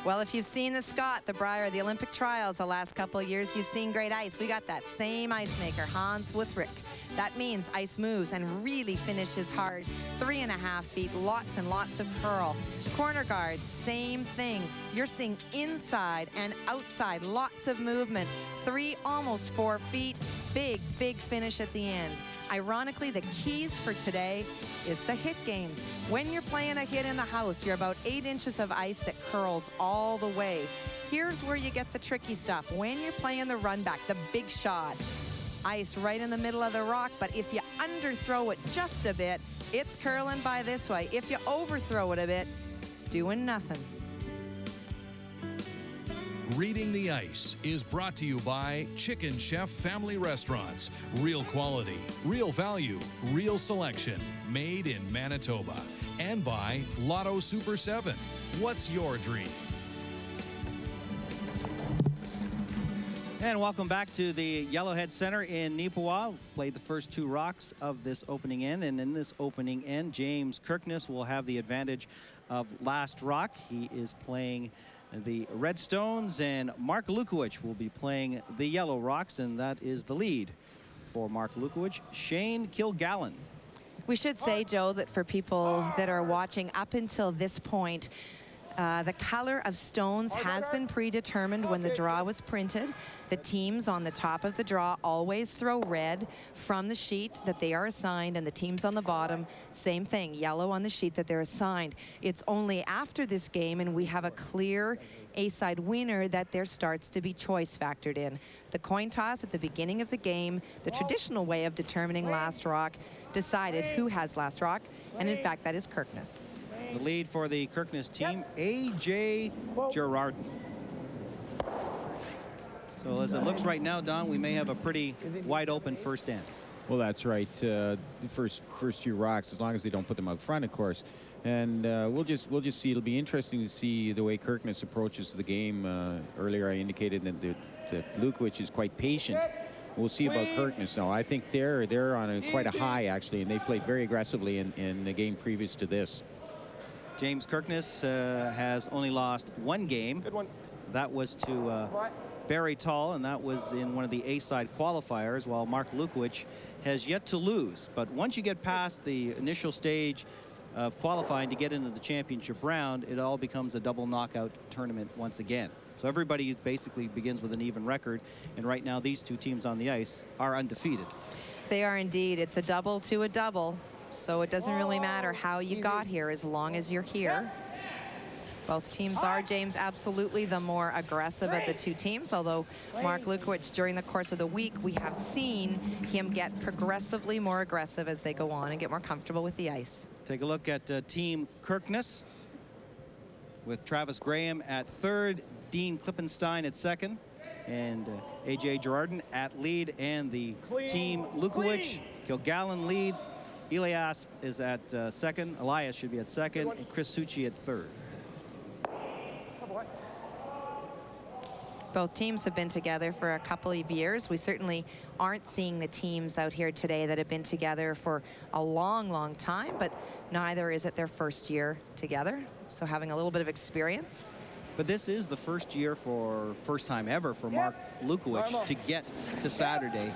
Well, if you've seen the Scott, the Briar, the Olympic trials the last couple of years, you've seen great ice. We got that same ice maker, Hans Wuthrick. That means ice moves and really finishes hard. 3.5 feet, lots and lots of curl. Corner guards, same thing. You're seeing inside and outside, lots of movement. 3, almost 4 feet. Big, big finish at the end. Ironically, the keys for today is the hit game. When you're playing a hit in the house, you're about 8 inches of ice that curls all the way. Here's where you get the tricky stuff. When you're playing the run back, the big shot, ice right in the middle of the rock, but if you underthrow it just a bit, it's curling by this way. If you overthrow it a bit, it's doing nothing. Reading the Ice is brought to you by Chicken Chef Family Restaurants. Real quality, real value, real selection. Made in Manitoba. And by Lotto Super 7. What's your dream? And welcome back to the Yellowhead Center in Neepawa. Played the first 2 rocks of this opening end. And in this opening end, James Kirkness will have the advantage of last rock. He is playing the red stones, and Mark Lukowich will be playing the yellow rocks, and that is the lead for Mark Lukowich. Shane Kilgallen. We should say, Joe, that for people that are watching up until this point, the color of stones has been predetermined when the draw was printed. The teams on the top of the draw always throw red from the sheet that they are assigned, and the teams on the bottom, same thing, yellow on the sheet that they're assigned. It's only after this game, and we have a clear A-side winner, that there starts to be choice factored in. The coin toss at the beginning of the game, the traditional way of determining last rock, decided who has last rock, and in fact, that is Kirkness. The lead for the Kirkness team, A.J. Girardin. So as it looks right now, Don, we may have a pretty wide open first end. Well, that's right. The first 2 rocks, as long as they don't put them out front, of course. And we'll just see. It'll be interesting to see the way Kirkness approaches the game. Earlier, I indicated that Lukowich is quite patient. We'll see about Kirkness now. I think they're on quite a high, actually, and they played very aggressively in the game previous to this. James Kirkness has only lost 1 game. Good one. That was to Barry Tall, and that was in one of the A-side qualifiers, while Mark Lukowich has yet to lose. But once you get past the initial stage of qualifying to get into the championship round, it all becomes a double knockout tournament once again. So everybody basically begins with an even record, and right now these 2 teams on the ice are undefeated. They are indeed. It's a double to a double. So it doesn't really matter how you got here as long as you're here. Both teams are, James, absolutely the more aggressive of the 2 teams, although Mark Lukowich, during the course of the week, we have seen him get progressively more aggressive as they go on and get more comfortable with the ice. Take a look at Team Kirkness with Travis Graham at 3rd, Dean Klippenstein at 2nd, and A.J. Girardin at lead, and the team Lukowich, Kilgallen lead. Elias is at 2nd. Elias should be at 2nd, and Chris Succi at 3rd. Both teams have been together for a couple of years. We certainly aren't seeing the teams out here today that have been together for a long, long time, but neither is it their first year together, so having a little bit of experience. But this is the first time ever for Mark Lukowich to get to Saturday.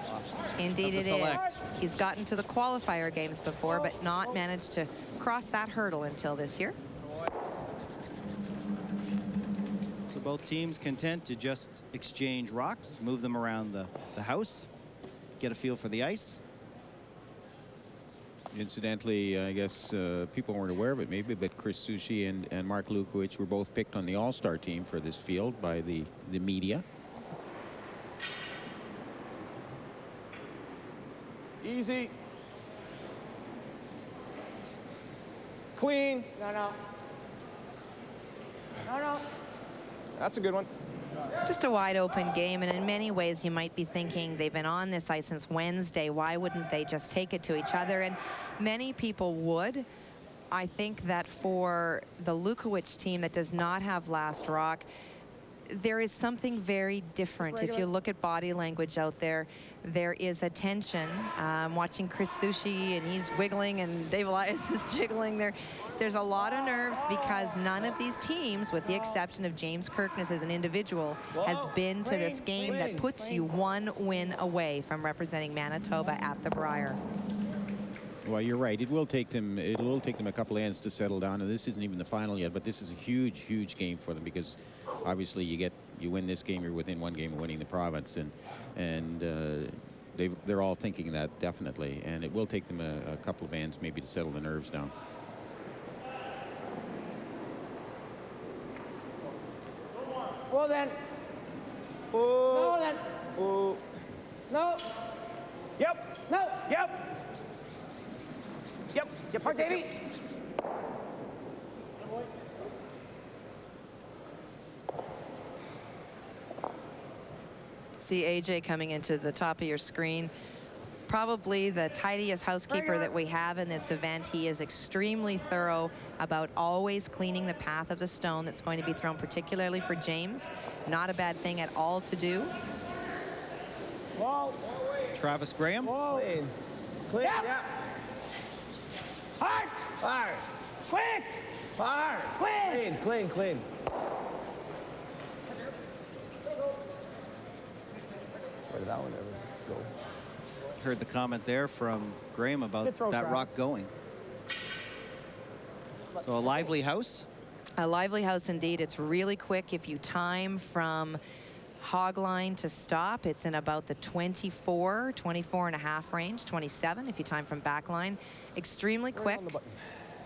Indeed it is. He's gotten to the qualifier games before, but not managed to cross that hurdle until this year. So both teams content to just exchange rocks, move them around the house, get a feel for the ice. Incidentally, I guess people weren't aware of it maybe, but Chris Succi and Mark Lukowich were both picked on the All-Star team for this field by the media. Easy. Clean. No. That's a good one. Just a wide open game, and in many ways you might be thinking they've been on this ice since Wednesday. Why wouldn't they just take it to each other? And many people would. I think that for the Lukowich team that does not have last rock, there is something very different. If you look at body language out there, there is a tension. Watching Chris Sushi, and he's wiggling, and Dave Elias is jiggling. There's a lot of nerves because none of these teams, with the exception of James Kirkness as an individual, has been to this game that puts you one win away from representing Manitoba at the Brier. Well, you're right. It will take them a couple of ends to settle down, and this isn't even the final yet. But this is a huge, huge game for them because obviously you win this game, you're within one game of winning the province, and they're all thinking that definitely. And it will take them a couple of ends maybe to settle the nerves down. Well then. No then. No. Yep. No. Yep. Yep. Yep. Hard, Davey. See AJ coming into the top of your screen. Probably the tidiest housekeeper that we have in this event. He is extremely thorough about always cleaning the path of the stone that's going to be thrown, particularly for James. Not a bad thing at all to do. Travis Graham. Clean. Clean. Yep. Hard. Fire. Quick. Fire. Clean. Clean. Clean. Where did that one ever go? Heard the comment there from Graham about Good throw, that Travis. rock going. So a lively house. A lively house indeed. It's really quick. If you time from hog line to stop, it's in about the 24 and a half range, 27 if you time from back line. Extremely quick.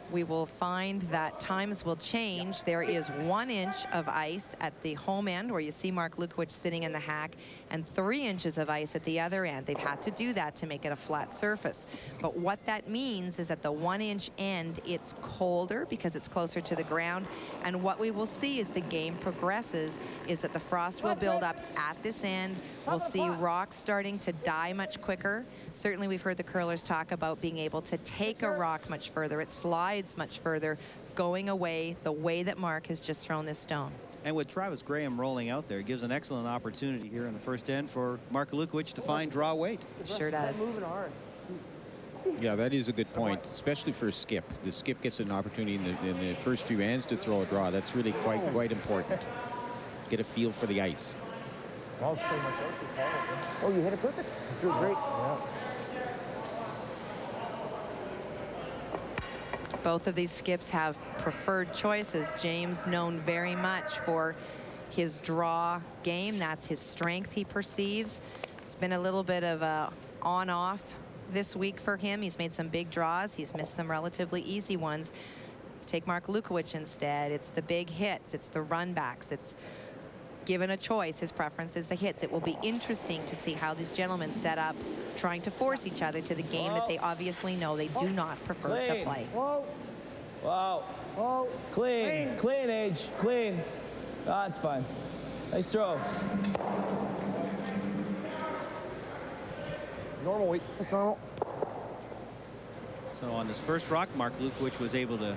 We will find that times will change. There is 1 inch of ice at the home end where you see Mark Lukowich sitting in the hack, and 3 inches of ice at the other end. They've had to do that to make it a flat surface. But what that means is at the 1 inch end, it's colder because it's closer to the ground. And what we will see as the game progresses is that the frost will build up at this end. We'll see rocks starting to die much quicker. Certainly we've heard the curlers talk about being able to take a rock much further. It slides much further, going away the way that Mark has just thrown this stone. And with Travis Graham rolling out there, it gives an excellent opportunity here in the first end for Mark Lukowich to find draw weight. Sure does. Moving hard. Yeah, that is a good point, especially for a skip. The skip gets an opportunity in the first few ends to throw a draw. That's really quite important. Get a feel for the ice. Ball's pretty much out. Oh, you hit it perfect. You threw it great. Yeah. Both of these skips have preferred choices. James known very much for his draw game. That's his strength, he perceives. It's been a little bit of a on-off this week for him. He's made some big draws. He's missed some relatively easy ones. Take Mark Lukowich instead. It's the big hits. It's the runbacks. It's given a choice. His preference is the hits. It will be interesting to see how these gentlemen set up trying to force each other to the game that they obviously know they do not prefer to play. Whoa. Wow. Whoa. Clean. Clean, Age. Clean. That's fine. Nice throw. Normal weight. That's normal. So on this first rock, Mark Lukowich was able to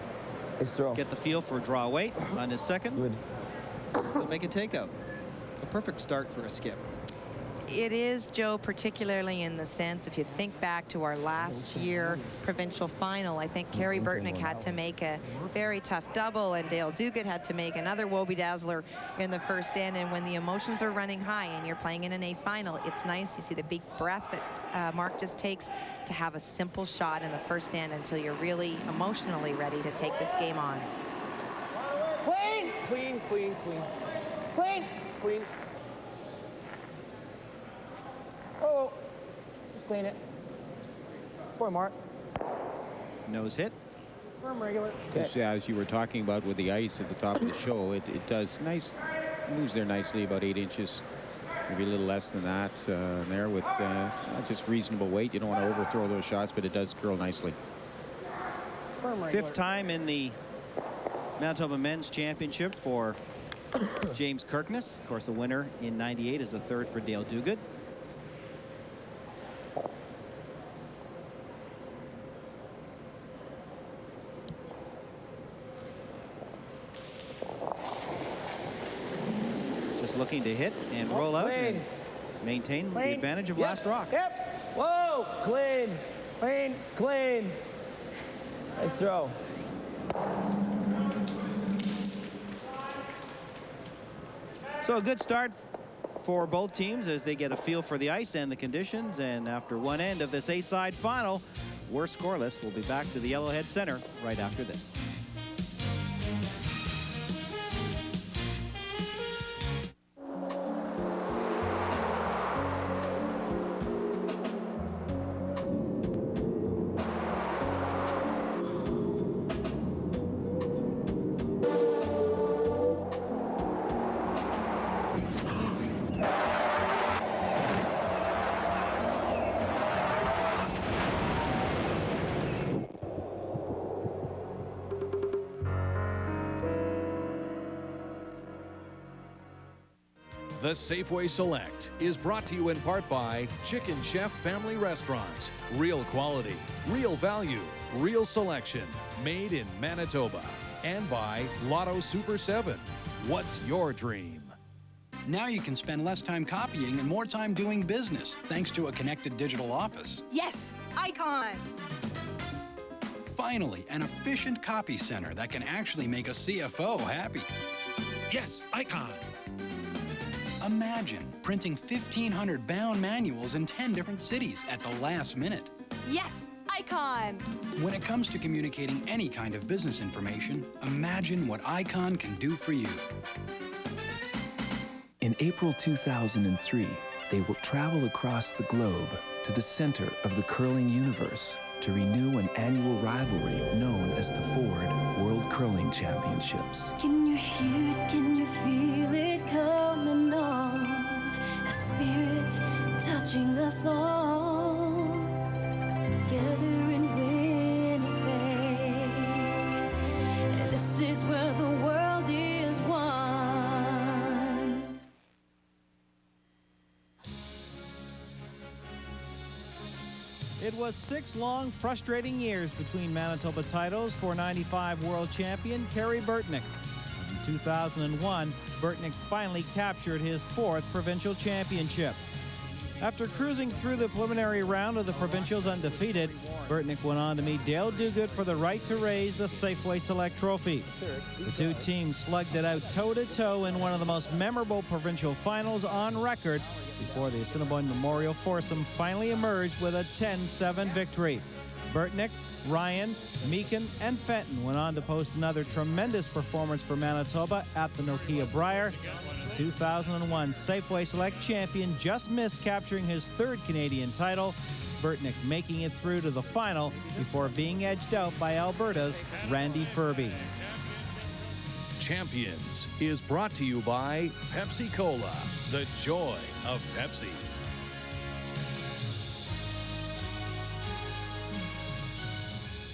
Nice throw. get the feel for draw weight. On his second, Good. he'll make a takeout. A perfect start for a skip. It is, Joe, particularly in the sense, if you think back to our last year provincial final, I think Kerry Burtnick had to make a very tough double, and Dale Duguid had to make another Wobie Dazzler in the first end. And when the emotions are running high and you're playing in an A final, it's nice. You see the big breath that Mark just takes to have a simple shot in the first end until you're really emotionally ready to take this game on. Clean. Clean, clean, clean. Clean. Clean. Oh. Just clean it. Boy, Mark. Nose hit. Firm regular. Just as you were talking about with the ice at the top of the show, it does nice, moves there nicely, about 8 inches, maybe a little less than that there with just reasonable weight. You don't want to overthrow those shots, but it does curl nicely. Firm regular. Fifth time in the Manitoba Men's Championship for James Kirkness. Of course, the winner in '98 is the third for Dale Duguid. Kirkness looking to hit and roll out and maintain the advantage of last rock. Yep. Whoa, clean, clean, clean. Nice throw. So a good start for both teams as they get a feel for the ice and the conditions. And after one end of this A-side final, we're scoreless. We'll be back to the Yellowhead Center right after this. The Safeway Select is brought to you in part by Chicken Chef Family Restaurants. Real quality, real value, real selection. Made in Manitoba. And by Lotto Super 7. What's your dream? Now you can spend less time copying and more time doing business, thanks to a connected digital office. Yes, Icon. Finally, an efficient copy center that can actually make a CFO happy. Yes, Icon. Imagine printing 1,500 bound manuals in 10 different cities at the last minute. Yes, Icon. When it comes to communicating any kind of business information, imagine what Icon can do for you. In April 2003, they will travel across the globe to the center of the curling universe to renew an annual rivalry known as the Ford World Curling Championships. Can you hear it? Can you feel it coming on? A spirit touching us all. Together in Winnipeg. This is where the world is one. It was 6 long, frustrating years between Manitoba titles for 95 world champion Kerry Burtnick. In 2001, Burtnick finally captured his 4th provincial championship. After cruising through the preliminary round of the provincials undefeated, Burtnick went on to meet Dale Duguid for the right to raise the Safeway Select Trophy. The two teams slugged it out toe-to-toe in one of the most memorable provincial finals on record before the Assiniboine Memorial foursome finally emerged with a 10-7 victory. Burtnick, Ryan, Meakin, and Fenton went on to post another tremendous performance for Manitoba at the Nokia Brier. The 2001 Safeway Select champion just missed capturing his 3rd Canadian title, Burtnick making it through to the final before being edged out by Alberta's Randy Furby. Champions is brought to you by Pepsi Cola, the joy of Pepsi.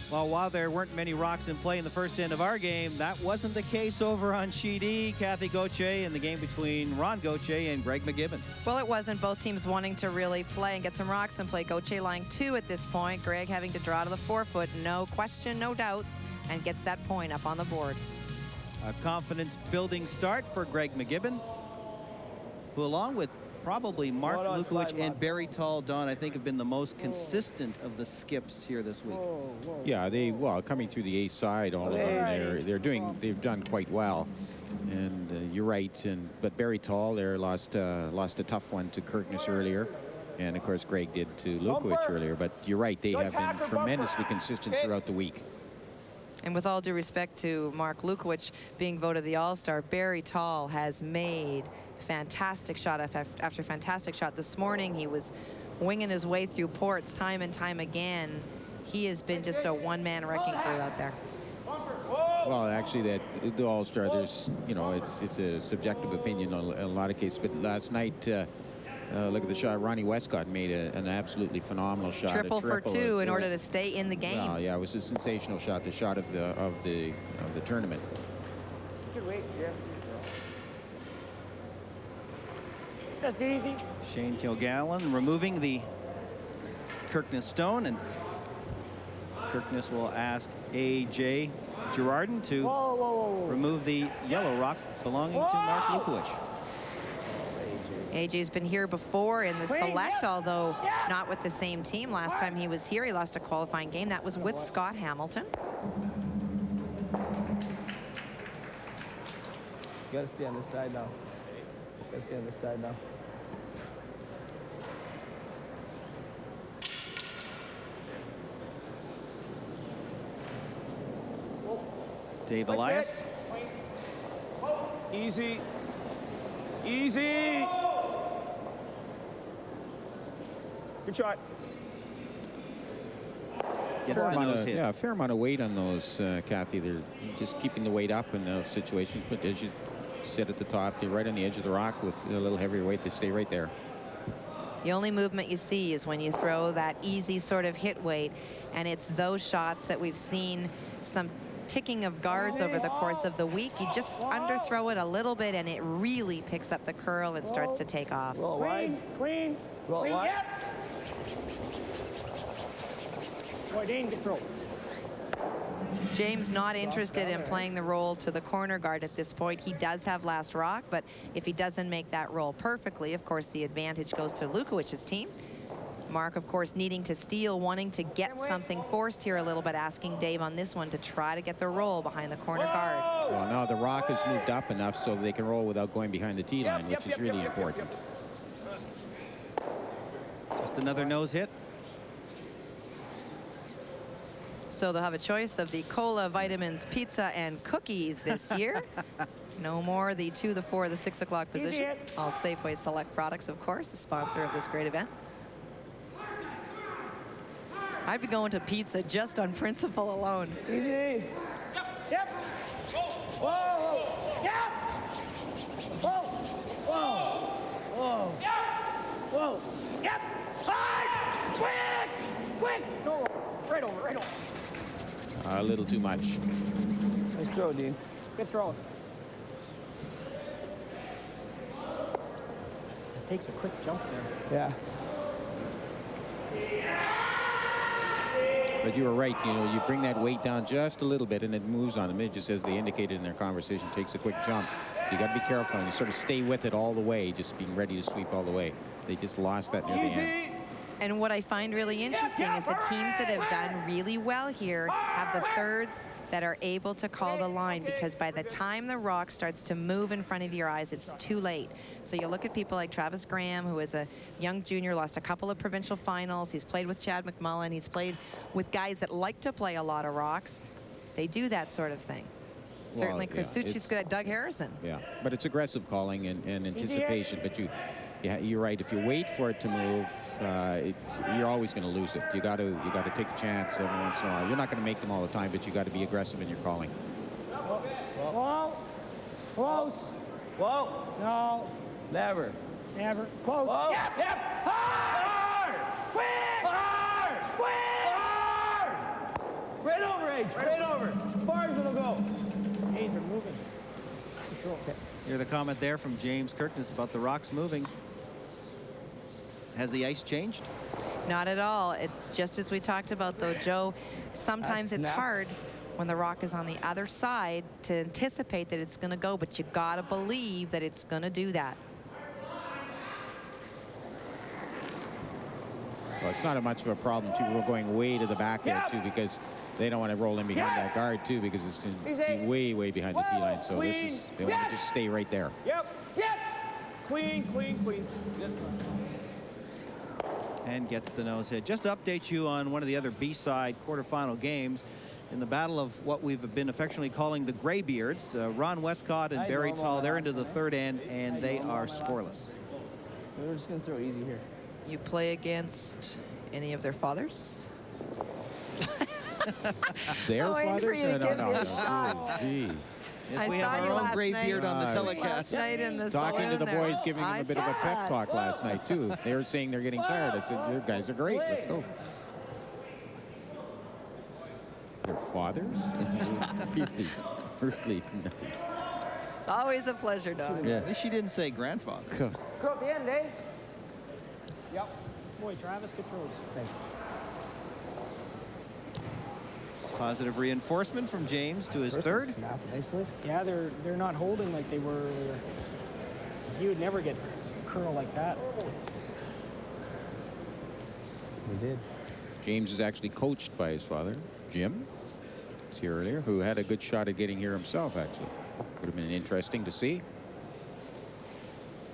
Well, while there weren't many rocks in play in the first end of our game, that wasn't the case over on Sheet E. Kathy Gauthier in the game between Ron Gauthier and Greg McGibbon. Well, it wasn't. Both teams wanting to really play and get some rocks in play. Gauthier lying 2 at this point. Greg having to draw to the 4-foot. No question, no doubts, and gets that point up on the board. A confidence-building start for Greg McGibbon, who along with probably Mark Lukowich and Barry Tall, Don, I think have been the most consistent of the skips here this week. Yeah, coming through the A side, all of them, they've done quite well. And you're right, but Barry Tall there lost a tough one to Kirkness earlier. And of course Greg did to Lukowich earlier, but you're right, they have been tremendously consistent throughout the week. And with all due respect to Mark Lukowich being voted the All-Star, Barry Tall has made fantastic shot after fantastic shot. This morning he was winging his way through ports time and time again. He has been just a one-man wrecking crew out there. Well, actually, the All-Star, there's, it's a subjective opinion in a lot of cases. But last night, look at the shot. Ronnie Westcott made an absolutely phenomenal shot. Triple for 2 in order to stay in the game. Well, yeah, it was a sensational shot. The shot of the tournament. Good race, yeah. Just easy. Shane Kilgallen removing the Kirkness stone, and Kirkness will ask A.J. Girardin to remove the yellow rock belonging to Mark Lukowich. AJ's been here before in the select, although not with the same team. Last time he was here, he lost a qualifying game. That was with Scott Hamilton. You gotta stay on this side now. Gotta stay on this side now. Dave Elias. Easy. Easy. Good shot. Gets the nose hit. Yeah, a fair amount of weight on those, Kathy. They're just keeping the weight up in those situations. But as you sit at the top, you're right on the edge of the rock with a little heavier weight. They stay right there. The only movement you see is when you throw that easy sort of hit weight, and it's those shots that we've seen some ticking of guards over the course of the week. You just underthrow it a little bit, and it really picks up the curl and starts to take off. Roll wide. Queen. Roll Queen, wide. yep. Boy, Dane, control. James not interested in playing the roll to the corner guard at this point. He does have last rock, but if he doesn't make that roll perfectly, of course, the advantage goes to Lukowich's team. Mark, of course, needing to steal, wanting to get something forced here a little bit, asking Dave on this one to try to get the roll behind the corner guard. Well, now the rock has moved up enough so they can roll without going behind the tee line, which is really important. Just another nose hit. So they'll have a choice of the cola, vitamins, pizza, and cookies this year. No more the 2, the 4, the 6 o'clock position. All Safeway Select products, of course, the sponsor of this great event. I'd be going to pizza just on principle alone. Easy. Yep. Whoa. Yep. Whoa. Whoa. Whoa. Yep. Whoa. Yep. Hard. Quick. Quick. Go. Right over. Right over. A little too much. Nice throw, Dean. Good throw. It takes a quick jump there. Yeah. But you were right, you know, you bring that weight down just a little bit and it moves on them. It just, as they indicated in their conversation, takes a quick jump. You got to be careful and you sort of stay with it all the way, just being ready to sweep all the way. They just lost that near the end. And what I find really interesting is the teams that have done really well here have the thirds that are able to call the line, because by the time the rock starts to move in front of your eyes, it's too late. So you look at people like Travis Graham, who is a young junior, lost a couple of provincial finals. He's played with Chad McMullen. He's played with guys that like to play a lot of rocks. They do that sort of thing. Well, Certainly Chris Suchi's good at Doug Harrison. Yeah, but it's aggressive calling and anticipation. But you're right. If you wait for it to move, you're always going to lose it. You got to take a chance every once in a while. You're not going to make them all the time, but you got to be aggressive in your calling. Whoa. Close. Whoa. No. Never. Never. Close. Whoa. Yep. Yep. Hard. Quick. Hard. Quick. Hard. Right over, H. Right over. As far as it'll go. A's are moving. Control. Okay. Hear the comment there from James Kirkness about the rocks moving. Has the ice changed? Not at all. It's just as we talked about, though, Joe. Sometimes it's hard when the rock is on the other side to anticipate that it's going to go, but you got to believe that it's going to do that. Well, it's not much of a problem, too. We're going way to the back there, too, because they don't want to roll in behind that guard, too, because it's going to be way, way behind the tee line. So they want to just stay right there. Yep. Yep. Clean, clean, clean. Yep. And gets the nose hit. Just to update you on one of the other B-side quarterfinal games in the battle of what we've been affectionately calling the Graybeards. Ron Westcott and Barry Tall, they're into the third end, and they are scoreless. We're just going to throw easy here. You play against any of their fathers? Their waiting fathers? for you to give me a No. shot. Gee. Yes, we have our own Graybeard on the telecast. Last night in the Talking to the saloon boys, there. giving them I a bit of a saw pep that. talk last night, too. They were saying they're getting tired. I said, you guys are great. Let's go. Their fathers? Really, really nice. It's always a pleasure, Don. Yeah. At least she didn't say grandfathers. Go at the end, eh? Yep. Boy, Travis controls. Thanks. Positive reinforcement from James to his third. Snap nicely. Yeah, they're not holding like they were. He would never get curl like that. We did. James is actually coached by his father, Jim, was here earlier, who had a good shot at getting here himself, actually. Would have been interesting to see.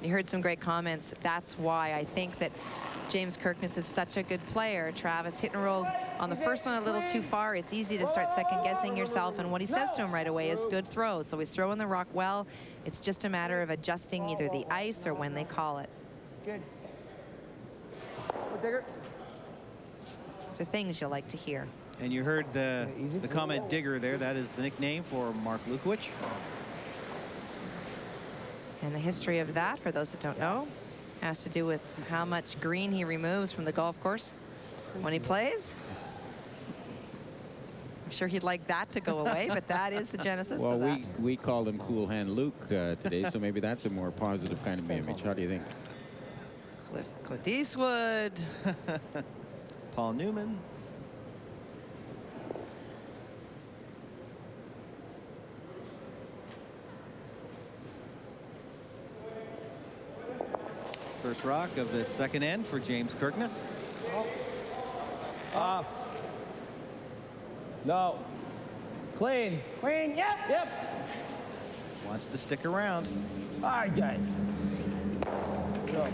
You heard some great comments. That's why I think that James Kirkness is such a good player. Travis hit and rolled on the first one a little too far. It's easy to start second-guessing yourself, and what he says to him right away is good throws. So he's throwing the rock well. It's just a matter of adjusting either the ice or when they call it. Good. Digger. Those are things you'll like to hear. And you heard the comment digger there. That is the nickname for Mark Lukowich. And the history of that, for those that don't know, has to do with how much green he removes from the golf course when he plays. I'm sure he'd like that to go away, but that is the genesis of that. Well, we called him Cool Hand Luke today, so maybe that's a more positive kind of image. How do you think? Clint Eastwood. Paul Newman. First rock of the second end for James Kirkness. Off. No. Clean. Clean, yep. Yep. Wants to stick around. All right, guys. Go.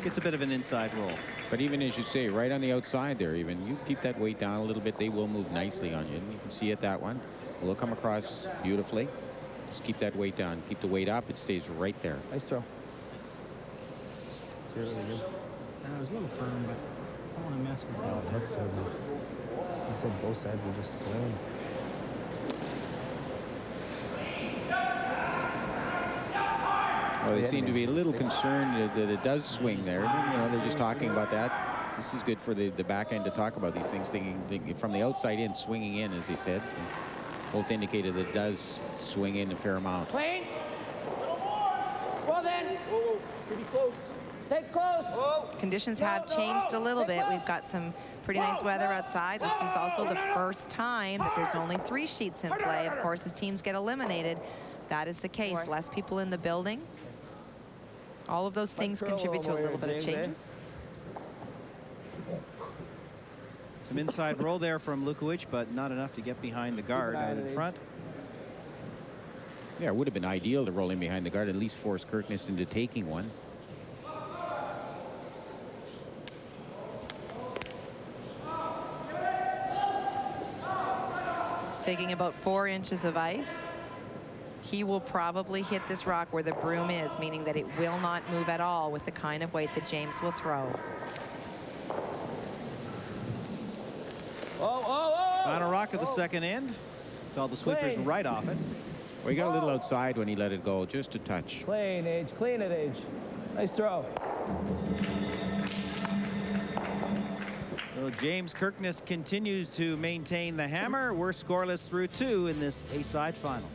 Gets a bit of an inside roll. But even as you say, right on the outside there, even, you keep that weight down a little bit, they will move nicely on you. And you can see it, that one. It will come across beautifully. Just keep that weight down. Keep the weight up. It stays right there. Nice throw. Really good. It was a little firm, but I don't want to mess with it. Oh, Rick said, he said both sides are just swinging. Well, they seem to be a little concerned that it does swing there. You know, they're just talking about that. This is good for the back end to talk about these things, thinking from the outside in, swinging in, as he said. Both indicated that it does swing in a fair amount. Clean. Well then. Whoa, it's gonna be close. Stay close. Whoa. Conditions have changed a little bit. We've got some pretty nice weather outside. This is also the first time that there's only 3 sheets in play. Of course, as teams get eliminated, that is the case. Less people in the building. All of those things contribute to a little bit of changes. Some inside roll there from Lukowich, but not enough to get behind the guard out in front. Yeah, it would have been ideal to roll in behind the guard, at least force Kirkness into taking one. It's taking about 4 inches of ice. He will probably hit this rock where the broom is, meaning that it will not move at all with the kind of weight that James will throw. Final rock of the second end. Called the sweepers right off it. Well, he got a little outside when he let it go, just a touch. Clean, Age. Clean it, Age. Nice throw. So James Kirkness continues to maintain the hammer. We're scoreless through 2 in this A-side final.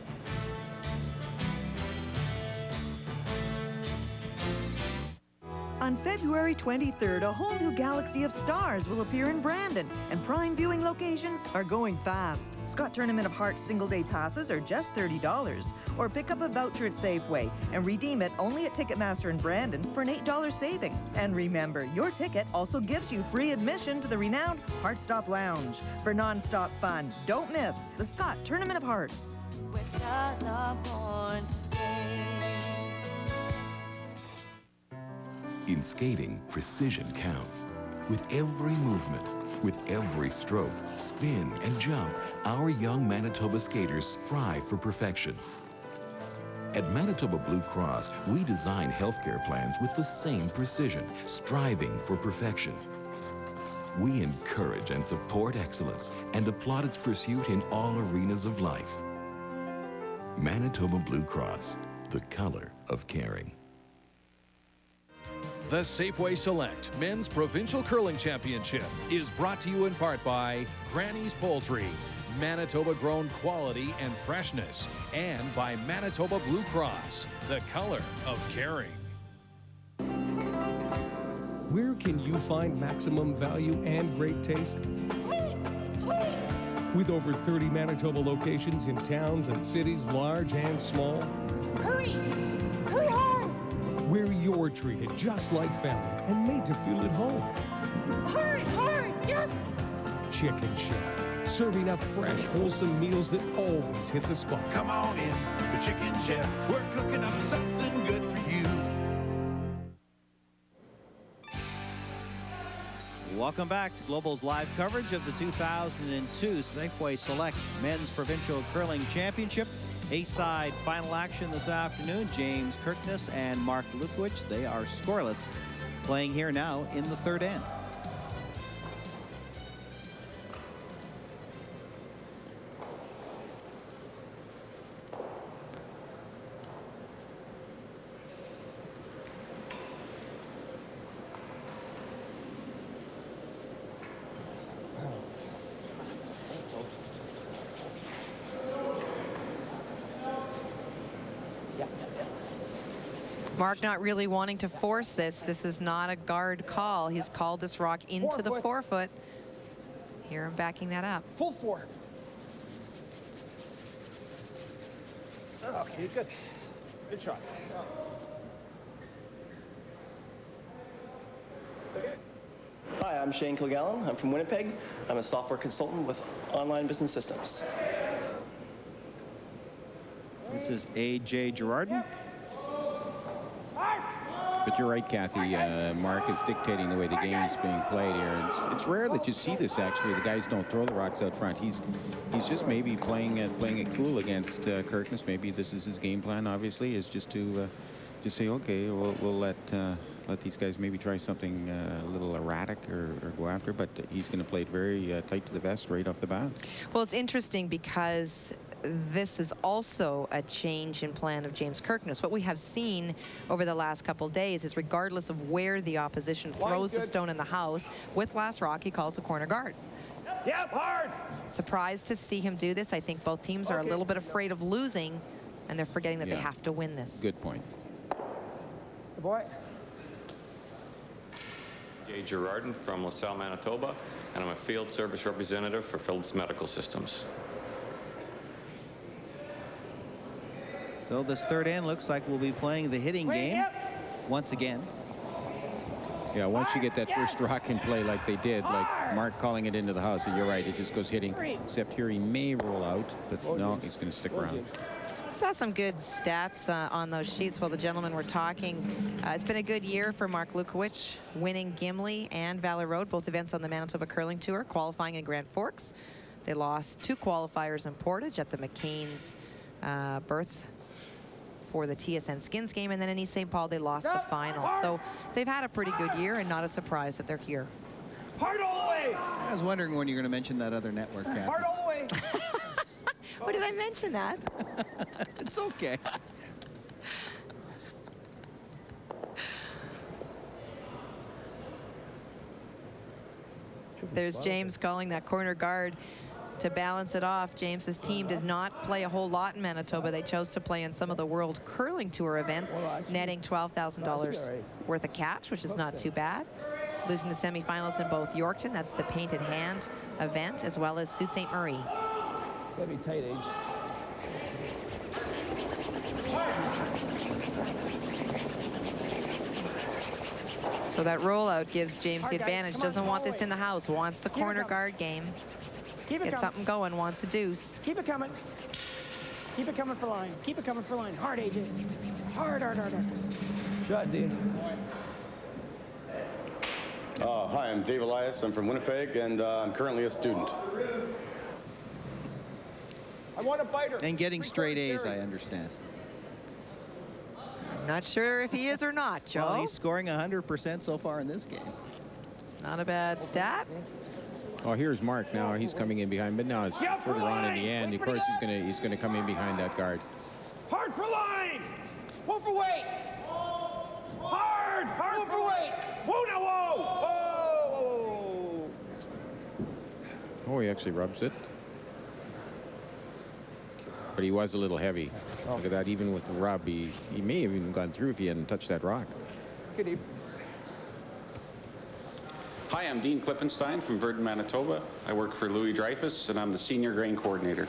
On February 23rd, a whole new galaxy of stars will appear in Brandon, and prime viewing locations are going fast. Scott Tournament of Hearts single-day passes are just $30, or pick up a voucher at Safeway and redeem it only at Ticketmaster in Brandon for an $8 saving. And remember, your ticket also gives you free admission to the renowned Heartstop Lounge for non-stop fun. Don't miss the Scott Tournament of Hearts. Where stars are born today. In skating, precision counts. With every movement, with every stroke, spin, and jump, our young Manitoba skaters strive for perfection. At Manitoba Blue Cross, we design healthcare plans with the same precision, striving for perfection. We encourage and support excellence and applaud its pursuit in all arenas of life. Manitoba Blue Cross, the color of caring. The Safeway Select Men's Provincial Curling Championship is brought to you in part by Granny's Poultry, Manitoba-grown quality and freshness, and by Manitoba Blue Cross, the color of caring. Where can you find maximum value and great taste? Sweet! Sweet! With over 30 Manitoba locations in towns and cities large and small. Hurry! Hurry hard! Where your treated just like family and made to feel at home. Hurry, hurry, yep. Chicken Chef, serving up fresh, wholesome meals that always hit the spot. Come on in, the Chicken Chef. We're cooking up something good for you. Welcome back to Global's live coverage of the 2002 Safeway Select Men's Provincial Curling Championship. A-side final action this afternoon. James Kirkness and Mark Lukowich, they are scoreless, playing here now in the third end. Mark not really wanting to force this. This is not a guard call. He's called this rock into the forefoot. Hear him backing that up. Full four. Okay, good. Good shot. Hi, I'm Shane Kilgallen. I'm from Winnipeg. I'm a software consultant with Online Business Systems. This is A.J. Girardin. But you're right, Kathy. Mark is dictating the way the game is being played here. It's rare that you see this, actually. The guys don't throw the rocks out front. He's just maybe playing it cool against Kirkness. Maybe this is his game plan, obviously, is just to just say, okay, we'll let these guys maybe try something a little erratic or go after. But he's going to play it very tight to the vest right off the bat. Well, it's interesting because this is also a change in plan of James Kirkness. What we have seen over the last couple days is regardless of where the opposition throws the stone in the house, with last rock, he calls a corner guard. Yep, hard. Surprised to see him do this. I think both teams are a little bit afraid of losing, and they're forgetting that they have to win this. Good point. Good boy. Jay Girardin from LaSalle, Manitoba, and I'm a field service representative for Philips Medical Systems. So this third end looks like we'll be playing the hitting game once again. Yeah, once you get that first rock in play like they did, like Mark calling it into the house, and you're right, it just goes hitting. Except here he may roll out, but no, he's going to stick around. Saw some good stats on those sheets while the gentlemen were talking. It's been a good year for Mark Lukowich, winning Gimli and Valley Road, both events on the Manitoba Curling Tour, qualifying in Grand Forks. They lost 2 qualifiers in Portage at the McCain's berth for the TSN Skins game, and then in East St. Paul they lost the final. So they've had a pretty good year, and not a surprise that they're here. Hard all the way. I was wondering when you're going to mention that other network, Kathy. Hard all the way. Oh, did I mention that? It's okay. There's James calling that corner guard to balance it off. James's team does not play a whole lot in Manitoba. They chose to play in some of the World Curling Tour events, netting $12,000 worth of cash, which is not too bad. Losing the semifinals in both Yorkton, that's the painted hand event, as well as Sault Ste. Marie. It's gotta be tight, Age. So that rollout gives James the advantage. Doesn't want this in the house. Wants the corner guard game. Get something going. Wants a deuce. Keep it coming. Keep it coming for line. Keep it coming for line. Hard, AJ. Hard, hard, hard, hard. Shot, Dean. Hi, I'm Dave Elias. I'm from Winnipeg, and I'm currently a student. I want a biter. And getting straight A's, I understand. Not sure if he is or not, Joe. Well, he's scoring 100% so far in this game. It's not a bad stat. Oh, here's Mark now. He's coming in behind, but now it's further on in the end. Of course, he's gonna come in behind that guard. Hard for line. Whoa for weight. Hard, hard for weight. Whoa, now, whoa. Whoa. Oh, he actually rubs it. But he was a little heavy. Look at that. Even with the rub, he may have even gone through if he hadn't touched that rock. Good eve. Hi, I'm Dean Klippenstein from Virden, Manitoba. I work for Louis Dreyfus, and I'm the Senior Grain Coordinator.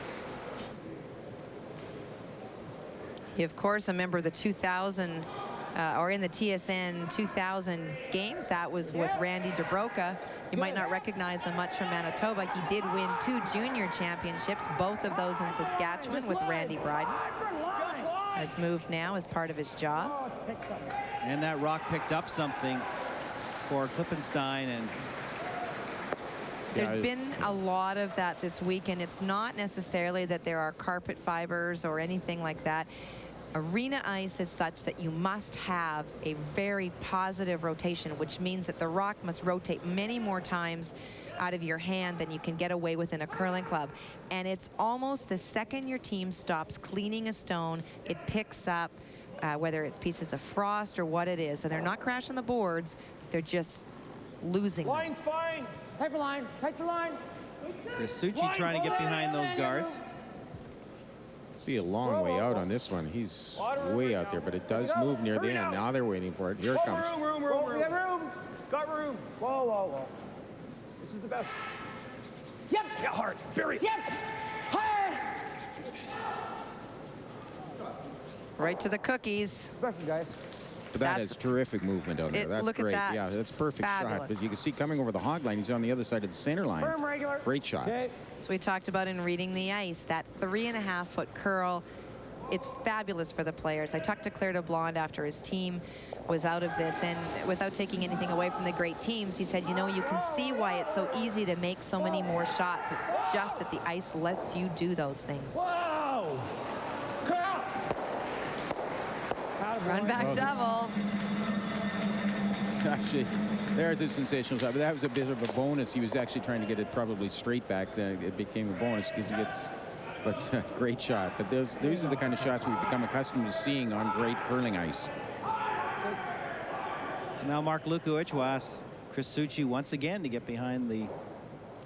He, of course, a member of the 2000 or in the TSN 2000 games. That was with Randy Dubroka. You might not recognize him much from Manitoba. He did win 2 junior championships, both of those in Saskatchewan with Randy Bryden. Has moved now as part of his job. And that rock picked up something for Klippenstein. And there's been a lot of that this week, and it's not necessarily that there are carpet fibers or anything like that. Arena ice is such that you must have a very positive rotation, which means that the rock must rotate many more times out of your hand than you can get away with in a curling club. And it's almost the second your team stops cleaning a stone, it picks up, whether it's pieces of frost or what it is. And they're not crashing the boards, they're just losing them. Line's fine. Tight for line. Tight for line. Krasucci trying to get behind those guards. See a long way out on this one. He's way out there, but it does move near the end. Now they're waiting for it. Here it comes. Room. We got room. Got room. Whoa. This is the best. Yep. Yeah, hard. Barry. Yep. Hard. Right to the cookies. Listen, guys. But that is terrific movement out there. That's look great. at that. Yeah, that's perfect Fabulous. shot. But you can see coming over the hog line, he's on the other side of the center line. Firm regular. Great shot. Okay. So we talked about in reading the ice, that 3.5-foot curl. It's fabulous for the players. I talked to Claire DeBlonde after his team was out of this, and without taking anything away from the great teams, he said, you know, you can see why it's so easy to make so many more shots. It's just that the ice lets you do those things. Whoa! Run back double. Actually, there's a sensational shot, but that was a bit of a bonus. He was actually trying to get it probably straight back. It became a bonus because he gets, but great shot. But those are the kind of shots we've become accustomed to seeing on great curling ice. So now Mark Lukowich will ask Krasucci once again to get behind the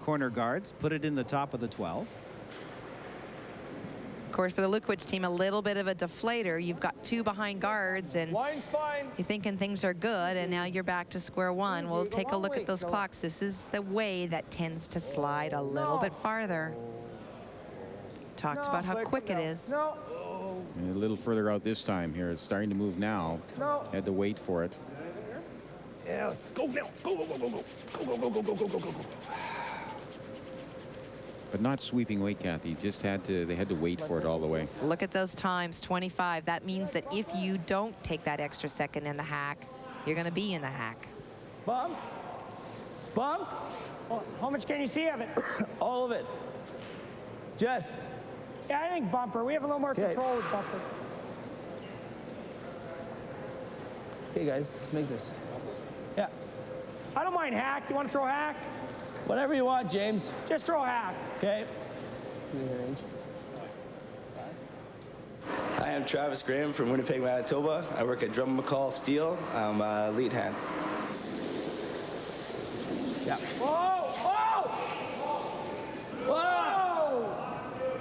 corner guards, put it in the top of the 12. Of course, for the Lukowich team, a little bit of a deflator. You've got 2 behind guards, and line's fine. You're thinking things are good, and now you're back to square one. We'll take a look at those clocks. This is the way that tends to slide a little bit farther. Talked about how quick it is. And a little further out this time here. It's starting to move now. Had to wait for it. Yeah, let's go now. Go. Go. But not sweeping weight, Kathy. Just they had to wait for it all the way. Look at those times, 25. That means that if you don't take that extra second in the hack, you're going to be in the hack. Bump. Oh, how much can you see of it? All of it. Just. Yeah, I think bumper. We have a little more control with bumper. Okay, guys, let's make this. Yeah. I don't mind hack. You want to throw hack? Whatever you want, James. Just throw hack. Okay. Hi, I'm Travis Graham from Winnipeg, Manitoba. I work at Drum McCall Steel. I'm a lead hand. Yeah. Whoa!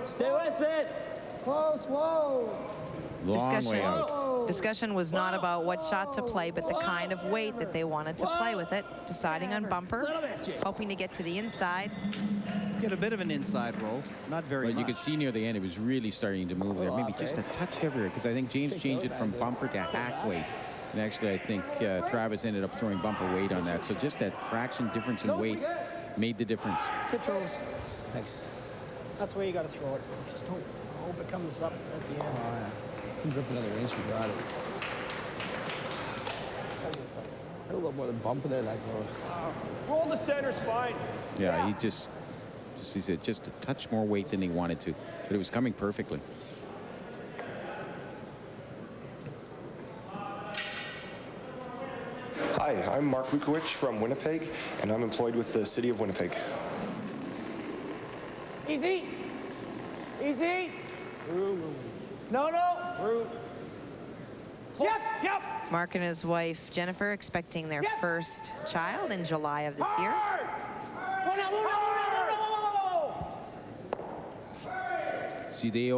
Stay with it. Close. Whoa. Long way out. Discussion was not about what shot to play, but the kind of weight that they wanted to play with it. Deciding on bumper, hoping to get to the inside. Get a bit of an inside roll, not very much. You could see near the end it was really starting to move there. Maybe just a touch heavier, because I think James changed it from bumper to hack weight. And actually, I think Travis ended up throwing bumper weight on that. So just that fraction difference in weight made the difference. Good throws. Thanks. That's the way you got to throw it. Just hope it comes up at the end. Oh, yeah. Comes up another inch, we got it. A little more than bumper there, like Roll the center's fine. Yeah, he said just a touch more weight than he wanted to, but it was coming perfectly. Hi, I'm Mark Lukowich from Winnipeg, and I'm employed with the City of Winnipeg. Easy. No. Yep. Mark and his wife, Jennifer, expecting their first child in July of this year. See, they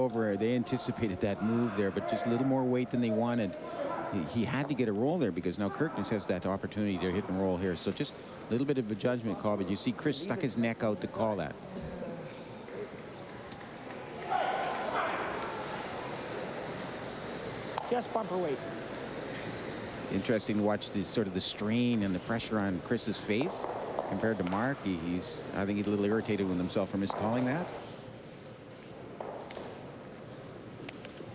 anticipated that move there, but just a little more weight than they wanted. He had to get a roll there because now Kirkness has that opportunity to hit and roll here. So just a little bit of a judgment call, but you see Chris stuck his neck out to call that. Just bumper weight. interesting to watch the sort of the strain and the pressure on Chris's face compared to Mark. I think he's a little irritated with himself for miscalling that.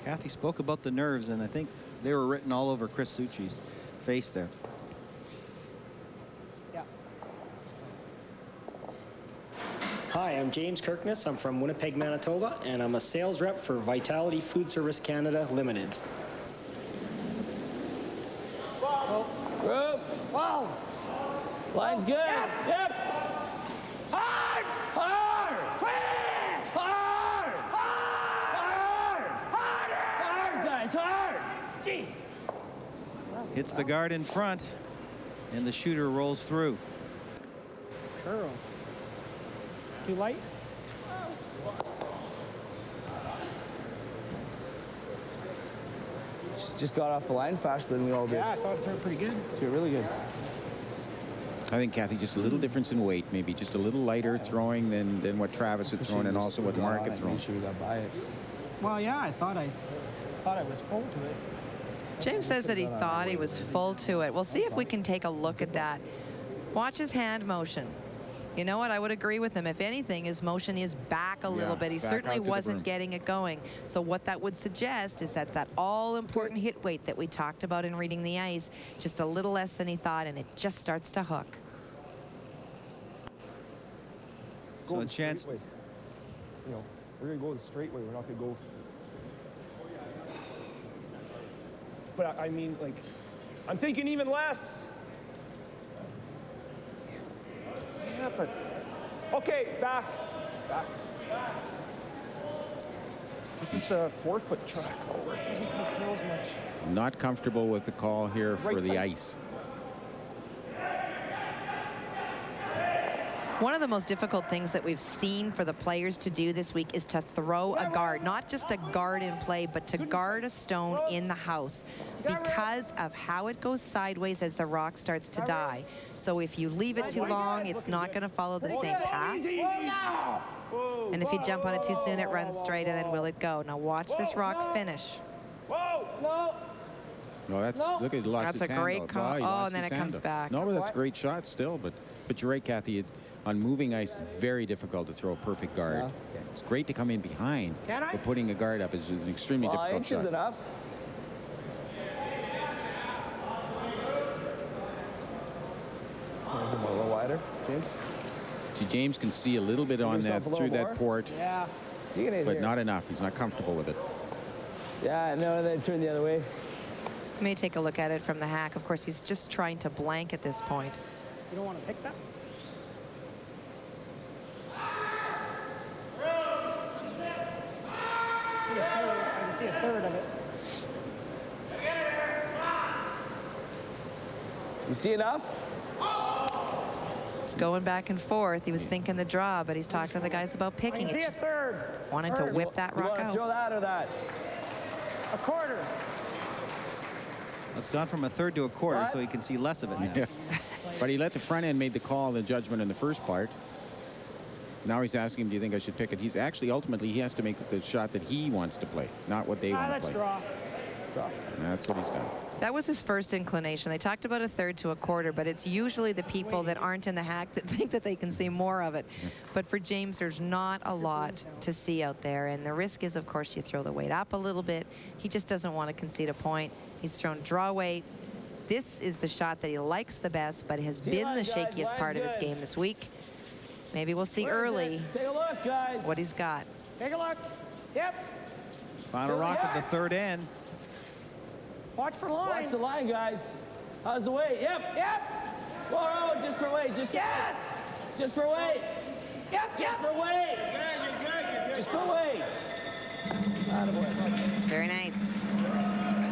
Kathy spoke about the nerves, and I think they were written all over Chris Suchi's face there. Yeah. Hi, I'm James Kirkness. I'm from Winnipeg, Manitoba, and I'm a sales rep for Vitality Food Service Canada Limited. Room. Wow. Line's good. Yep. Hard! Hard. Quick! Hard. Hard! Harder! Hard, guys. Hard. Gee! Hits the guard in front, and the shooter rolls through. Curl. Too light? Just got off the line faster than we all did. Yeah, I thought it threw pretty good. Threw really good. I think, Kathy, just a little difference in weight, maybe just a little lighter throwing than what Travis had thrown, and also what Mark had thrown. Sure we got by it. Well, yeah, I thought I was full to it. James says that he thought he was full to it. We'll see if we can take a look at that. Watch his hand motion. You know what? I would agree with him. If anything, his motion is back a little bit. He certainly wasn't getting it going. So what that would suggest is that's that all-important hit weight that we talked about in reading the ice. Just a little less than he thought, and it just starts to hook. So a chance. You know, we're going to go the straight way. We're not going to go. But I mean, like, I'm thinking even less. Yeah, but okay, back. This is the 4-foot track. Oh, it doesn't put curls much. Not comfortable with the call here for the ice. One of the most difficult things that we've seen for the players to do this week is to throw a guard, not just a guard in play, but to guard a stone in the house because of how it goes sideways as the rock starts to die. So if you leave it too long, it's not going to follow the same path. And if you jump on it too soon, it runs straight, and then will it go? Now watch this rock finish. No, that's look at lost That's his a hand great out. call. He Oh, lost and then his it hand comes out. back. No, but that's a great shot still. But you're right, Kathy. On moving ice, it's very difficult to throw a perfect guard. Yeah. It's great to come in behind, but putting a guard up is an extremely difficult inches shot. enough. A little wider, James. See, James can see a little bit on that through that port, Yeah. but not enough. He's not comfortable with it. Yeah, no, and then turn the other way. You may take a look at it from the hack. Of course, he's just trying to blank at this point. You don't want to pick that? I can see a third of it. You see enough? It's going back and forth. He was thinking the draw, but he's talking to the guys about I picking can it. see a Just third. wanted to whip that You rock want to throw out. that or that? A quarter. It's gone from a third to a quarter, so he can see less of it now. Yeah. But he let the front end made the call, the judgment in the first part. Now he's asking him, do you think I should pick it? He's actually, ultimately, he has to make the shot that he wants to play, not what they want to Let's play. draw. And that's what he's done. That was his first inclination. They talked about a third to a quarter, but it's usually the people that aren't in the hack that think that they can see more of it. But for James, there's not a lot to see out there. And the risk is, of course, you throw the weight up a little bit. He just doesn't want to concede a point. He's thrown draw weight. This is the shot that he likes the best, but has been the shakiest part of his game this week. Maybe we'll see early Take a look, guys. what he's got. Take a look. Yep. Final rock at the third end. Watch for line. Watch the line, guys. How's the weight? Yep. Yep. Whoa, just for weight. Just Yes. Just for weight. Yep. Just for weight. Just for weight. Very nice.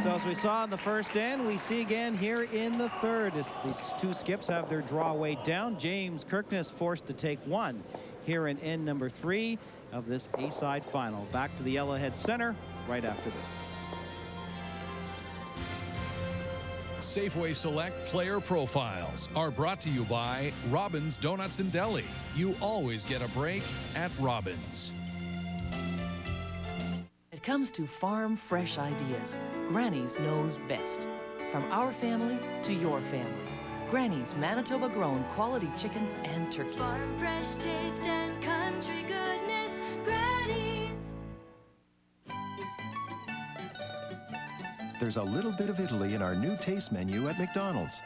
So as we saw in the first end, we see again here in the third. As these two skips have their draw weight down. James Kirkness forced to take one here in end number 3 of this A-side final. Back to the Yellowhead Center right after this. Safeway Select Player Profiles are brought to you by Robbins Donuts and Deli. You always get a break at Robbins. When it comes to farm fresh ideas, Granny's knows best. From our family to your family. Granny's Manitoba-grown quality chicken and turkey. Farm fresh taste and country goodness. Granny's. There's a little bit of Italy in our new taste menu at McDonald's.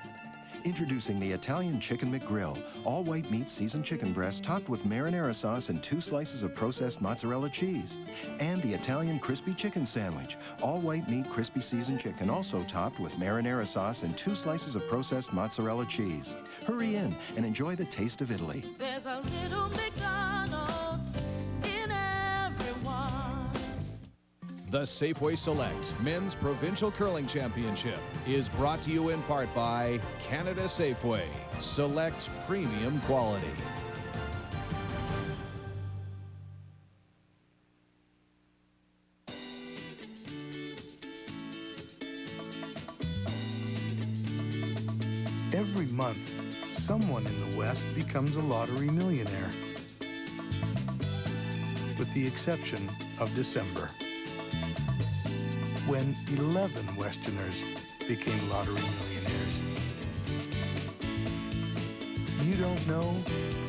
Introducing the Italian Chicken McGrill, all white meat seasoned chicken breast topped with marinara sauce and 2 slices of processed mozzarella cheese. And the Italian crispy chicken sandwich, all white meat crispy seasoned chicken also topped with marinara sauce and 2 slices of processed mozzarella cheese. Hurry in and enjoy the taste of Italy. There's a little McDonald's in everyone. The Safeway Select Men's Provincial Curling Championship is brought to you in part by Canada Safeway. Select premium quality. Every month, someone in the West becomes a lottery millionaire, with the exception of December, when 11 Westerners became lottery millionaires. You don't know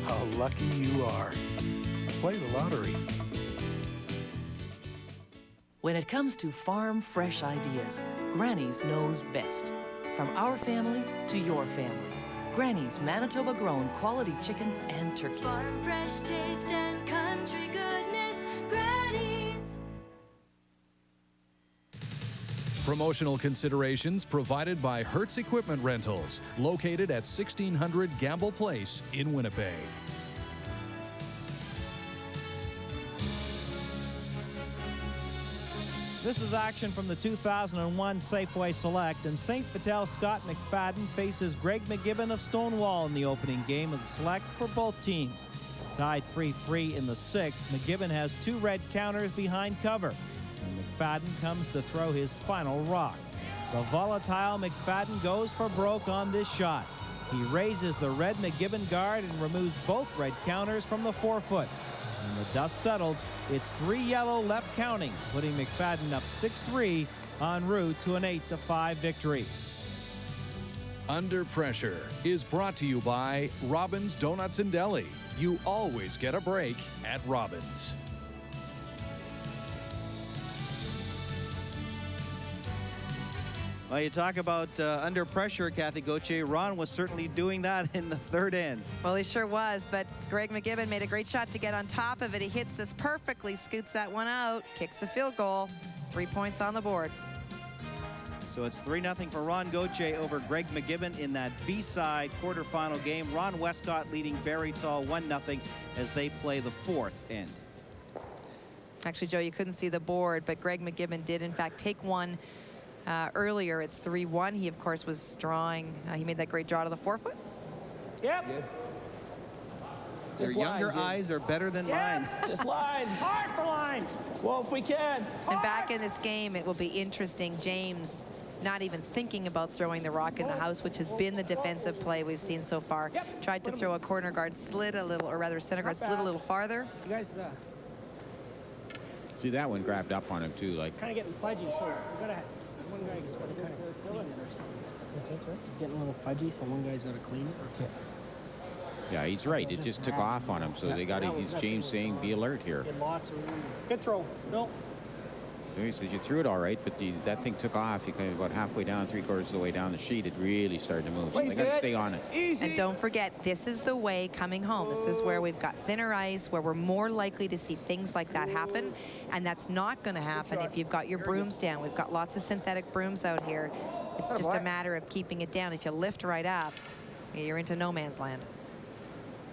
how lucky you are. Play the lottery. When it comes to farm fresh ideas, Granny's knows best. From our family to your family. Granny's Manitoba-grown quality chicken and turkey. Farm fresh taste and country goodness. Granny's. Promotional considerations provided by Hertz Equipment Rentals, located at 1600 Gamble Place in Winnipeg. This is action from the 2001 Safeway Select, and St. Vital Scott McFadden faces Greg McGibbon of Stonewall in the opening game of the Select for both teams. Tied 3-3 in the 6th, McGibbon has 2 red counters behind cover, and McFadden comes to throw his final rock. The volatile McFadden goes for broke on this shot. He raises the red McGibbon guard and removes both red counters from the forefoot. When the dust settled, it's 3 yellow left counting, putting McFadden up 6-3 en route to an 8-5 victory. Under Pressure is brought to you by Robbins Donuts and Deli. You always get a break at Robbins. Well, you talk about under pressure, Kathy Gauthier. Ron was certainly doing that in the third end. Well, he sure was, but Greg McGibbon made a great shot to get on top of it. He hits this perfectly, scoots that one out, kicks the field goal. 3 points on the board. So it's 3-0 for Ron Gauthier over Greg McGibbon in that B-side quarterfinal game. Ron Westcott leading Barry Tall 1-0 as they play the fourth end. Actually, Joe, you couldn't see the board, but Greg McGibbon did, in fact, take one earlier. It's 3-1. He, of course, was drawing. He made that great draw to the forefoot. Yep. Your younger eyes are better than mine. Just line. Hard for line. Well, if we can. And back in this game, it will be interesting. James not even thinking about throwing the rock in the house, which has been the defensive play we've seen so far. Tried to throw a corner guard, slid a little, or rather center guard slid a little farther. You guys see, that one grabbed up on him too, like kind of getting fudgy, so we gotta one guy's got to kind of clean it or something. It's getting a little fudgy, so one guy's got to clean it. Yeah, he's right. It just took off on him, so they got to. He's James saying, "Be alert here." Lots of room. Good throw. No. He said you threw it all right, but that thing took off. You kind of about halfway down, 3/4 of the way down the sheet, it really started to move. So they got to stay on it. And don't forget, this is the way coming home. This is where we've got thinner ice, where we're more likely to see things like that happen. And that's not going to happen if you've got your brooms down. We've got lots of synthetic brooms out here. It's just a matter of keeping it down. If you lift right up, you're into no man's land.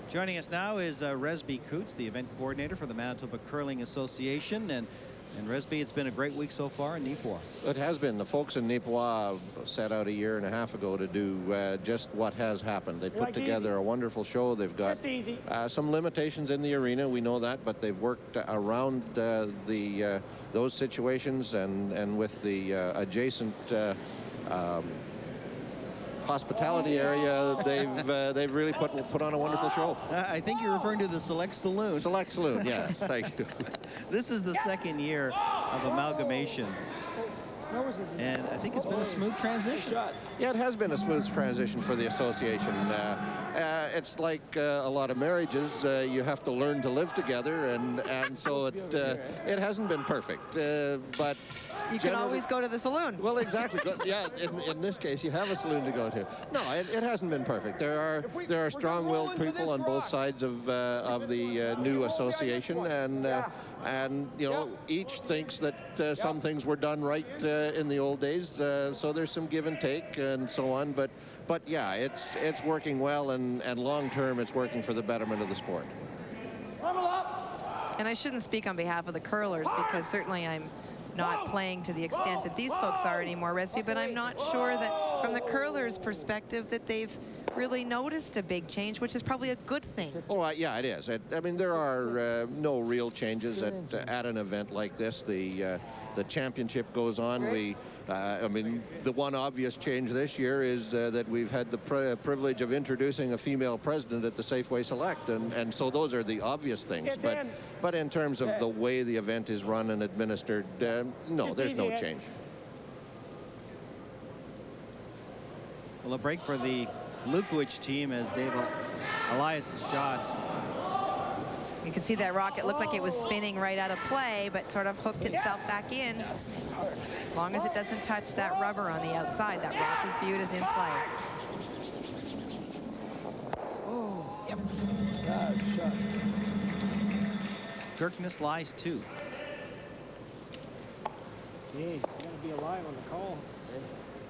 Joining us now is Resby Coots, the event coordinator for the Manitoba Curling Association. And Resby, it's been a great week so far in Neepawa. It has been. The folks in Neepawa set out 1.5 years ago to do just what has happened. They put together a wonderful show. They've got some limitations in the arena, we know that, but they've worked around those situations and with the adjacent hospitality area, they've really put on a wonderful show. I think you're referring to the Select Saloon. Select Saloon, yeah. Thank you. This is the second year of amalgamation. And I think it's been a smooth transition. Yeah, it has been a smooth transition for the association. It's like a lot of marriages. You have to learn to live together, and so it hasn't been perfect. But you can always go to the saloon. Well, exactly. Yeah, in this case, you have a saloon to go to. No, it hasn't been perfect. There are strong-willed people on both sides of the new association, and you know, each thinks that some things were done right in the old days. So there's some give and take and so on. But yeah, it's working well, and long term, it's working for the betterment of the sport. And I shouldn't speak on behalf of the curlers, because certainly I'm not playing to the extent that these folks are anymore, Resby, but I'm not sure that from the curlers' perspective that they've really noticed a big change, which is probably a good thing. Oh, yeah, it is. I mean, there are no real changes at an event like this. The championship goes on. I mean, the one obvious change this year is that we've had the privilege of introducing a female president at the Safeway Select, and so those are the obvious things. But in terms of the way the event is run and administered, no, there's no change. Well, a break for the Lukowich team as Dave Elias' shot. You can see that rocket looked like it was spinning right out of play, but sort of hooked itself back in. As long as it doesn't touch that rubber on the outside, that rock is viewed as in play. Oh, yep. Shot. Kirkness lies 2. Jeez, you gotta be alive on the call.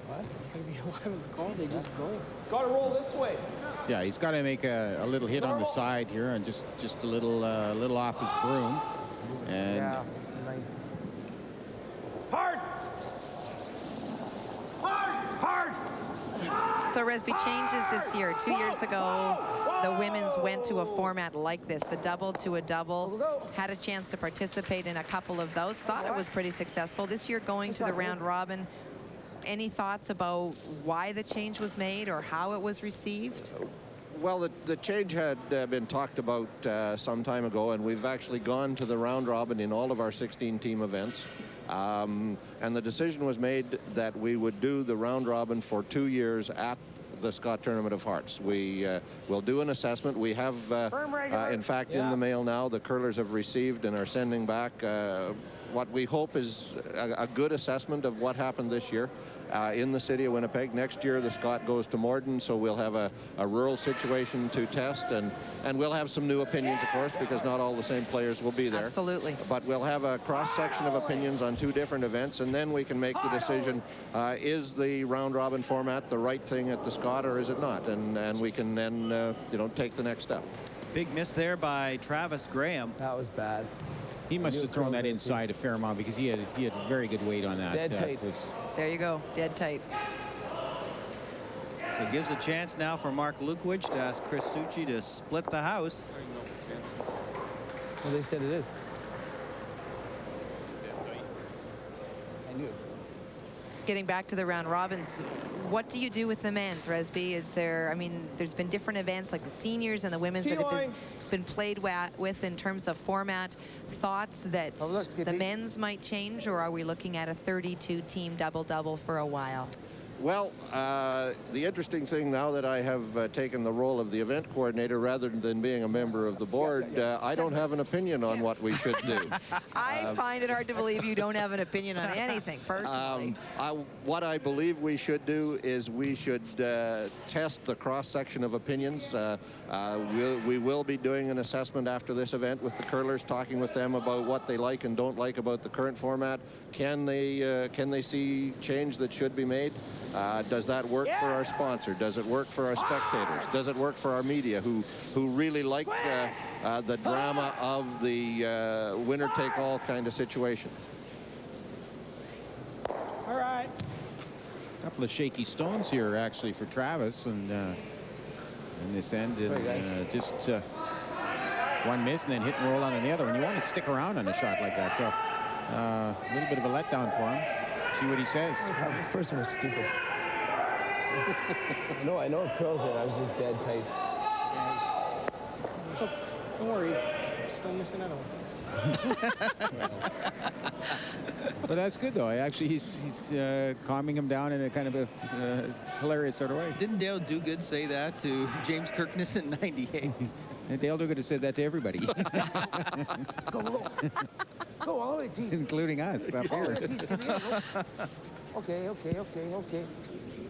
What? You gotta be alive on the call. They just go. Gotta roll this way. Yeah, he's got to make a little hit on the side here, and just a little off his broom. And yeah, nice. Hard. Hard. So Resby, changes this year. 2 years ago, the women's went to a format like this, the double to a double. Had a chance to participate in a couple of those. Thought it was pretty successful. This year, going to the round robin. Any thoughts about why the change was made or how it was received? Well, the change had been talked about some time ago, and we've actually gone to the round robin in all of our 16-team events. And the decision was made that we would do the round robin for 2 years at the Scott Tournament of Hearts. We will do an assessment. We have, in fact, in the mail now, the curlers have received and are sending back what we hope is a good assessment of what happened this year in the city of Winnipeg. Next year, the Scott goes to Morden, so we'll have a rural situation to test, and we'll have some new opinions, of course, because not all the same players will be there. Absolutely. But we'll have a cross-section of opinions on 2 different events, and then we can make the decision, is the round-robin format the right thing at the Scott, or is it not? And we can then, you know, take the next step. Big miss there by Travis Graham. That was bad. He must have thrown that inside a fair amount, because he had very good weight on that. Dead tight. There you go, dead tight. So it gives a chance now for Mark Lukowich to ask Chris Succi to split the house. Well, they said it is. I knew. Getting back to the round robins, what do you do with the men's, Resby? Is there, I mean, there's been different events like the seniors and the women's that have been played with in terms of format. Thoughts that the men's might change, or are we looking at a 32-team double-double for a while? Well, the interesting thing now that I have taken the role of the event coordinator rather than being a member of the board, I don't have an opinion on what we should do. I find it hard to believe you don't have an opinion on anything, personally. What I believe we should do is we should test the cross-section of opinions. We will be doing an assessment after this event with the curlers, talking with them about what they like and don't like about the current format. Can they see change that should be made? Does that work for our sponsor? Does it work for our spectators? Does it work for our media who really like the drama of the winner-take-all kind of situation? All right. A couple of shaky stones here, actually, for Travis, and in this end, just one miss and then hit and roll on the other one. You want to stick around on a shot like that, so a little bit of a letdown for him. See what he says. The first one was stupid. I know it curls it. I was just dead tight. So, don't worry. Just don't miss another one. But that's good, though. Actually, he's calming him down in a kind of a hilarious sort of way. Didn't Dale Duguid say that to James Kirkness in '98? And Dale Duguid has said that to everybody. Go. Go, all the team. Including us up All here. the teams, come here.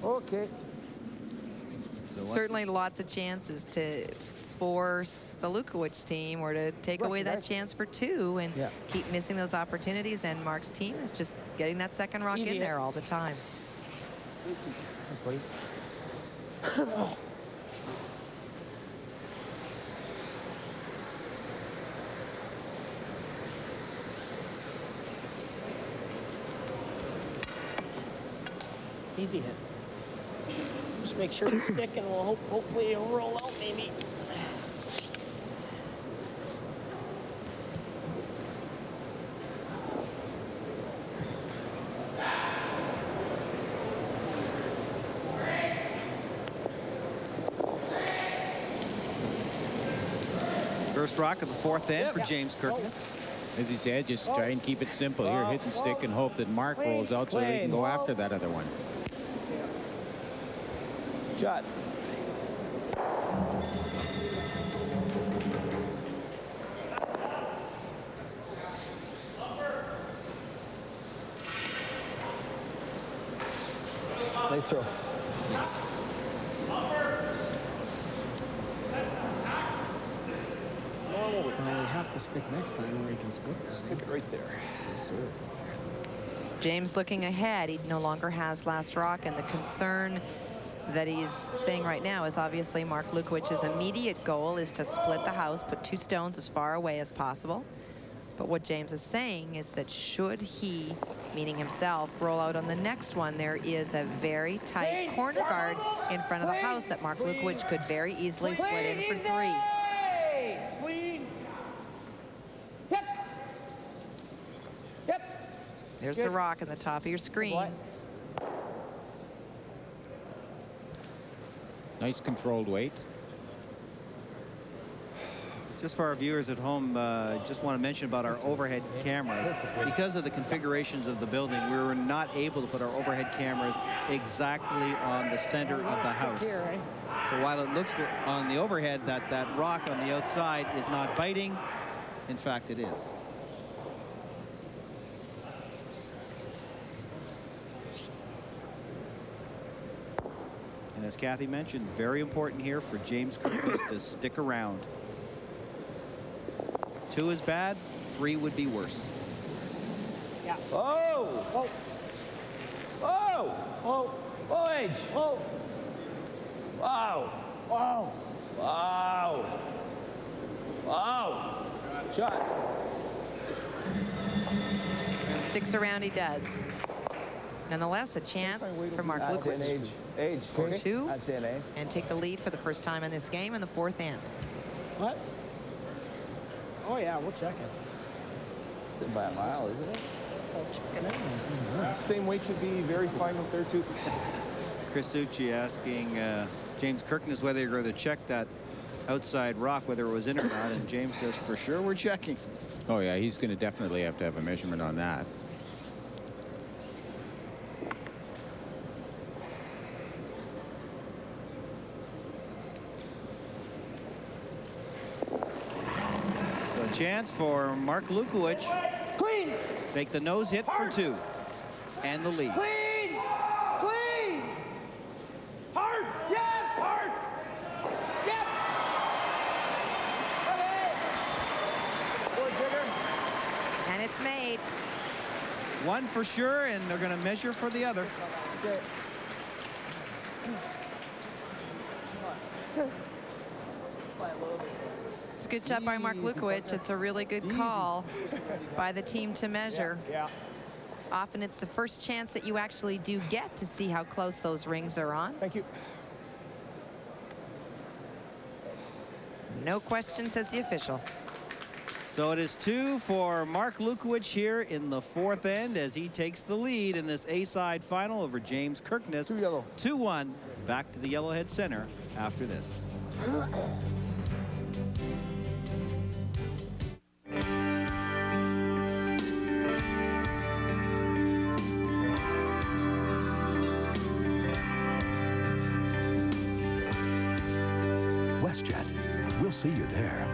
Okay. So Certainly lots of chances to force the Lukowich team or to take away that chance for two and keep missing those opportunities. And Mark's team is just getting that second rock in there all the time. Thanks, buddy. Easy hit. Just make sure you stick, and we'll hopefully it'll roll out maybe. First rock of the fourth end for James Kirkness. As he said, just try and keep it simple here. Hit and stick and hope that Mark rolls out so he can go after that other one. Shot. Nice throw. Thanks. Well, we have to stick next time where he can split this. Stick it right there. Yes, sir. James looking ahead. He no longer has last rock, and the concern that he's saying right now is obviously Mark Lukowich's immediate goal is to split the house, put two stones as far away as possible. But what James is saying is that should he, meaning himself, roll out on the next one, there is a very tight corner guard in front of the house that Mark Lukowich could very easily split in for three. Clean. There's the rock in the top of your screen. Nice controlled weight. Just for our viewers at home, just want to mention about our overhead cameras. Because of the configurations of the building, we were not able to put our overhead cameras exactly on the center of the house. So while it looks on the overhead that rock on the outside is not biting, in fact it is. And as Kathy mentioned, very important here for James Kirkness to stick around. 2 is bad, 3 would be worse. Yeah. Oh! Oh! Oh! Oh! Oh, edge! Oh! Wow! Wow! Wow! Wow! Shot! And sticks around, he does. Nonetheless, a chance for Mark Lukowich for two and take the lead for the first time in this game in the fourth end. What? Oh, yeah, we'll check it. It's in by a mile, isn't it? Oh, check it out. Same weight should be very fine up there, too. Chris Succi asking James Kirkness whether you're going to check that outside rock, whether it was in or not, and James says, for sure, we're checking. Oh, yeah, he's going to definitely have to have a measurement on that. Chance for Mark Lukowich. Clean. Make the nose hit for 2 and the lead. Clean. Clean. Hard. Yep. Hard. Yep. And it's made. 1 for sure, and they're going to measure for the other. Okay. It's a good shot by Mark Lukowich. It's a really good call by the team to measure. Yeah. Often it's the first chance that you actually do get to see how close those rings are on. Thank you. No question, says the official. So it is 2 for Mark Lukowich here in the fourth end as he takes the lead in this A-side final over James Kirkness. 2-1. Back to the Yellowhead Center after this. WestJet. We'll see you there.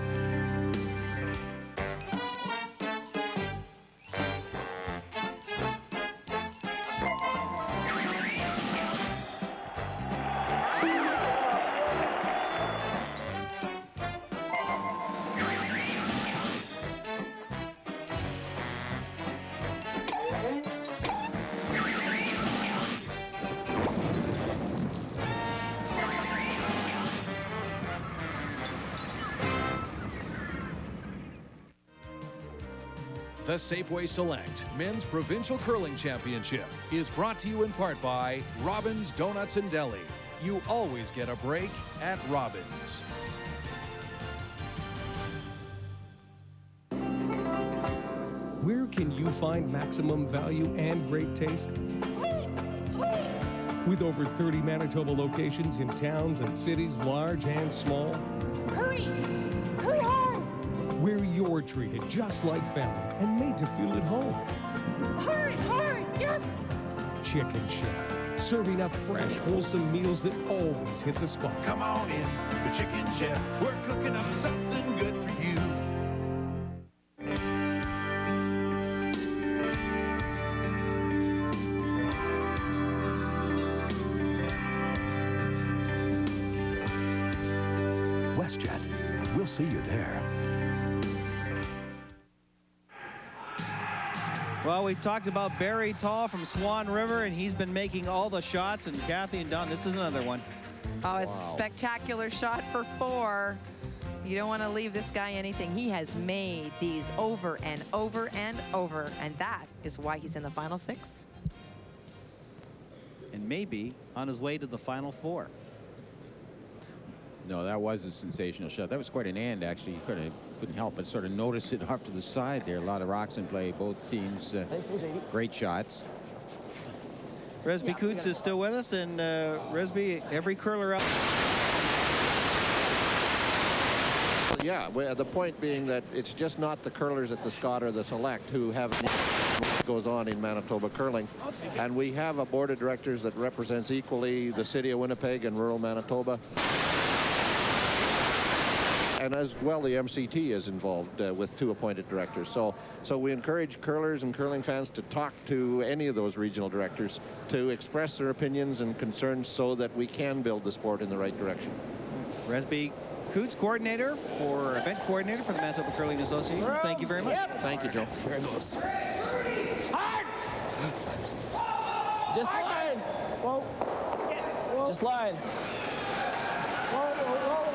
The Safeway Select Men's Provincial Curling Championship is brought to you in part by Robbins Donuts and Deli. You always get a break at Robbins. Where can you find maximum value and great taste? Sweet! Sweet! With over 30 Manitoba locations in towns and cities large and small. Hurry! Hurry hard! Where you're treated just like family and made to feel at home. Hurry! Hard! Yep! Chicken Chef, serving up fresh, wholesome meals that always hit the spot. Come on in, the Chicken Chef. We're cooking up something good for you. WestJet. We'll see you there. Well, we talked about Barry Tall from Swan River, and he's been making all the shots. And Kathy and Don, this is another one. Oh, a spectacular shot for 4. You don't want to leave this guy anything. He has made these over and over and over, and that is why he's in the final 6. And maybe on his way to the final 4. No, that was a sensational shot. That was quite an end, actually. You couldn't help but sort of notice it off to the side there. A lot of rocks in play. Both teams, great shots. Resby Coots is still with us, and Resby, every curler out. Yeah, the point being that it's just not the curlers at the Scott or the Select who have what goes on in Manitoba curling. And we have a board of directors that represents equally the city of Winnipeg and rural Manitoba. And as well, the MCT is involved with 2 appointed directors. So we encourage curlers and curling fans to talk to any of those regional directors to express their opinions and concerns so that we can build the sport in the right direction. Resby Coots, event coordinator for the Manitoba Curling Association. Thank you very much. Yep. Thank you, Joe. Here it goes. Hard! Just line. Whoa. Whoa. Just line. Whoa, whoa, whoa.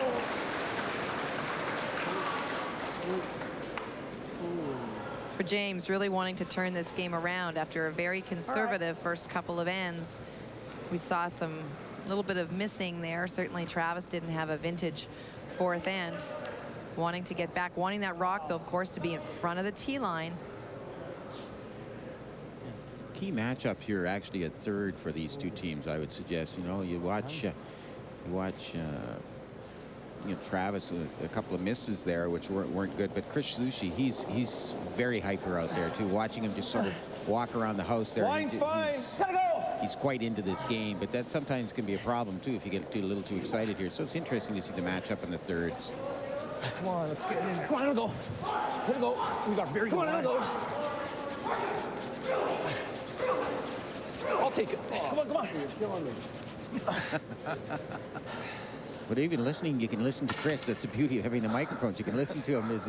For James, really wanting to turn this game around after a very conservative first couple of ends. We saw some little bit of missing there. Certainly Travis didn't have a vintage 4th end. Wanting to get back, wanting that rock, though, of course, to be in front of the tee line. Key matchup here, actually, at 3rd for these 2 teams, I would suggest. You know, you watch Travis with a couple of misses there, which weren't good. But Chris Sushi, he's very hyper out there too. Watching him just sort of walk around the house there. Line's fine. Gotta go. He's quite into this game, but that sometimes can be a problem too if you get a little too excited here. So it's interesting to see the matchup in the 3rds. Come on, let's get in. Come on, let go. Let go. We got very good. Come on, let go. I'll take it. Come on, come on. You're killing me. But even listening, you can listen to Chris. That's the beauty of having the microphones. You can listen to him.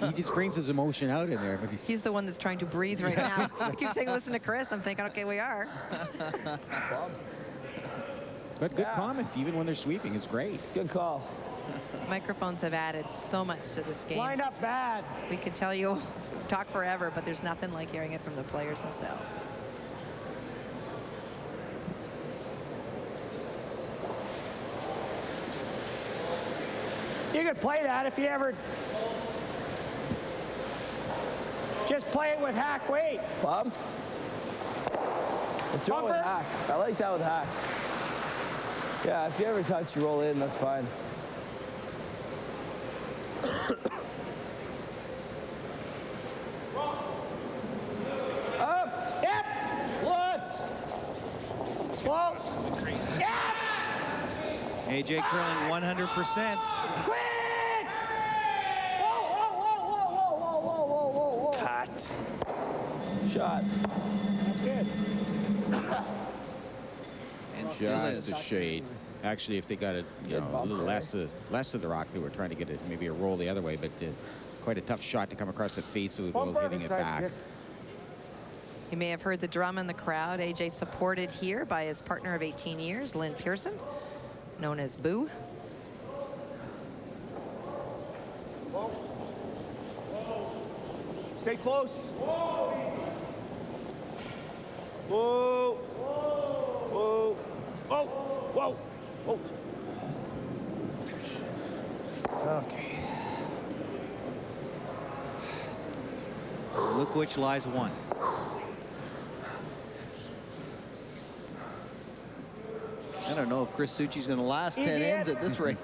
He just brings his emotion out in there. But he's the one that's trying to breathe right now. So I keep saying, listen to Chris. I'm thinking, okay, we are. But good comments, even when they're sweeping. It's great. It's a good call. Microphones have added so much to this game. Lined up bad. We could tell you, talk forever, but there's nothing like hearing it from the players themselves. You could play that if you ever just play it with hack weight. Bob? Throw it with hack. I like that with hack. Yeah, if you ever touch, you roll in, that's fine. Up. Yep. Lutz. Slow. Yep. AJ curling 100%. Quick! Whoa. Cut. Shot. That's good. And Just a shade. Actually, if they got a little less of the rock, they were trying to get maybe a roll the other way, but quite a tough shot to come across the face while hitting it back. You may have heard the drum in the crowd. AJ supported here by his partner of 18 years, Lynn Pearson, known as Boo. Stay close. Whoa. Whoa. Whoa. Whoa. Whoa. Okay. Lukowich lies 1. I don't know if Chris Suchi's going to last 10 ends at this rate.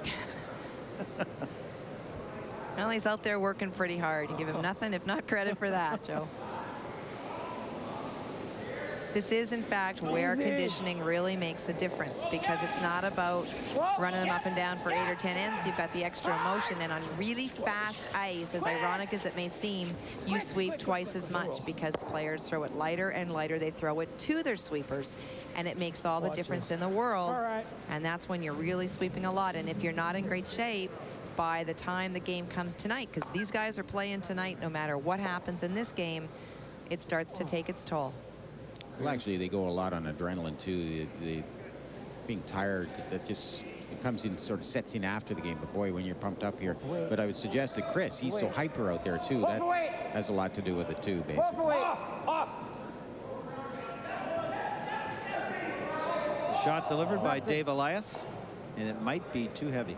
Well, he's out there working pretty hard. You give him nothing if not credit for that, Joe. This is, in fact, where conditioning really makes a difference, because it's not about running them up and down for 8 or 10 ends. You've got the extra emotion, and on really fast ice, as ironic as it may seem, you sweep twice as much because players throw it lighter and lighter. They throw it to their sweepers, and it makes all the difference in the world. And that's when you're really sweeping a lot. And if you're not in great shape by the time the game comes tonight, because these guys are playing tonight no matter what happens in this game, it starts to take its toll. Well, actually, they go a lot on adrenaline, too. They being tired, that just it comes in, sort of sets in after the game. But, boy, when you're pumped up here. But I would suggest that Chris, he's so hyper out there, too. That has a lot to do with it, too, basically. Off. Shot delivered by Dave Elias, and it might be too heavy.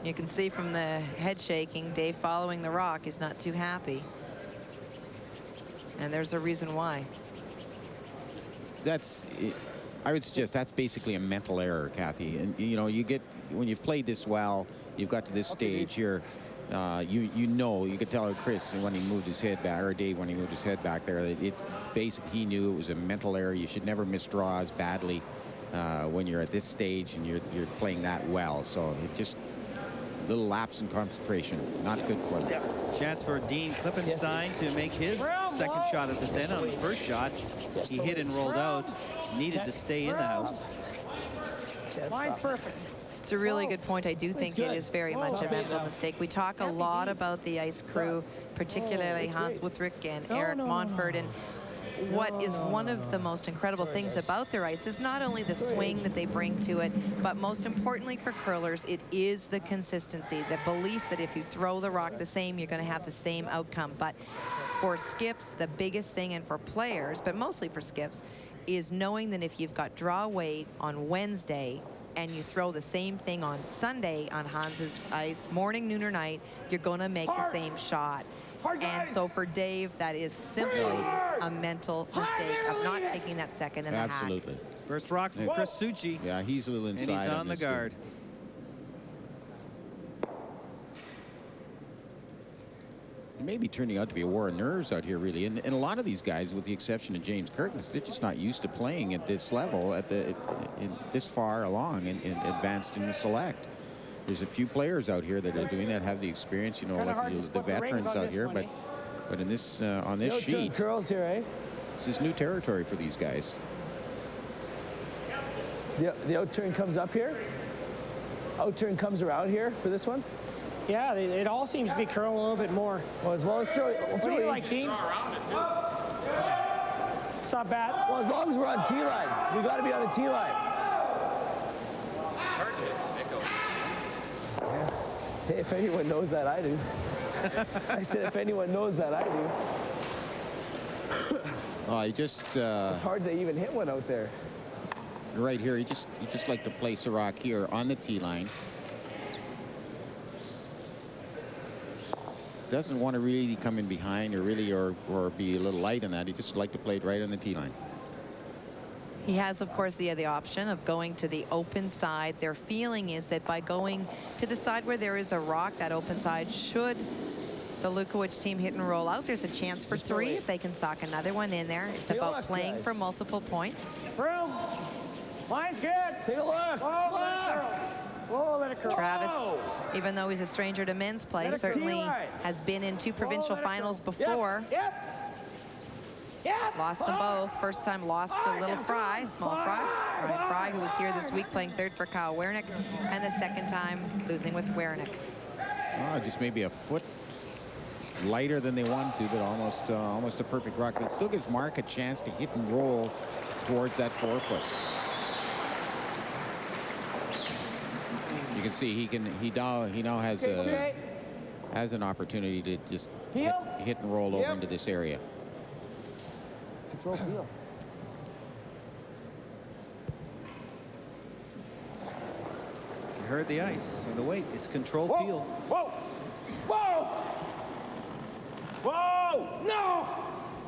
You can see from the head shaking, Dave following the rock is not too happy. And there's a reason why. I would suggest that's basically a mental error, Kathy. And, you know, you get, when you've played this well, you've got to this stage here, you could tell Chris when he moved his head back, or Dave when he moved his head back there, he knew it was a mental error. You should never miss draws badly when you're at this stage and you're playing that well. So it just, little lapse in concentration, not good for them. Chance for Dean Klippenstein to make his second shot at this end. On the first shot, he hit and rolled out, needed to stay in the house. Mine's perfect. It's a really good point. I do think it is very much a mental mistake. We talk a lot about the ice crew, particularly Hans Wuthrick and Eric Montfort, and what is one of the most incredible things about their ice is not only the swing that they bring to it, but most importantly for curlers, it is the consistency, the belief that if you throw the rock the same, you're going to have the same outcome. But for skips, the biggest thing, and for players, but mostly for skips, is knowing that if you've got draw weight on Wednesday and you throw the same thing on Sunday on Hans's ice, morning, noon, or night, you're going to make the same shot. And so for Dave, that is simply a mental mistake of not taking that second and a hack. Absolutely. First rock from Chris Suchi. Yeah, he's a little inside. And he's on the guard. It may be turning out to be a war of nerves out here, really. And a lot of these guys, with the exception of James Kirkness, they're just not used to playing at this level, this far along and advanced in the select. There's a few players out here that are doing that, have the experience, you know, like the veterans out here, but in this on this sheet, curls here, eh? This is new territory for these guys. The out-turn comes up here. Out-turn comes around here for this one. Yeah, it all seems to be curling a little bit more. Well, as well as throw it. What do you like, Dean? It's not bad. Well, as long as we're on T-line, we got to be on the T-line. Hey, if anyone knows that, I do. I said, if anyone knows that, I do. Oh, you just... it's hard to even hit one out there. Right here, you just like to place a rock here on the tee line. Doesn't want to really come in behind or be a little light on that. He just like to play it right on the tee line. He has, of course, the option of going to the open side. Their feeling is that by going to the side where there is a rock, that open side, should the Lukowich team hit and roll out, there's a chance for 3 if they can sock another one in there. It's about playing for multiple points. Room. Line's good. Take a look. Whoa, let it curl. Travis, Whoa. even though he's a stranger to men's play, Let it certainly curl. has been in 2 provincial let it finals curl. before. Yep. Lost them both. First time lost to Little Fry, Small Fry. Ryan Fry, who was here this week playing third for Kyle Wernick. And the second time losing with Wernick. Oh, just maybe a foot lighter than they wanted to, but almost a perfect rock. It still gives Mark a chance to hit and roll towards that 4-foot. You can see he now has an opportunity to just hit and roll over into this area. Control heel. You heard the ice and the weight. It's control peel. Whoa! Whoa! Whoa! No!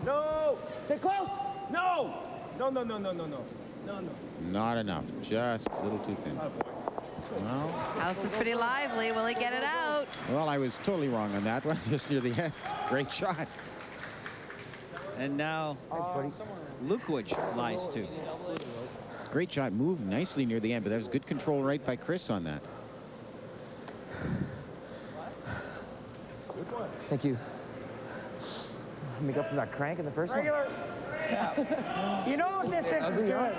No! Stay close! No! No, no, no, no, no, no. No, no. Not enough. Just a little too thin. Well, House is pretty lively. Will he get it out? well, I was totally wrong on that one. Just near the end. Great shot. And now Lukowich lies to. Great shot. Moved nicely near the end, but that was good control right by Chris on that. Thank you. Make up from that crank in the first one. Regular. You know if this is good.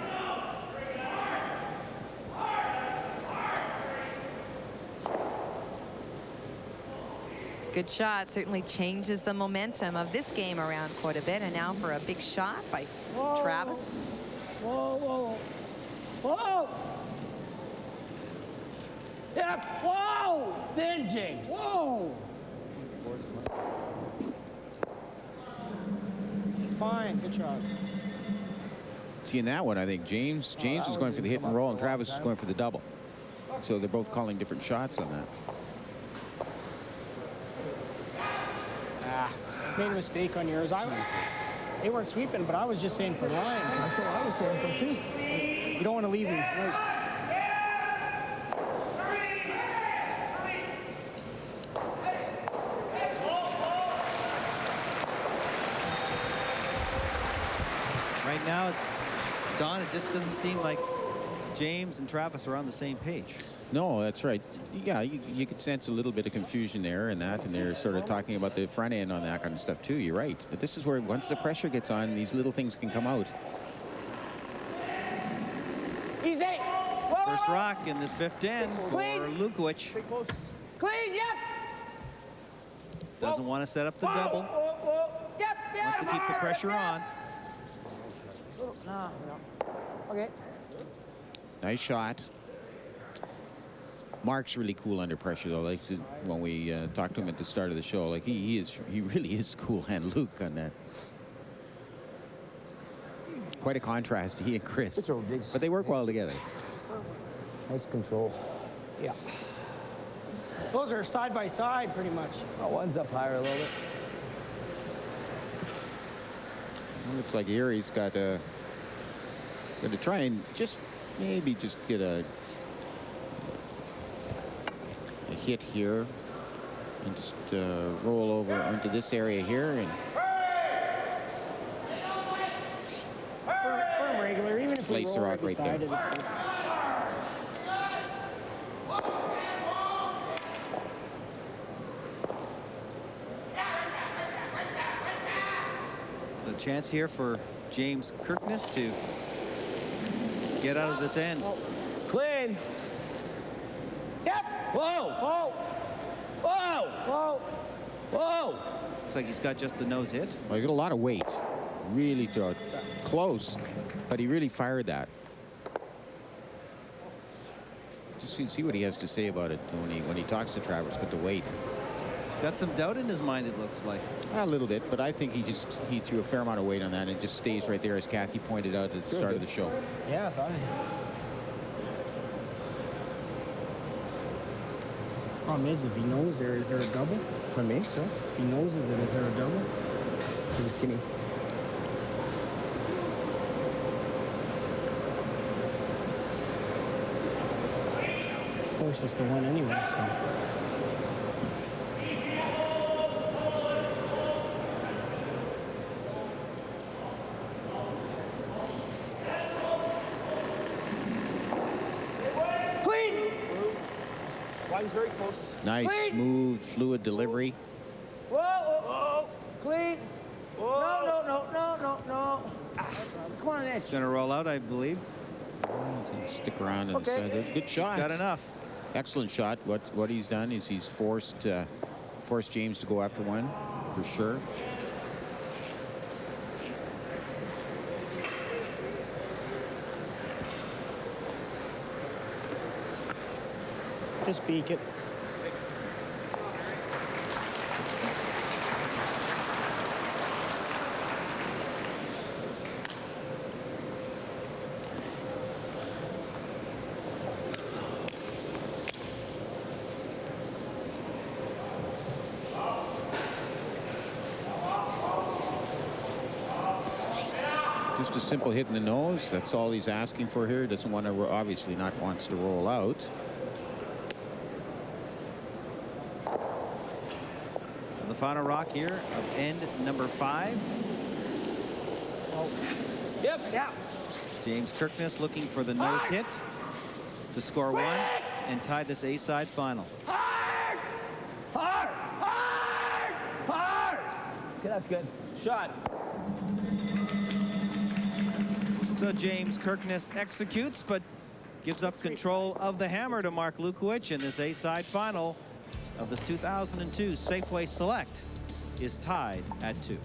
Good shot. Certainly changes the momentum of this game around quite a bit. And now for a big shot by Travis. Whoa, whoa. Whoa! Yep. Whoa! Then James. Whoa! Fine. Good shot. See, in that one, I think James was going for the hit and roll, and Travis was going for the double. So they're both calling different shots on that. Made a mistake on yours. They weren't sweeping, but I was just saying for line. That's what I was saying for two. You don't want to leave him. Right now, Don, it just doesn't seem like James and Travis are on the same page. No, that's right. Yeah, you could sense a little bit of confusion there and that, and they're sort of talking about the front end on that kind of stuff too. You're right. But this is where once the pressure gets on, these little things can come out. Easy. First rock in this 5th end for Lukowich. Clean, yep. Doesn't want to set up the double. Yep, Wants to keep the pressure on. No. Okay. Nice shot. Mark's really cool under pressure, though. Like when we talked to him at the start of the show, like he really is cool. And Luke on that. Quite a contrast, he and Chris. But they work well together. Nice control. Yeah. Those are side by side, pretty much. Oh, one's up higher a little bit. Looks like Erie's got to try and maybe just get a hit here and just roll over into this area here and Firm regular, even if we place the roll rock right there. beside it, it's good. The chance here for James Kirkness to get out of this end. Clean. Yep. Whoa. Whoa. Whoa. Whoa. Whoa. Looks like he's got just the nose hit. Well, he got a lot of weight. Really throw it close, but he really fired that. Just see what he has to say about it when he talks to Travis with the weight. He's got some doubt in his mind, it looks like. A little bit, but I think he threw a fair amount of weight on that, and it just stays right there, as Kathy pointed out at the start of the show. Yeah, fine. Problem is, if he knows is there a double? For me, so. If he knows is there a double? Pretty skinny. Force us to one anyway, so. Flying's very close. Nice, Clean. smooth, fluid delivery. Whoa, whoa, whoa. Clean. Whoa. No. Come on, Edge. It's going to roll out, I believe. Stick around on the side there. Good shot. He's got enough. Excellent shot. What he's done is he's forced James to go after one, for sure. Just beak it. Just a simple hit in the nose. That's all he's asking for here. Doesn't want to, obviously not wants to roll out. So the final rock here of end number 5. Oh. Yep, yeah. James Kirkness looking for the nose hit to score 1 and tie this A-side final. Hard! Okay, that's good. Shot. So James Kirkness executes, but gives up control of the hammer to Mark Lukowich, and this A-side final of this 2002 Safeway Select is tied at 2.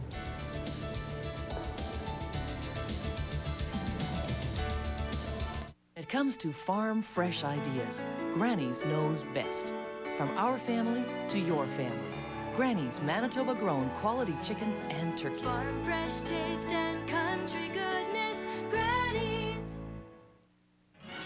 When it comes to farm fresh ideas, Granny's knows best. From our family to your family. Granny's Manitoba grown quality chicken and turkey. Farm fresh taste and country goodness. Granny's.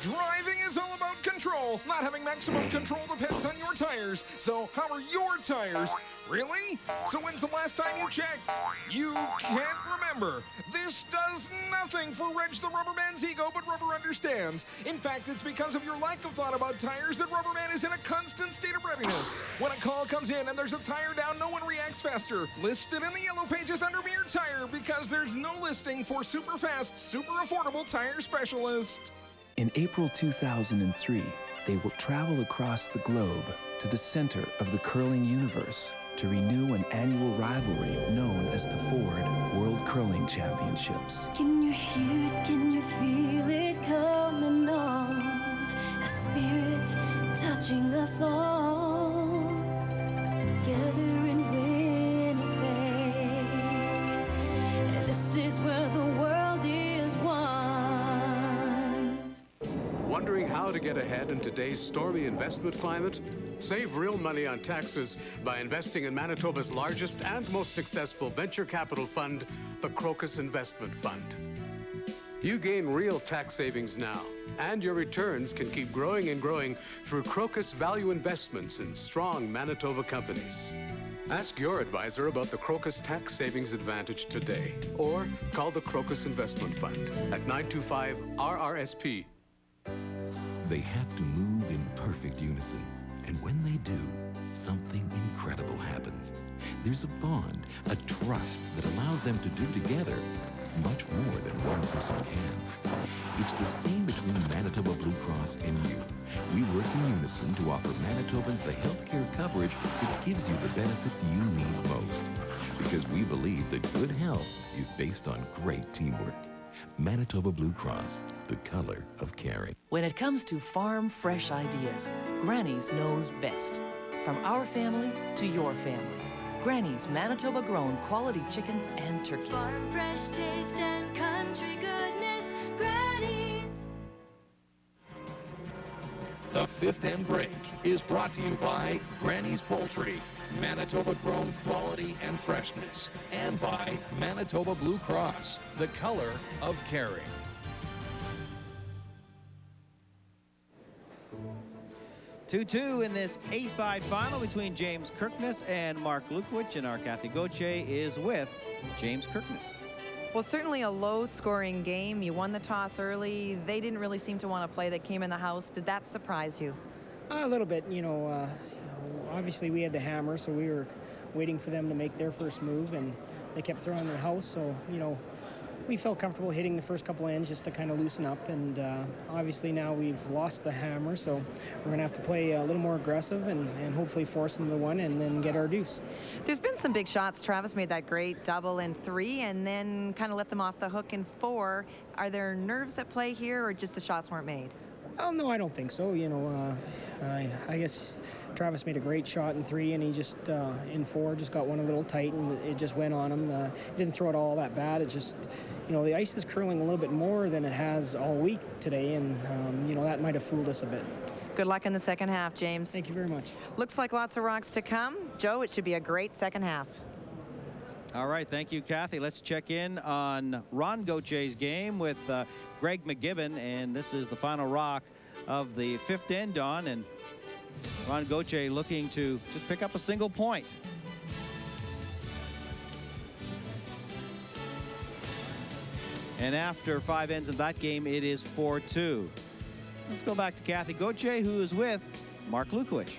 Driving is all about control. Not having maximum control depends on your tires. So how are your tires? Really? So when's the last time you checked? You can't remember. This does nothing for Reg the Rubberman's ego, but Rubber understands. In fact, it's because of your lack of thought about tires that Rubberman is in a constant state of readiness. When a call comes in and there's a tire down, no one reacts faster. Listed in the yellow pages under Mere Tire because there's no listing for super fast, super affordable tire specialist. In April 2003, they will travel across the globe to the center of the curling universe to renew an annual rivalry known as the Ford World Curling Championships. Can you hear it? Can you feel it coming on? A spirit touching us all. Together in Winnipeg. This is where the world is one. Wondering how to get ahead in today's stormy investment climate? Save real money on taxes by investing in Manitoba's largest and most successful venture capital fund, the Crocus Investment Fund. You gain real tax savings now, and your returns can keep growing and growing through Crocus Value Investments in strong Manitoba companies. Ask your advisor about the Crocus Tax Savings Advantage today, or call the Crocus Investment Fund at 925-RRSP. They have to move in perfect unison. And when they do, something incredible happens. There's a bond, a trust that allows them to do together much more than one person can. It's the same between Manitoba Blue Cross and you. We work in unison to offer Manitobans the healthcare coverage that gives you the benefits you need most. Because we believe that good health is based on great teamwork. Manitoba Blue Cross, the color of caring. When it comes to farm fresh ideas, Granny's knows best. From our family to your family. Granny's Manitoba grown quality chicken and turkey. Farm fresh taste and country goodness. Granny's. The Fifth End Break is brought to you by Granny's Poultry, Manitoba grown quality and freshness, and by Manitoba Blue Cross, the color of caring. Two in this A-side final between James Kirkness and Mark Lukowich, and our Kathy Gauthier is with James Kirkness. Well, certainly a low-scoring game. You won the toss early. They didn't really seem to want to play. They came in the house. Did that surprise you? A little bit, obviously we had the hammer, so we were waiting for them to make their first move, and they kept throwing the house, so, we felt comfortable hitting the first couple ends just to kind of loosen up, and obviously now we've lost the hammer, so we're going to have to play a little more aggressive and hopefully force them to one and then get our deuce. There's been some big shots. Travis made that great double in 3 and then kind of let them off the hook in 4. Are there nerves at play here, or just the shots weren't made? Oh, no, I don't think so. You know, I guess Travis made a great shot in 3, and he just, in 4, just got one a little tight, and it just went on him. He didn't throw it all that bad. It just, you know, the ice is curling a little bit more than it has all week today, and, you know, that might have fooled us a bit. Good luck in the second half, James. Thank you very much. Looks like lots of rocks to come. Joe, it should be a great second half. All right, thank you, Kathy. Let's check in on Ron Gauthier's game with Greg McGibbon, and this is the final rock of the 5th end, Don, and Ron Gauthier looking to just pick up a single point. And after 5 ends of that game, it is 4-2. Let's go back to Kathy Gauthier, who is with Mark Lukowich.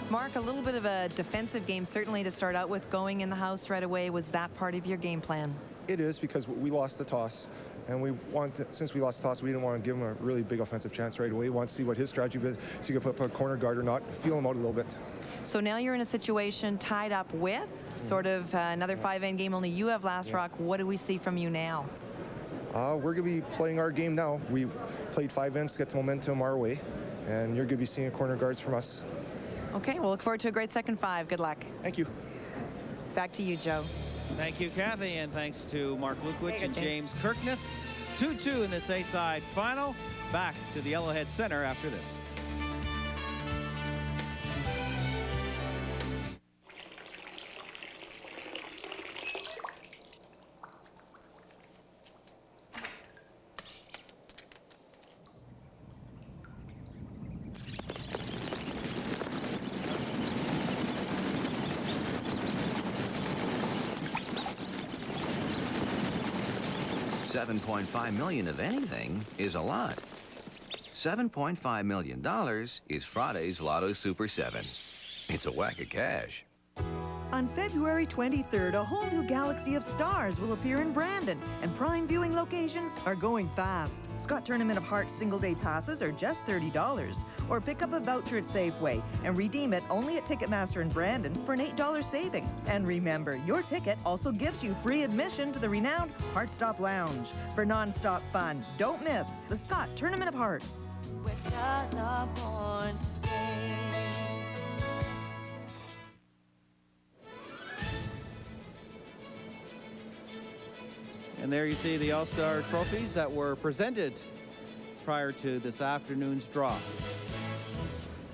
Mark, a little bit of a defensive game, certainly to start out with, going in the house right away. Was that part of your game plan? It is, because we lost the toss, and we want to, since we lost the toss, we didn't want to give him a really big offensive chance right away. We want to see what his strategy is, so you can put a corner guard or not, feel him out a little bit. So now you're in a situation tied up with sort of another 5-end game, only you have last rock. What do we see from you now? We're going to be playing our game now. We've played 5 ends to get the momentum our way, and you're going to be seeing corner guards from us. Okay, we'll look forward to a great second 5. Good luck. Thank you. Back to you, Joe. Thank you, Kathy, and thanks to Mark Lukowich and James Kirkness. 2-2 in this A-side final. Back to the Yellowhead Center after this. $7.5 million of anything is a lot. $7.5 million is Friday's Lotto Super 7. It's a whack of cash. On February 23rd, a whole new galaxy of stars will appear in Brandon, and prime viewing locations are going fast. Scott Tournament of Hearts single-day passes are just $30, or pick up a voucher at Safeway and redeem it only at Ticketmaster in Brandon for an $8 saving. And remember, your ticket also gives you free admission to the renowned Heartstop Lounge for non-stop fun. Don't miss the Scott Tournament of Hearts. Where stars are born today. And there you see the All-Star trophies that were presented prior to this afternoon's draw.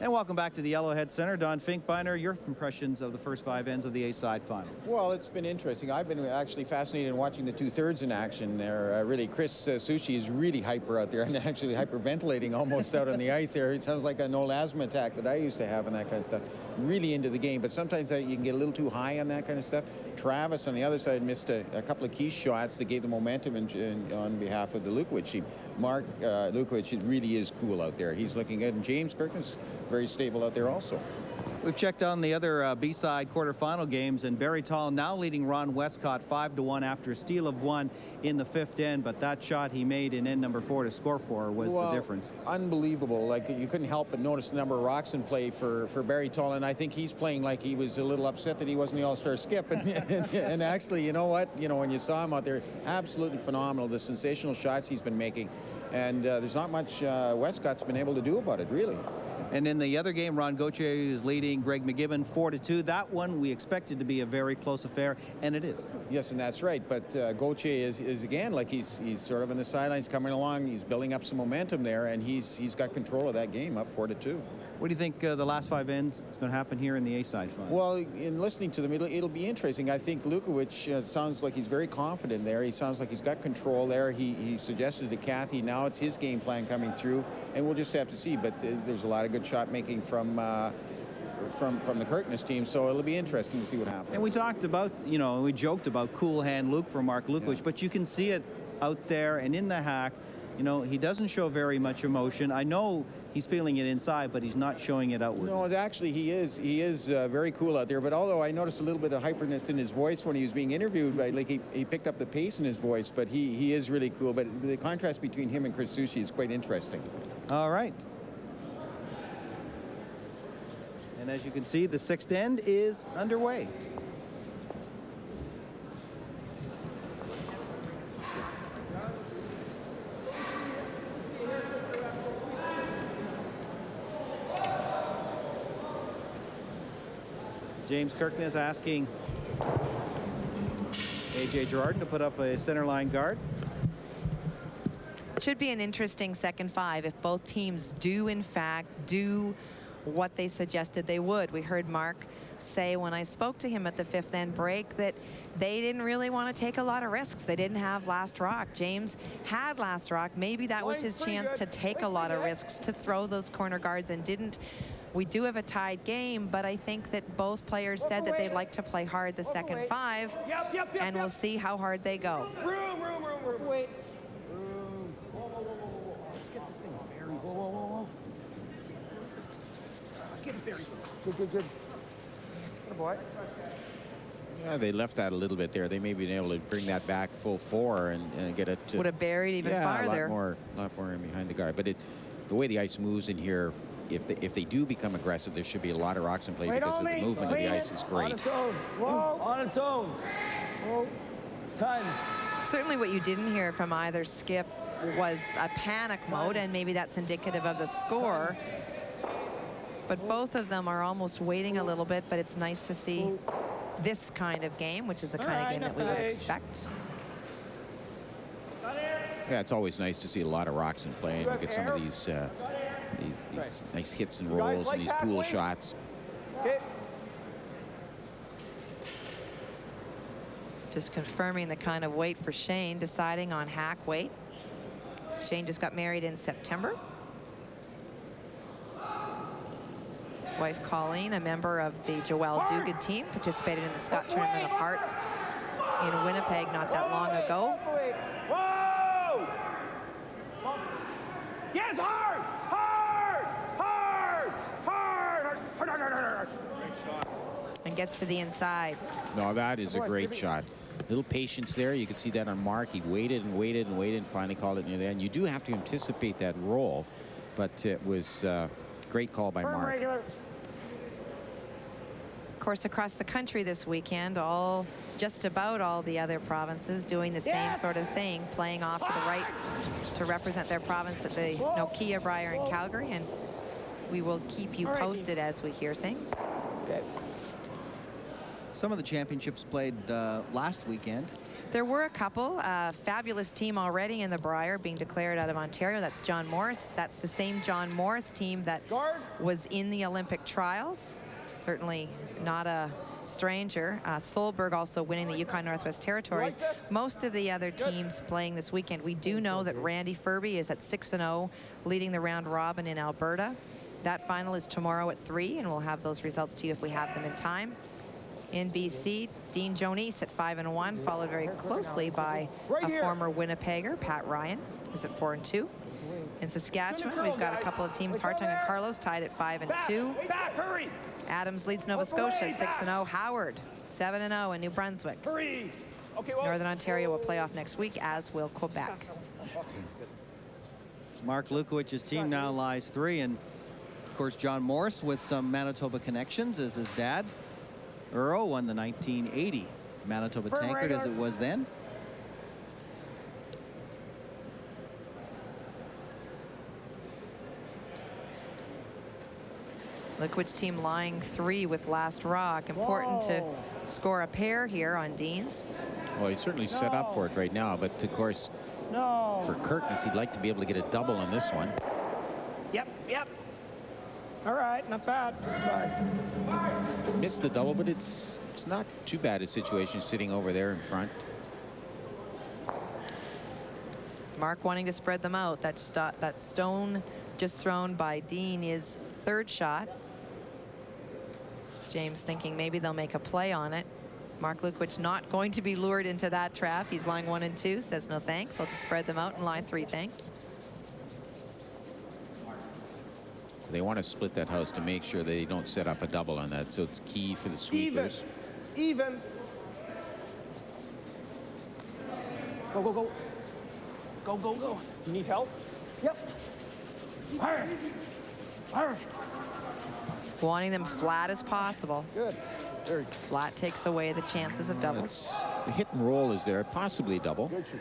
And welcome back to the Yellowhead Center. Don Finkbeiner, your impressions of the first 5 ends of the A-side final. Well, it's been interesting. I've been actually fascinated in watching the 2/3 in action there. Really, Chris Sushi is really hyper out there and actually hyperventilating almost out on the ice there. It sounds like an old asthma attack that I used to have and that kind of stuff. Really into the game, but sometimes you can get a little too high on that kind of stuff. Travis on the other side missed a couple of key shots that gave the momentum on behalf of the Lukowich team. Mark Lukowich really is cool out there. He's looking good, and James Kirkness very stable out there also. We've checked on the other B-side quarterfinal games, and Barry Tall now leading Ron Westcott 5-1 after a steal of 1 in the 5th end, but that shot he made in end number 4 to score 4 was the difference. Unbelievable. Like, you couldn't help but notice the number of rocks in play for Barry Tall, and I think he's playing like he was a little upset that he wasn't the All-Star skip. And actually, you know what? You know, when you saw him out there, absolutely phenomenal. The sensational shots he's been making, and there's not much Westcott's been able to do about it, really. And in the other game, Ron Gauthier is leading Greg McGibbon 4-2. That one we expected to be a very close affair, and it is. Yes, and that's right. But Gauthier is again, like he's sort of on the sidelines coming along. He's building up some momentum there, and he's got control of that game, up 4-2. What do you think the last 5 ends is going to happen here in the A-side final? Well, in listening to them, it'll be interesting. I think Lukowich sounds like he's very confident there. He sounds like he's got control there. He suggested to Kathy now it's his game plan coming through, and we'll just have to see. But there's a lot of good shot making from the Kirkness team, so it'll be interesting to see what happens. And we talked about, you know, we joked about cool hand Luke for Mark Lukowich, but you can see it out there and in the hack. you know, he doesn't show very much emotion. I know he's feeling it inside, but he's not showing it outward. No, actually, he is very cool out there. But although I noticed a little bit of hyperness in his voice when he was being interviewed, like he picked up the pace in his voice, but he is really cool. But the contrast between him and Chris Sushi is quite interesting. All right. And as you can see, the sixth end is underway. James Kirkness asking A.J. Girardin to put up a center line guard. Should be an interesting second five if both teams do, in fact, do what they suggested they would. We heard Mark say when I spoke to him at the fifth end break that they didn't really want to take a lot of risks. They didn't have last rock. James had last rock. Maybe that was his chance to take a lot of risks, to throw those corner guards, and didn't. We do have a tied game, but I think that both players said that they'd like to play hard the second five, and we'll see how hard they go. Room. Wait. Room. Whoa. Let's get this thing buried. Whoa. Get it buried. Good. Good boy. Yeah, they left that a little bit there. They may be able to bring that back full four and get it to, would have buried even farther. A lot more in behind the guard. But the way the ice moves in here, if they do become aggressive, there should be a lot of rocks in play because of the movement of the ice is great. On its own. Whoa. On its own. Whoa. Tons. Certainly what you didn't hear from either skip was a panic mode, and maybe that's indicative of the score. But both of them are almost waiting a little bit, but it's nice to see this kind of game, which is the kind of game that we would expect. Yeah, it's always nice to see a lot of rocks in play and get some of these nice hits and rolls and these cool shots. Just confirming the kind of weight for Shane, deciding on hack weight. Shane just got married in September. Wife Colleen, a member of the Joelle Duguid team, participated in the Scott Tournament of Hearts in Winnipeg not that long ago. Whoa! Yes, hard! Great shot. And gets to the inside. No, that is a great shot. Little patience there. You can see that on Mark. He waited and finally called it near the end. You do have to anticipate that roll, but it was a great call by Mark. Of course, across the country this weekend, just about all the other provinces doing the same sort of thing, playing off to the right to represent their province at the Nokia, Briar, and Calgary, and we will keep you posted as we hear things. Okay. Some of the championships played last weekend. There were a couple. Fabulous team already in the Briar being declared out of Ontario. That's John Morris. That's the same John Morris team that was in the Olympic trials. Certainly not a stranger. Solberg also winning the Yukon Northwest Territories. Most of the other teams playing this weekend. We do know that Randy Furby is at 6-0, leading the round robin in Alberta. That final is tomorrow at 3, and we'll have those results to you if we have them in time. In BC, Dean Jones at 5-1, followed very closely by a former Winnipegger, Pat Ryan, who's at 4-2. In Saskatchewan, we've got a couple of teams, Hartung and Carlos, tied at 5-2. Adams leads Nova Scotia 6-0. Howard 7-0 in New Brunswick. Northern Ontario will play off next week, as will Quebec. Mark Lukowich's team now lies 3, and of course John Morris with some Manitoba connections as his dad. Earl won the 1980 Manitoba Tankard as it was then. Lukowich team lying 3 with last rock. Important to score a pair here on Dean's. Well, he's certainly set up for it right now, but of course, for Kirkness, he'd like to be able to get a double on this one. Yep. All right, not bad. Missed the double, but it's not too bad a situation sitting over there in front. Mark wanting to spread them out. That stone just thrown by Dean is third shot. James thinking maybe they'll make a play on it. Mark Lukowich not going to be lured into that trap. He's line 1 and 2, says no thanks. I'll just spread them out in line 3, thanks. They want to split that house to make sure they don't set up a double on that, so it's key for the sweepers. Even. Go, go, go. Go, go, go. You need help? Yep. Fire. Fire. Wanting them flat as possible. Good. Very flat takes away the chances of doubles. The hit and roll is there, possibly double. Good shoot.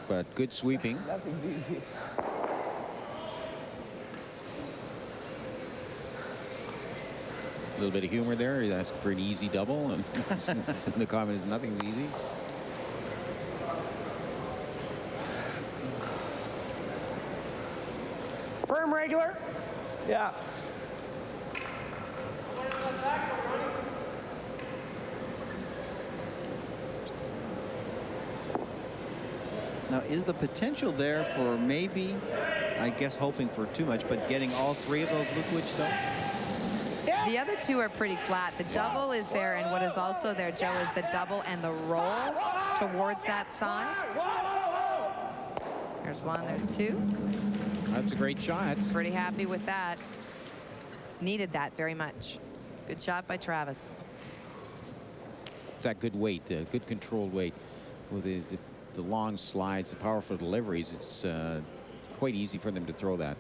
But good sweeping. Nothing's easy. A little bit of humor there. He asked for an easy double, and the comment is nothing's easy. Firm regular. Yeah. Now, is the potential there for maybe, I guess hoping for too much, but getting all 3 of those Lukowich stones? The other 2 are pretty flat. The double is there, and what is also there, Joe, is the double and the roll towards that side. There's 1, there's 2. That's a great shot. Pretty happy with that. Needed that very much. Good shot by Travis. It's that good weight, good controlled weight. With the long slides, the powerful deliveries, it's quite easy for them to throw that.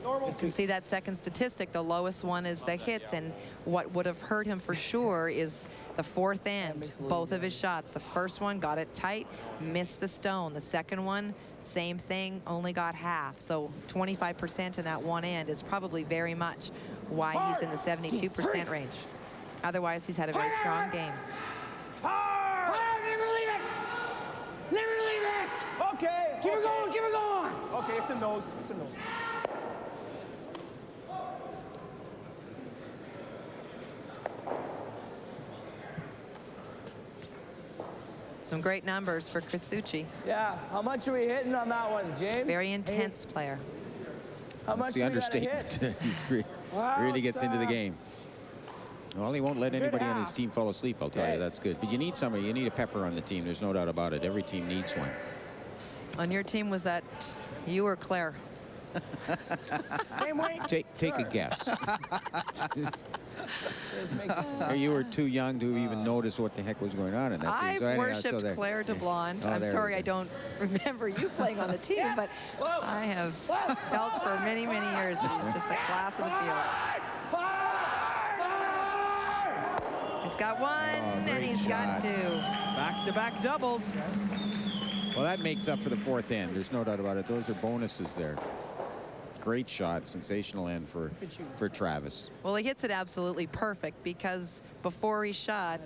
You can see that second statistic. The lowest one is the hits, and what would have hurt him for sure is the 4th end. Both of his shots. The first one got it tight, missed the stone. The second one, same thing, only got half. So 25% in that one end is probably very much why he's in the 72% range. Otherwise, he's had a very strong game. Never leave it! Never leave it! Okay. Keep her going, keep her going! Okay, it's a nose. It's a nose. Some great numbers for Krasucci. Yeah, how much are we hitting on that one, James? Very intense player. How much the do we gotta hit? understatement. He really gets into the game. Well, he won't let anybody on his team fall asleep, I'll tell you. That's good. But you need somebody. You need a pepper on the team. There's no doubt about it. Every team needs one. On your team, was that you or Claire? Same weight. Take a guess. You were too young to even notice what the heck was going on in that team. I've worshipped Claire DeBlonde. I'm sorry I don't remember you playing on the team, but I have felt for many, many years that he's just a class of the field. He's got 1, and he's got 2. Back-to-back doubles. Well, that makes up for the 4th end. There's no doubt about it. Those are bonuses there. Great shot, sensational end for Travis. Well, he hits it absolutely perfect because before he shot,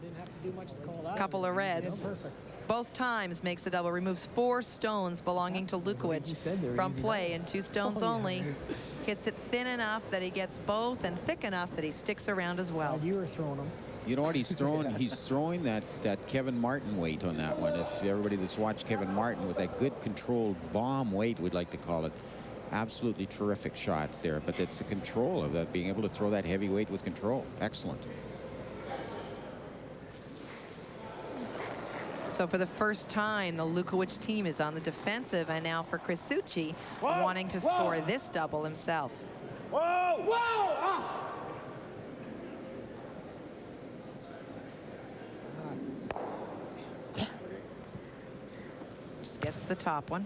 a couple of reds. Both times makes the double, removes 4 stones belonging to Lukowich from play, and 2 stones only. Hits it thin enough that he gets both, and thick enough that he sticks around as well. You were throwing them. You know what he's throwing? He's throwing that Kevin Martin weight on that one. If everybody that's watched Kevin Martin with that good controlled bomb weight, we'd like to call it. Absolutely terrific shots there, but it's the control of that, being able to throw that heavy weight with control. Excellent. So for the first time, the Lukowich team is on the defensive, and now for Krasucci, wanting to score this double himself. Whoa! Whoa! Off! Just gets the top one.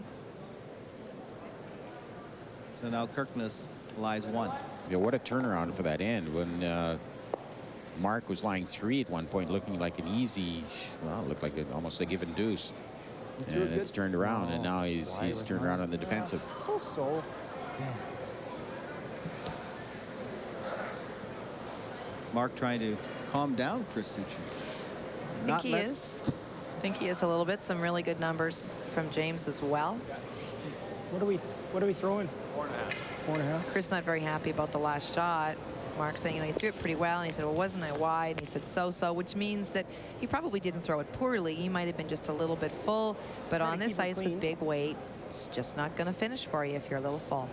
So now Kirkness lies 1. Yeah, what a turnaround for that end when Mark was lying 3 at one point, looking like an easy, well, it looked like almost a given deuce. And it's turned around, and now he's turned around on the defensive. So. Damn. Mark trying to calm down Krasucci. I think he is a little bit. Some really good numbers from James as well. What are we throwing? 4.5. 4.5. Chris not very happy about the last shot. Mark saying, he threw it pretty well, and he said, well, wasn't I wide? And he said, so, which means that he probably didn't throw it poorly. He might have been just a little bit full, but on this ice with big weight, it's just not going to finish for you if you're a little full.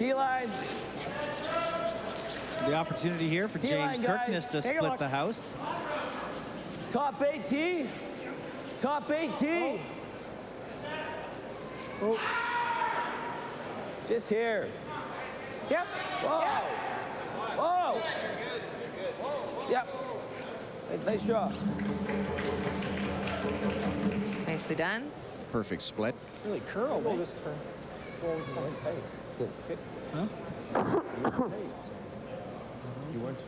T-line. The opportunity here for T-line, James guys. Kirkness to Take a split look. the house. Top 8 T. Top 8 T. Oh. Just here. Yep. Whoa. Whoa. Yep. Nice draw. Nicely done. Perfect split. Really curled. Go this turn. Good. Huh? You weren't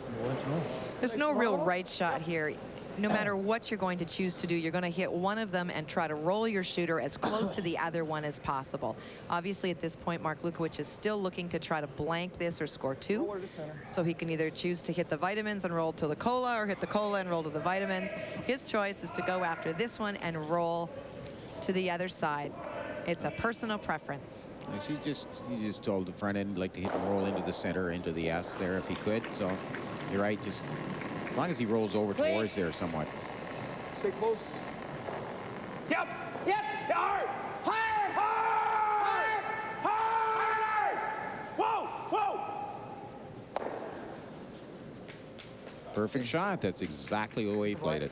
no. There's no real right shot here. No matter what you're going to choose to do, you're going to hit one of them and try to roll your shooter as close to the other one as possible. Obviously, at this point, Mark Lukowich is still looking to try to blank this or score 2. So he can either choose to hit the vitamins and roll to the cola, or hit the cola and roll to the vitamins. His choice is to go after this one and roll to the other side. It's a personal preference. He just told the front end like to hit and roll into the center, into the S there if he could. So you're right, just as long as he rolls over towards there somewhat. Stay close. Yep. Yep. Hard. Hard. Hard. Hard. Whoa. Whoa. Perfect shot. That's exactly the way he played it.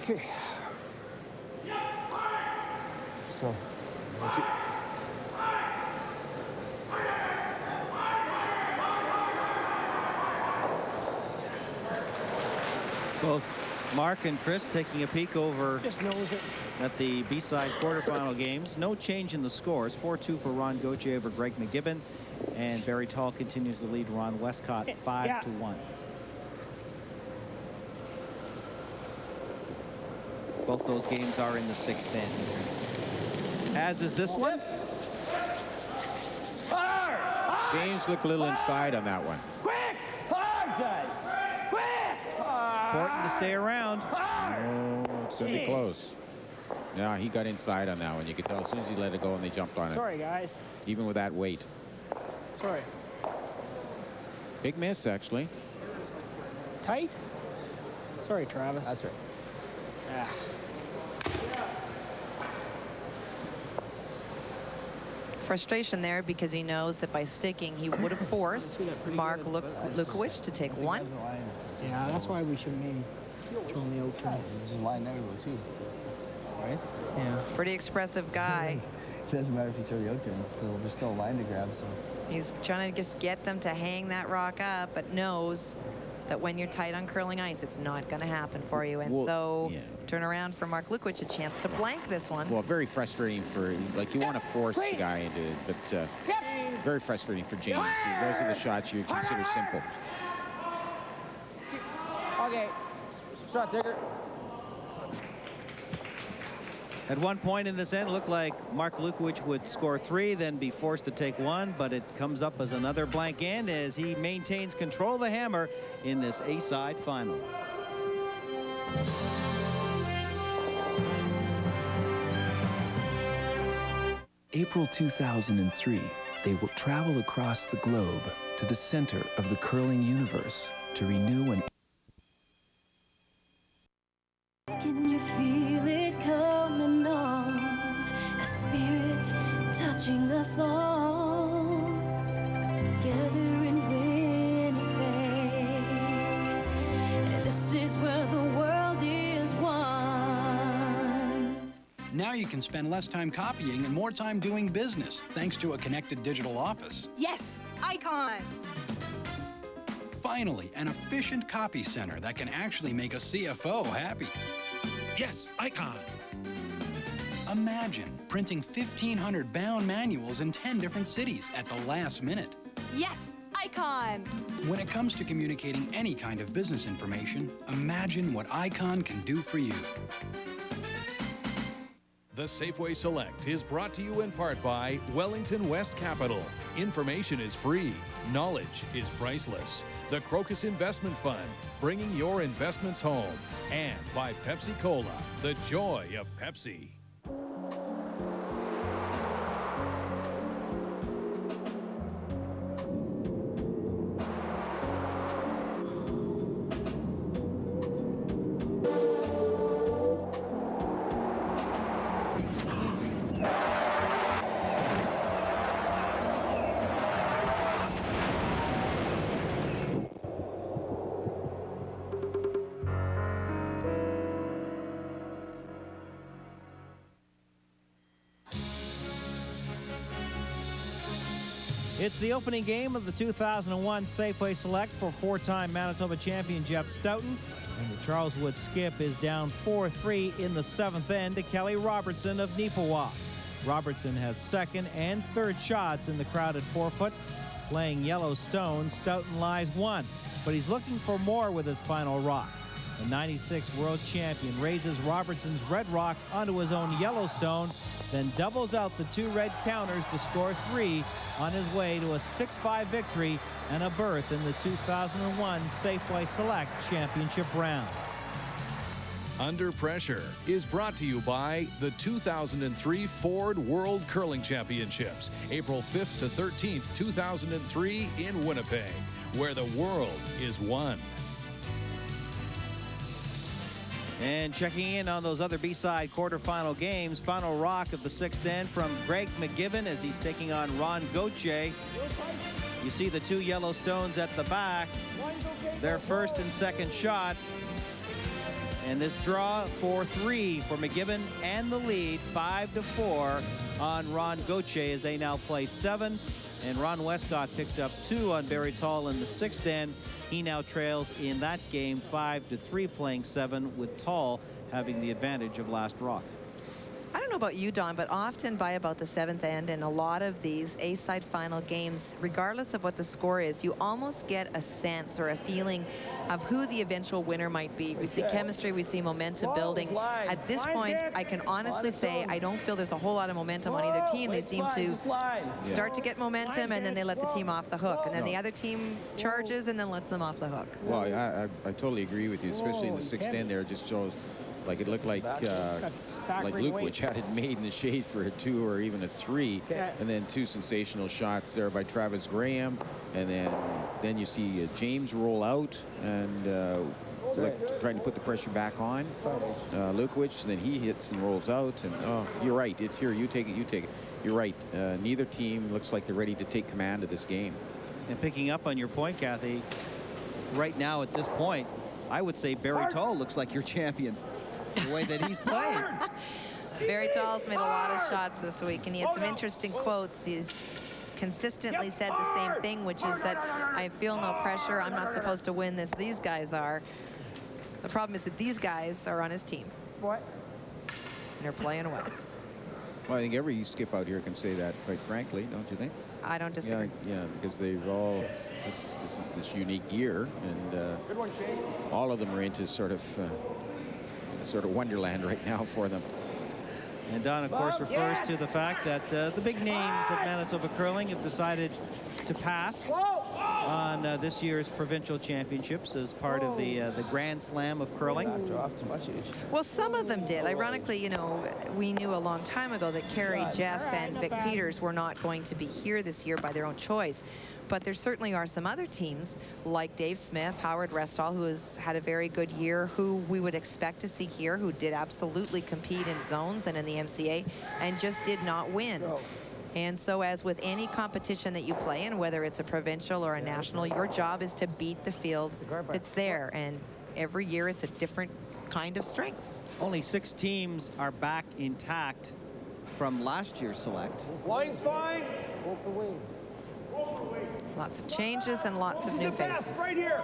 Okay. So, Both Mark and Chris taking a peek over Just knows it. at the B-side quarterfinal games. No change in the scores. 4-2 for Ron Gauthier over Greg McGibbon. And Barry Tall continues to lead Ron Westcott 5-1. Both those games are in the 6th inning. As is this one. James looked a little inside on that one. Quick. Hard, guys. Quick. Important to stay around. Oh, it's going to be close. Yeah, he got inside on that one. You could tell as soon as he let it go and they jumped on it. Sorry, guys. Even with that weight. Sorry. Big miss, actually. Tight? Sorry, Travis. That's right. Ah. Frustration there because he knows that by sticking, he would have forced Mark Lukowich to take 1. Yeah, that's why we should maybe throw in the out turn. There's a line there to go too. Right? Yeah. Pretty expressive guy. It doesn't matter if you throw the out turn. There's still a line to grab. So He's trying to just get them to hang that rock up, but knows that when you're tight on curling ice, it's not going to happen for you. And so turn around for Mark Lukowich, a chance to blank this one. Well, very frustrating for, like, you want to force the guy into it, but very frustrating for James. Those are the shots you consider simple. okay, shot digger. At one point in this end, it looked like Mark Lukowich would score 3, then be forced to take 1, but it comes up as another blank end as he maintains control of the hammer in this A-side final. April 2003, they will travel across the globe to the center of the curling universe to renew an Can you feel it coming on? A spirit touching us all. Together in Winnipeg. And this is where the world is one. Now you can spend less time copying and more time doing business, thanks to a connected digital office. Yes, Icon. Finally, an efficient copy center that can actually make a CFO happy. Yes, Icon. Imagine printing 1,500 bound manuals in 10 different cities at the last minute. Yes, Icon. When it comes to communicating any kind of business information, imagine what Icon can do for you. The Safeway Select is brought to you in part by Wellington West Capital. Information is free. Knowledge is priceless. The Crocus Investment Fund, bringing your investments home. And by Pepsi Cola, the joy of Pepsi. It's the opening game of the 2001 Safeway Select for four-time Manitoba champion Jeff Stoughton. And the Charleswood skip is down 4-3 in the seventh end to Kelly Robertson of Neepawa. Robertson has second and third shots in the crowded four-foot. Playing Yellowstone, Stoughton lies one, but he's looking for more with his final rock. The 96 world champion raises Robertson's red rock onto his own Yellowstone, then doubles out the two red counters to score three on his way to a 6-5 victory and a berth in the 2001 Safeway Select Championship round. Under Pressure is brought to you by the 2003 Ford World Curling Championships, April 5th to 13th, 2003 in Winnipeg, where the world is one. And checking in on those other B-side quarterfinal games, final rock of the sixth end from Greg McGibbon as he's taking on Ron Gauthier. You see the two Yellowstones at the back, their first and second shot. And this draw 4-3 for McGibbon and the lead 5-4 on Ron Gauthier as they now play seven. And Ron Westcott picked up two on Barry Tall in the sixth end. He now trails in that game 5-3, playing seven, with Tall having the advantage of last rock. I don't know about you, Don, but often by about the seventh end in a lot of these A-side final games, regardless of what the score is, you almost get a sense or a feeling of who the eventual winner might be. We see chemistry, we see momentum building. At this point, I can honestly say I don't feel there's a whole lot of momentum on either team. They seem to start to get momentum, and then they let the team off the hook. And then the other team charges and then lets them off the hook. Well, I totally agree with you, especially in the sixth end there. It just shows like it looked like Lukowich had it made in the shade for a 2 or even a 3, and then two sensational shots there by Travis Graham, and then you see James roll out and trying to put the pressure back on Lukowich, and then he hits and rolls out, and oh, you're right, it's here, you take it. You're right, neither team looks like they're ready to take command of this game. And picking up on your point, Kathy, right now at this point, I would say Barry Tall looks like your champion. The way that he's playing. Barry Tall's made a lot of shots this week, and he had some interesting quotes. He's consistently said the same thing, which is that I feel no pressure. I'm not supposed to win this. These guys are. The problem is that these guys are on his team. What? And they're playing well. Well, I think every skip out here can say that, quite frankly, don't you think? I don't disagree. Yeah, because they've all, this is this unique year, and all of them are into sort of wonderland right now for them. And Don, of course, refers to the fact that the big names of Manitoba curling have decided to pass on this year's provincial championships as part of the Grand Slam of curling. Well, some of them did. Ironically, you know, we knew a long time ago that Kerry, Jeff, and Vic Peters were not going to be here this year by their own choice. But there certainly are some other teams like Dave Smith, Howard Restall, who has had a very good year, who we would expect to see here, who did absolutely compete in zones and in the MCA and just did not win. And so as with any competition that you play in, whether it's a provincial or a national, your job is to beat the field that's there. And every year it's a different kind of strength. Only 6 teams are back intact from last year's select. Line's fine. Go for wings. Lots of changes and lots of new faces. Right here.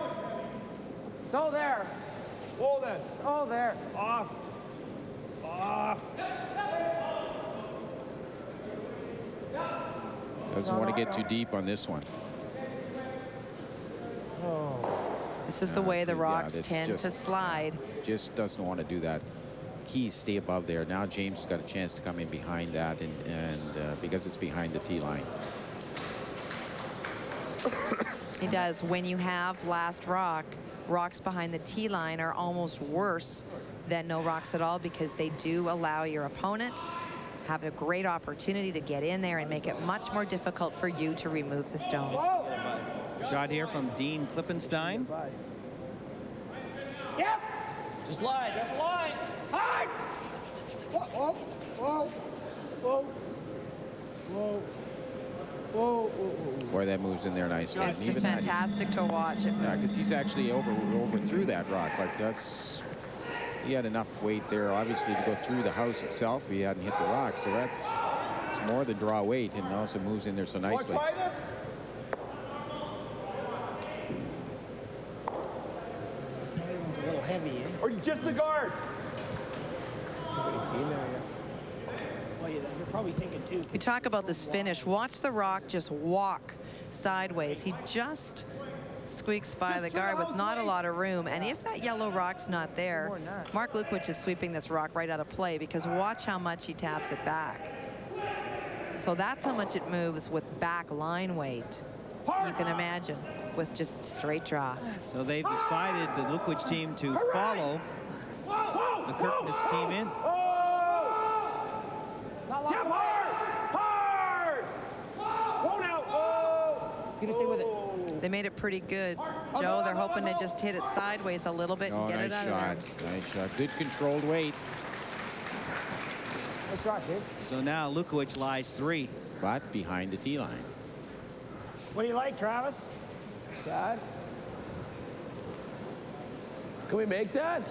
It's all there. Hold it. It's all there. Off. Doesn't want to get too deep on this one. This is the way the rocks tend to slide. Just doesn't want to do that. Keys stay above there. Now James has got a chance to come in behind that, and because it's behind the tee line. He does. When you have last rock, rocks behind the tee line are almost worse than no rocks at all, because they do allow your opponent have a great opportunity to get in there and make it much more difficult for you to remove the stones. Shot here from Dean Klippenstein. Yep. Just line. That's line. High. Whoa. Whoa. Whoa. Whoa. Whoa. Boy, that moves in there nicely. It's just fantastic to watch. Yeah, because he's actually overthrew that rock. Like he had enough weight there, obviously, to go through the house itself. He hadn't hit the rock, so It's more the draw weight, and also moves in there so nicely. Want to try this? It's a little heavy, eh? Or just the guard? Well, you're probably thinking too. You talk about this finish. Watch the rock just walk sideways. He just squeaks by the guard with not a lot of room. And if that yellow rock's not there, Mark Lukowich is sweeping this rock right out of play, because watch how much he taps it back. So that's how much it moves with back line weight. You can imagine with just straight draw. So they've decided, the Lukowich team, to follow the Kirkness team in. Yeah, hard! Won't out! He's gonna stay with it. They made it pretty good, Joe. They're hoping to just hit it sideways a little bit and get it out of there. Nice shot. Good controlled weight. Nice shot, kid. So now Lukowich lies 3. But behind the tee line. What do you like, Travis? Dad? Can we make that?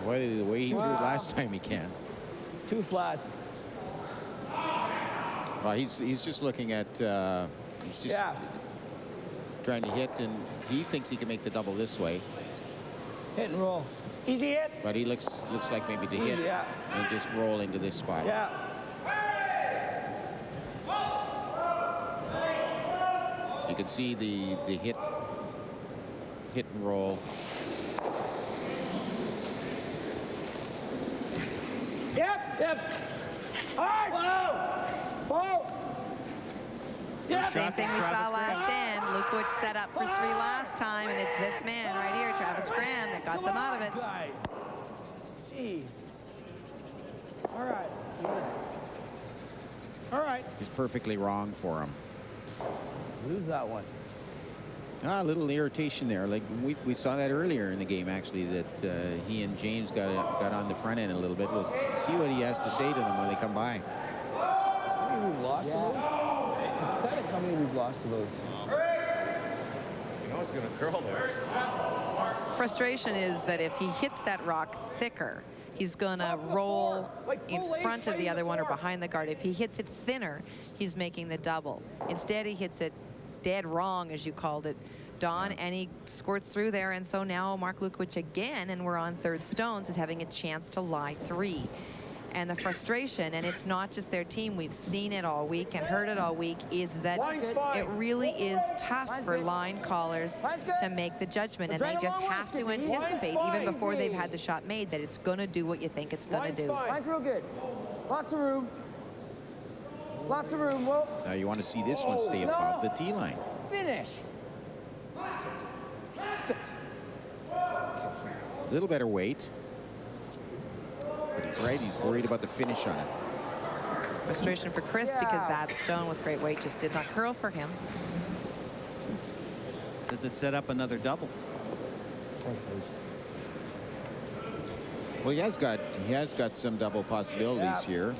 Boy, the way he threw it last time, he can. It's too flat. Well, he's just looking at, he's just trying to hit, and he thinks he can make the double this way. Hit and roll. Easy hit. But he looks like maybe to hit and just roll into this spot. Yeah. You can see the hit and roll. Yep. Hard. Whoa. Same thing we saw last end. Lukowich set up for 3 last time, and it's this man right here, Travis Graham, that got them out of it. Guys. Jesus. All right. All right. He's perfectly wrong for him. Lose that one. A little irritation there. Like we saw that earlier in the game, actually, that he and James got on the front end a little bit. We'll see what he has to say to them when they come by. We've lost to those. Kind of coming, we've lost to those. You know it's going to curl there. Frustration is that if he hits that rock thicker, he's going to roll in front of the other one or behind the guard. If he hits it thinner, he's making the double. Instead, he hits it dead wrong, as you called it, Don, and he squirts through there. And so now Mark Lukowich again, and we're on 3rd stones, is having a chance to lie 3. And the frustration, and it's not just their team, we've seen it all week and heard it all week, is that it really is tough for line callers to make the judgment, and they just have to anticipate, even before they've had the shot made, that it's going to do what you think it's going to do. Line's real good. Lots of room. Lots of room. Whoa. Now you want to see this one stay above the tee line. Finish. Sit. A little better weight. But he's right, he's worried about the finish on it. Frustration for Chris because that stone with great weight just did not curl for him. Does it set up another double? Well, he has got some double possibilities here.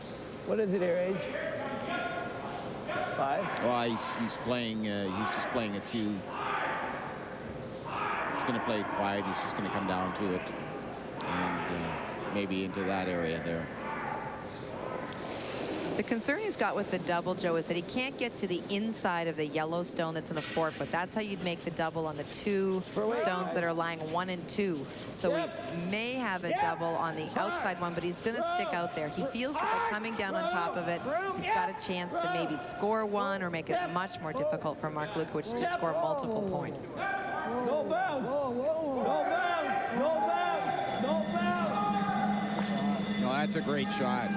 What is it, your age? 5? Well, he's playing. He's just playing a 2. He's going to play it quiet. He's just going to come down to it, and maybe into that area there. The concern he's got with the double, Joe, is that he can't get to the inside of the yellow stone that's in the 4-foot. That's how you'd make the double on the 2 stones that are lying 1 and 2. So we may have a double on the outside one, but he's going to stick out there. He feels that they're coming down on top of it. He's got a chance to maybe score 1 or make it much more difficult for Mark Lukowich to score multiple points. No bounce. No bounce. No bounce. No bounce. No, that's a great shot.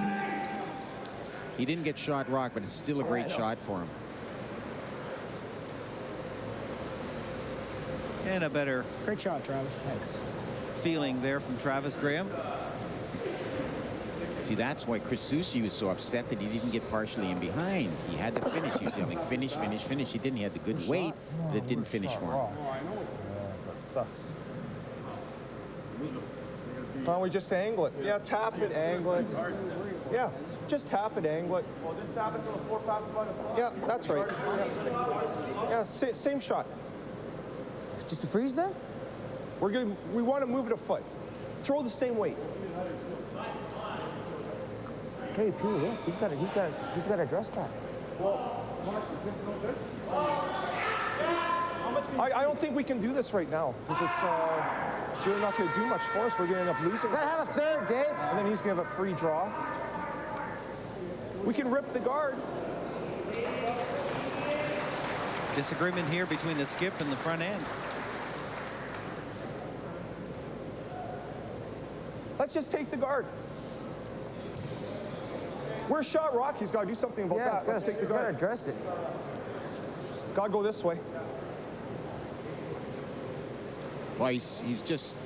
He didn't get shot rock, but it's still a great shot for him. And a better great shot, Travis. Thanks. Feeling there from Travis Graham. See, that's why Chris Susi was so upset that he didn't get partially in behind. He had to finish. He was yelling, finish, finish, finish. He didn't. He had the good weight, but it didn't finish for him. That sucks. Why don't we just angle it? Yeah, tap it, angle it. Yeah, just tap it, angle it. Well, just tap it so the 4 passes by the front. Yeah, that's right. Yeah, same shot. Just to freeze then? We want to move it a foot. Throw the same weight. Hey, Pete, yes, he's got to address that. Well, I don't think we can do this right now because it's really not going to do much for us. We're going to end up losing. Gotta have a third, Dave. And then he's going to have a free draw. We can rip the guard. Disagreement here between the skip and the front end. Let's just take the guard. Where's shot rock? He's got to do something about that. Let's take the guard. He's got to address it. Got to go this way. Well, he's just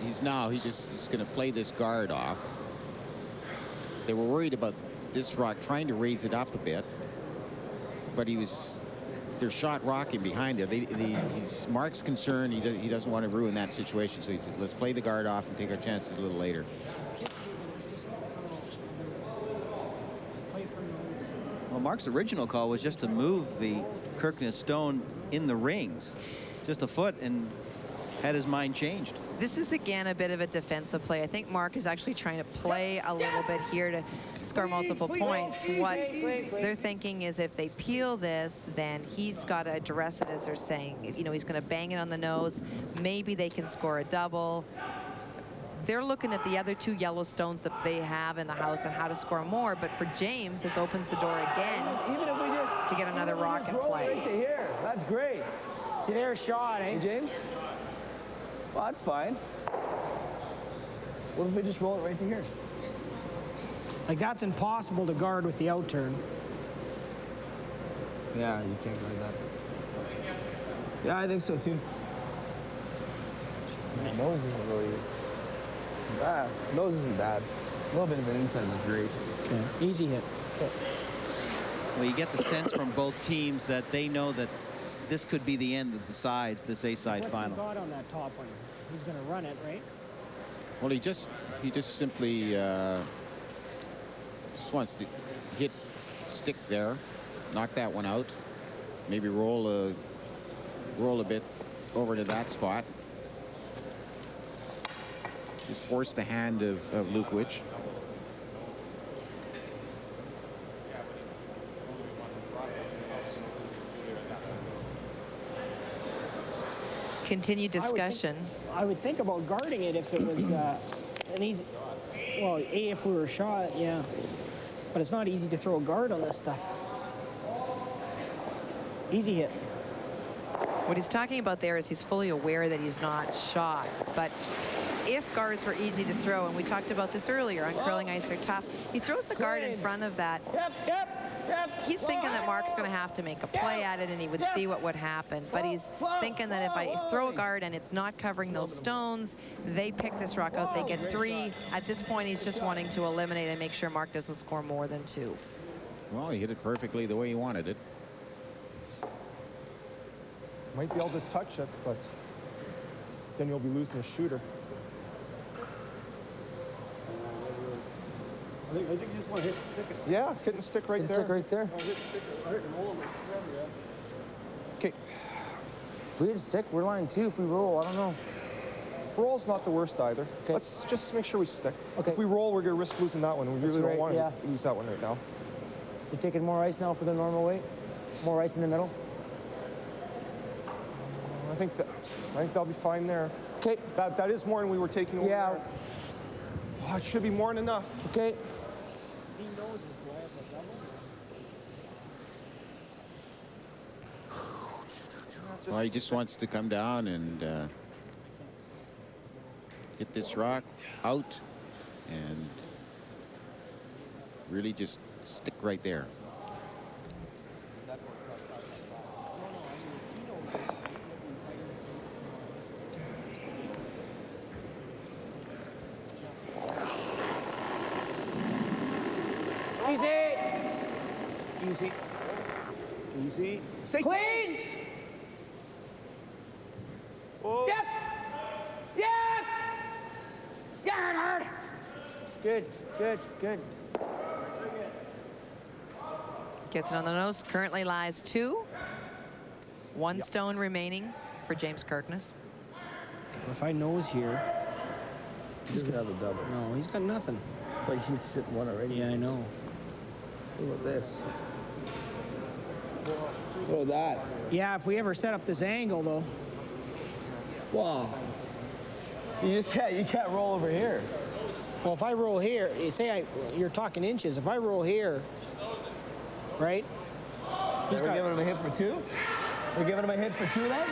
going to play this guard off. They were worried about this rock trying to raise it up a bit, but they're shot rocking behind there. Mark's concerned. He doesn't want to ruin that situation, so he said, let's play the guard off and take our chances a little later. Well, Mark's original call was just to move the Kirkness stone in the rings, just a foot, and had his mind changed. This is, again, a bit of a defensive play. I think Mark is actually trying to play a little bit here to score multiple points. What they're thinking is if they peel this, then he's got to address it, as they're saying. You know, he's going to bang it on the nose. Maybe they can score a double. They're looking at the other two yellow stones that they have in the house and how to score more. But for James, this opens the door again to get another rock in play. Right to here. That's great. See, there's shot, eh, James? Well, that's fine. What if we just roll it right to here? Like, that's impossible to guard with the outturn. Yeah, you can't guard that. Yeah, I think so too. My nose isn't really bad. Nose isn't bad. A little bit of an inside is great. Okay, easy hit. Okay. Well, you get the sense from both teams that they know that this could be the end that decides this A-side final. What's he got on that top one? He's going to run it, right? Well, he just simply just wants to stick there, knock that one out, maybe roll a bit over to that spot. Just force the hand of Lukowich. Continued discussion. I would think about guarding it if it was an easy. Well, if we were shot, yeah. But it's not easy to throw a guard on this stuff. Easy hit. What he's talking about there is he's fully aware that he's not shot. But if guards were easy to throw, and we talked about this earlier on curling ice, they're tough. He throws a guard in front of that. He's thinking that Mark's going to have to make a play at it, and he would see what would happen. But he's thinking that if I throw a guard and it's not covering those stones, they pick this rock out, they get 3. At this point, he's just wanting to eliminate and make sure Mark doesn't score more than 2. Well, he hit it perfectly the way he wanted it. Might be able to touch it, but then you'll be losing a shooter. I think you just want to hit and stick it. Yeah, hit and stick right there. Stick right there. Hit and stick it. Hit and roll it. Okay. If we hit a stick, we're line 2. If we roll, I don't know. Roll's not the worst either. Okay. Let's just make sure we stick. Okay. If we roll, we're going to risk losing that one. We really don't want yeah. to lose that one right now. You're taking more ice now for the normal weight? More ice in the middle? I think that'll be fine there. Okay. That is more than we were taking over yeah. there. Oh, it should be more than enough. Okay. Well, he just wants to come down and hit this rock out and really just stick right there. Easy. Easy. Easy. Stay clean. Oh. Yep. Yep. Yeah, hard. Good. Good. Good. Gets it on the nose. Currently lies 2. 1 stone remaining for James Kirkness. If I nose here, He's going to have a double. No, he's got nothing. But he's sitting one already. Yeah, I know. Look at this. Look at that. Yeah, if we ever set up this angle, though. Wow. You can't roll over here. Well, if I roll here, you're talking inches. If I roll here, right? We're giving him a hit for 2? We're giving him a hit for 2 then?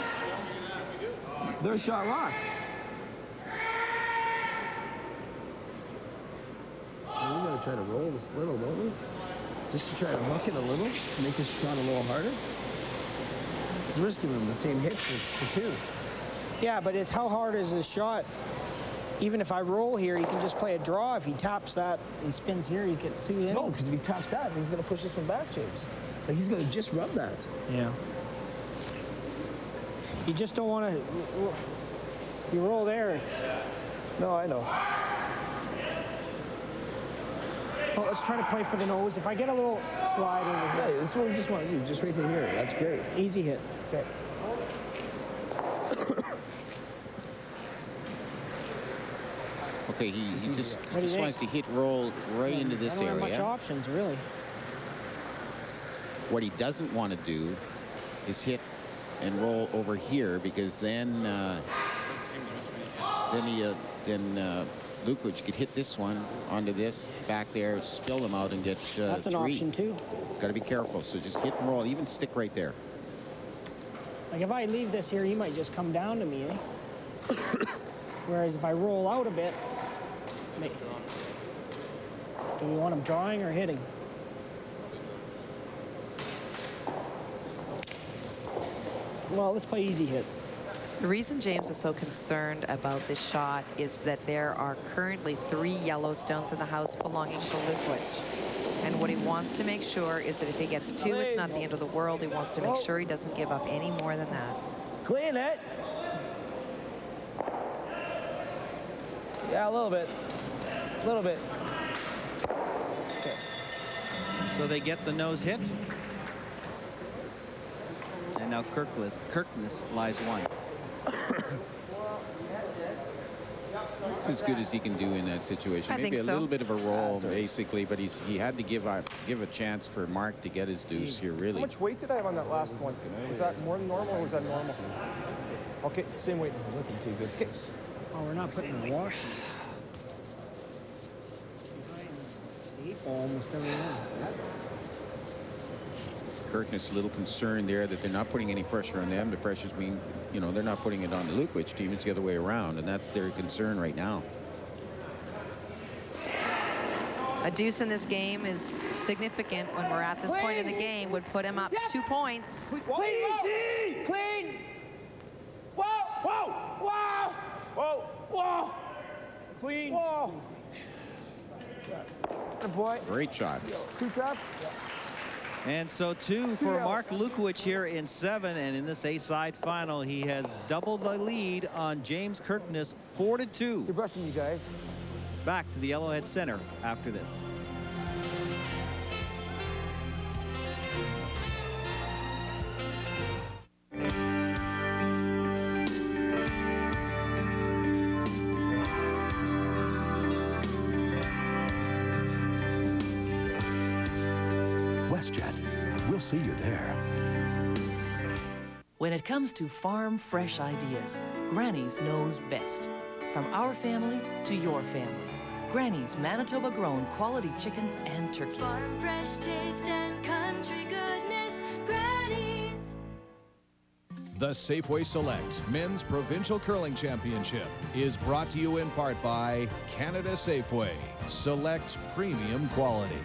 They're a shot rock. We gotta try to roll this little, don't we? Just to try to muck it a little, make this shot a little harder. Because we're just giving him the same hit for 2. Yeah, but it's how hard is this shot? Even if I roll here, he can just play a draw. If he taps that and spins here, you can see him. No, because if he taps that, he's going to push this one back, James. Like, he's going to just rub that. Yeah. You just don't want to... You roll there. No, I know. Well, let's try to play for the nose. If I get a little slide over here... Yeah, that's what we just want to do. Just right in here. That's great. Easy hit. Okay. Okay, he just wants to hit roll right into this area. I don't have much options, really. What he doesn't want to do is hit and roll over here, because then Lukowich could hit this one onto this back there, spill them out, and get That's an 3. option too. Got to be careful. So just hit and roll. Even stick right there. Like if I leave this here, he might just come down to me, eh? Whereas if I roll out a bit, do we want him drawing or hitting? Well, let's play easy hit. The reason James is so concerned about this shot is that there are currently 3 Yellowstones in the house belonging to Lukowich. And what he wants to make sure is that if he gets 2, it's not the end of the world. He wants to make sure he doesn't give up any more than that. Clean it. Yeah, a little bit. A little bit. Okay. So they get the nose hit. And now Kirkness lies 1. It's as good as he can do in that situation. Maybe a little bit of a roll, basically, but he had to give a chance for Mark to get his deuce here, really. How much weight did I have on that last one? Was that more than normal or was that normal? Okay, same weight. Isn't looking too good for us. Oh, we're not putting the wash. Almost every one. Kirkness a little concerned there that they're not putting any pressure on them. The pressure's being, they're not putting it on the Lukowich team. It's the other way around, and that's their concern right now. A deuce in this game is significant when we're at this point in the game. Would put him up 2 points. Clean! Clean! Whoa! Whoa! Whoa! Whoa! Whoa! Clean! Whoa! Good boy. Great shot. 2 trap? And so 2 for Mark Lukowich here in 7, and in this A-side final, he has doubled the lead on James Kirkness, 4-2. You're brushing, you guys. Back to the Yellowhead Center after this. WestJet. We'll see you there. When it comes to farm fresh ideas, Granny's knows best. From our family to your family. Granny's Manitoba grown quality chicken and turkey. Farm fresh taste and country goodness, Granny's. The Safeway Select Men's Provincial Curling Championship is brought to you in part by Canada Safeway. Select premium quality.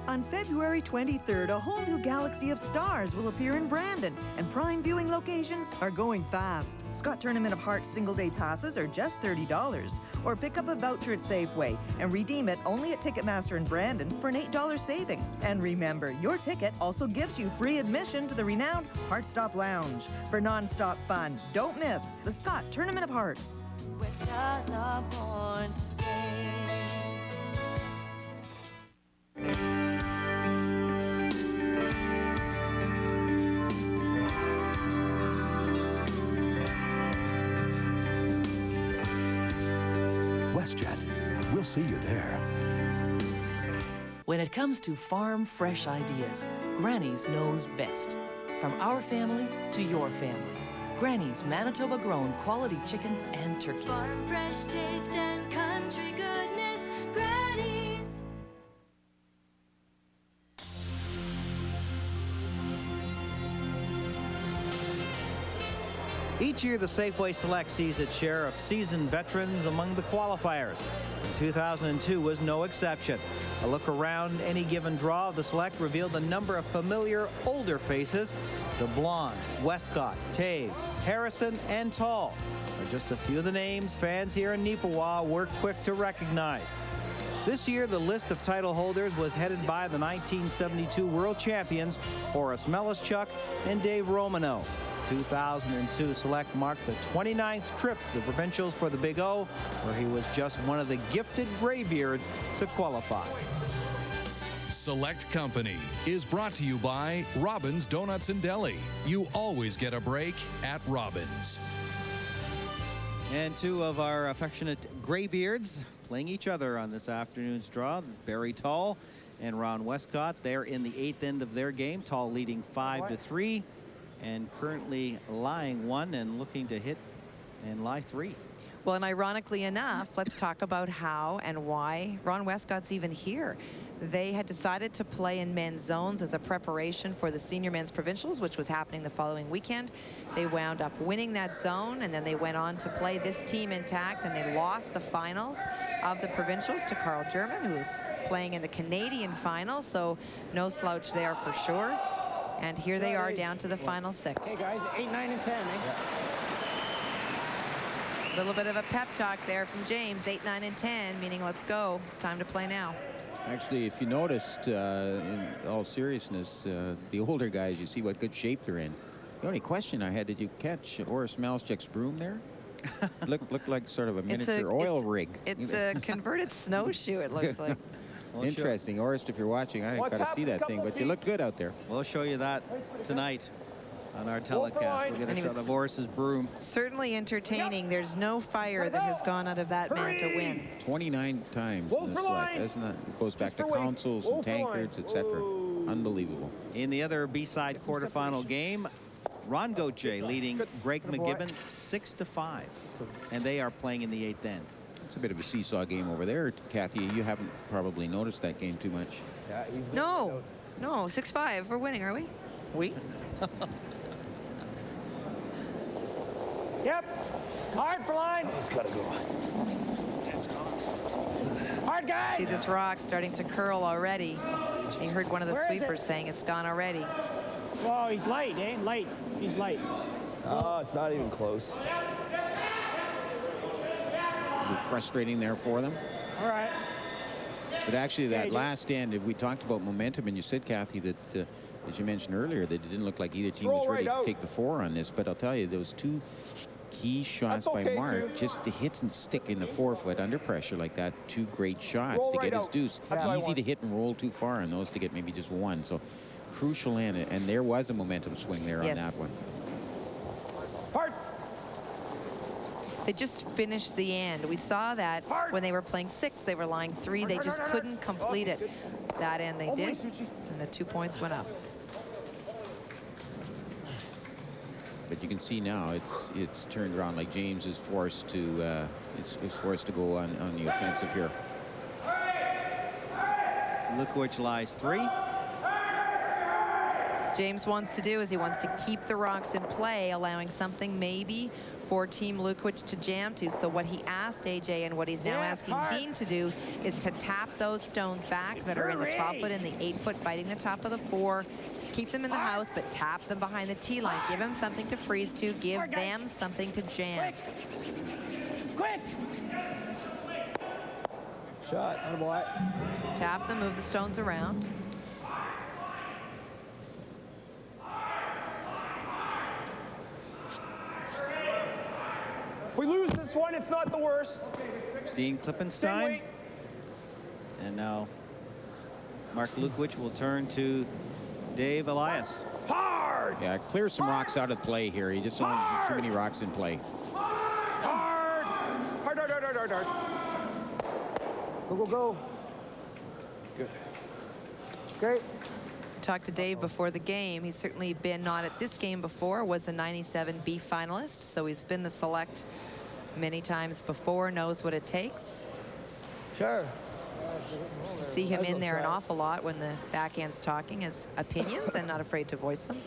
On February 23rd, a whole new galaxy of stars will appear in Brandon, and prime viewing locations are going fast. Scott Tournament of Hearts single-day passes are just $30, or pick up a voucher at Safeway and redeem it only at Ticketmaster in Brandon for an $8 saving. And remember, your ticket also gives you free admission to the renowned Heartstop Lounge for non-stop fun. Don't miss the Scott Tournament of Hearts. Where stars are born today. WestJet. We'll see you there. When it comes to farm fresh ideas, Granny's knows best. From our family to your family. Granny's Manitoba grown quality chicken and turkey. Farm fresh taste and country goodness, Granny's. Each year, the Safeway Select sees its share of seasoned veterans among the qualifiers. 2002 was no exception. A look around any given draw of the Select revealed a number of familiar older faces. DeBlond, Westcott, Taves, Harrison, and Tall are just a few of the names fans here in Neepawa were quick to recognize. This year, the list of title holders was headed by the 1972 World Champions Horace Melischuk and Dave Romano. 2002 Select marked the 29th trip to the Provincials for the Big O, where he was just one of the gifted graybeards to qualify. Select Company is brought to you by Robbins Donuts and Deli. You always get a break at Robbins. And two of our affectionate graybeards playing each other on this afternoon's draw. Barry Tall and Ron Westcott. They're in the 8th end of their game. Tall leading 5-3. And currently lying 1 and looking to hit and lie 3. Well, and ironically enough, let's talk about how and why Ron Westcott's even here. They had decided to play in men's zones as a preparation for the senior men's provincials, which was happening the following weekend. They wound up winning that zone, and then they went on to play this team intact, and they lost the finals of the provincials to Carl German, who was playing in the Canadian final, so no slouch there for sure. And here they are down to the final 6. Hey guys, 8, 9, and 10, eh? A little bit of a pep talk there from James. 8, 9, and 10, meaning let's go. It's time to play now. Actually, if you noticed, in all seriousness, the older guys, you see what good shape they're in. The only question I had, did you catch Horace Melischuk's broom there? Looked like sort of a miniature oil rig. It's a converted snowshoe, it looks like. Interesting. Horace, if you're watching, I got to see that thing, but you look good out there. We'll show you that tonight on our telecast. We'll get a shot of Horace's broom. Certainly entertaining. There's no fire that has gone out of that man to win. 29 times in the Select. Isn't that? It goes back to councils and tankards, etc. Unbelievable. In the other B-side quarterfinal game, Ron Gauthier leading Greg McGibbon 6-5. And they are playing in the 8th end. It's a bit of a seesaw game over there, Kathy. You haven't probably noticed that game too much. No, 6-5. We're winning, are we? We? Yep. Hard for line. It's got to go. It's gone. Hard guy. See this rock starting to curl already. You heard one of the sweepers saying it's gone already. Whoa, he's light, eh? Light. He's light. Oh, it's not even close. Frustrating there for them. All right. But actually, that last end, if we talked about momentum, and you said, Kathy, that as you mentioned earlier, that it didn't look like either team was ready to take the 4 on this. But I'll tell you, those 2 key shots by Mark, just to hit and stick in the 4-foot under pressure like that, 2 great shots to get his deuce. It's easy to hit and roll too far on those to get maybe just 1. So crucial end, and there was a momentum swing there on that one. Hard. They just finished the end. We saw that when they were playing 6, they were lying 3. They just couldn't complete it. That end they did, and the 2 points went up. But you can see now it's turned around. Like James is forced to is forced to go on the offensive here. Lukowich lies 3. James wants to do is he wants to keep the rocks in play, allowing something maybe for Team Lukowich to jam to. So what he asked AJ and what he's now asking Dean to do is to tap those stones back that are in the top foot and the 8-foot, biting the top of the 4. Keep them in the house, but tap them behind the tee line. Give them something to freeze to. Give them something to jam. Quick! Shot. Attaboy. Tap them, move the stones around. If we lose this one, it's not the worst. Dean Klippenstein. And now Mark Lukowich will turn to Dave Elias. Hard! Yeah, clear some rocks out of play here. He just don't too many rocks in play. Hard! Hard, hard, hard, hard, hard, hard. Go, go, go. Good. Great. Talked to Dave before the game. He's certainly been not at this game before, was a 97B finalist, so he's been the select many times before, knows what it takes. Sure. See him in there an awful lot when the backhand's talking his opinions and not afraid to voice them.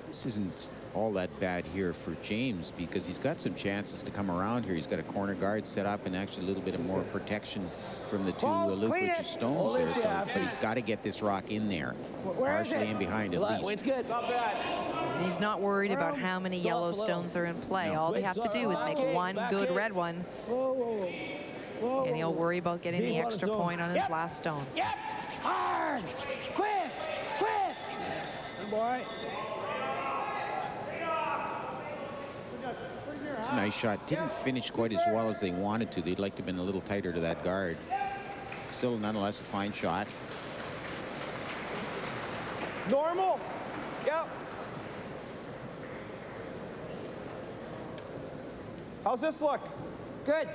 This isn't all that bad here for James because he's got some chances to come around here. He's got a corner guard set up and actually a little bit of more protection from the two Lukowich stones there. So, but he's got to get this rock in there, partially in behind at least. It's good. Not bad. He's not worried about how many yellow stones are in play. All they have to do is make one good red one. And he'll worry about getting the extra point on his last stone. Yep. Hard. Quick. Quick. Good boy. It's a nice shot. Didn't finish quite as well as they wanted to. They'd like to have been a little tighter to that guard. Still, nonetheless, a fine shot. Normal. Yep. How's this look? Good.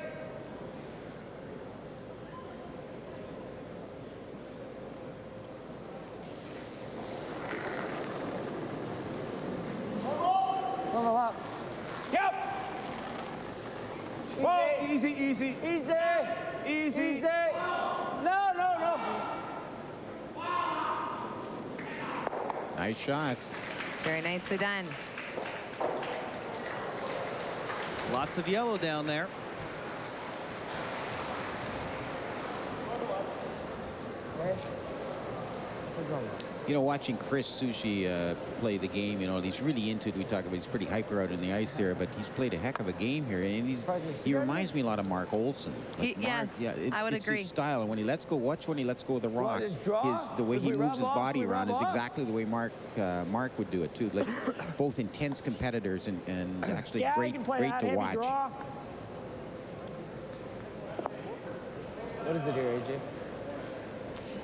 Normal up. Yep. Whoa, easy, easy. Easy. Easy. Easy. No, no, no. Nice shot. Very nicely done. Lots of yellow down there. You know, watching Chris Sushi play the game, you know, he's really into it. We talk about he's pretty hyper out in the ice there, but he's played a heck of a game here, and he reminds me a lot of Mark Olson. Like Yes, yeah, I would it's agree. His style, and when he lets go, watch when he lets go of the rock. The way he moves his body around is exactly the way Mark would do it too. Like both intense competitors and actually great to watch. What is it here, AJ?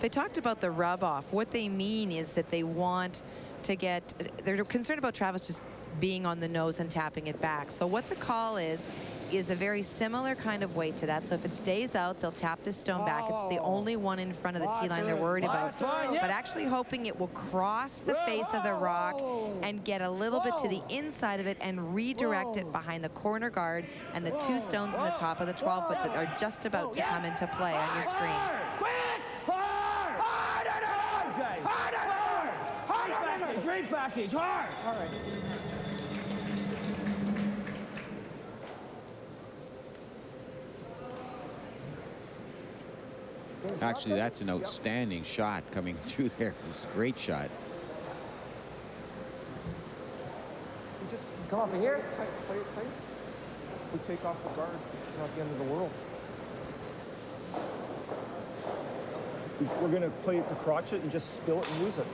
They talked about the rub off. What they mean is that they want to get, they're concerned about Travis just being on the nose and tapping it back. So what the call is a very similar kind of weight to that. So if it stays out, they'll tap this stone back. It's the only one in front of the tee line they're worried about. But actually hoping it will cross the face of the rock and get a little bit to the inside of it and redirect it behind the corner guard and the two stones in the top of the 12-foot that are just about to come into play on your screen. Great package, hard. All right. Actually, that's an outstanding shot coming through there. It's a great shot. We just come off of here. Play it tight. If we take off the guard, it's not the end of the world. We're going to play it to crotch it and just spill it and lose it.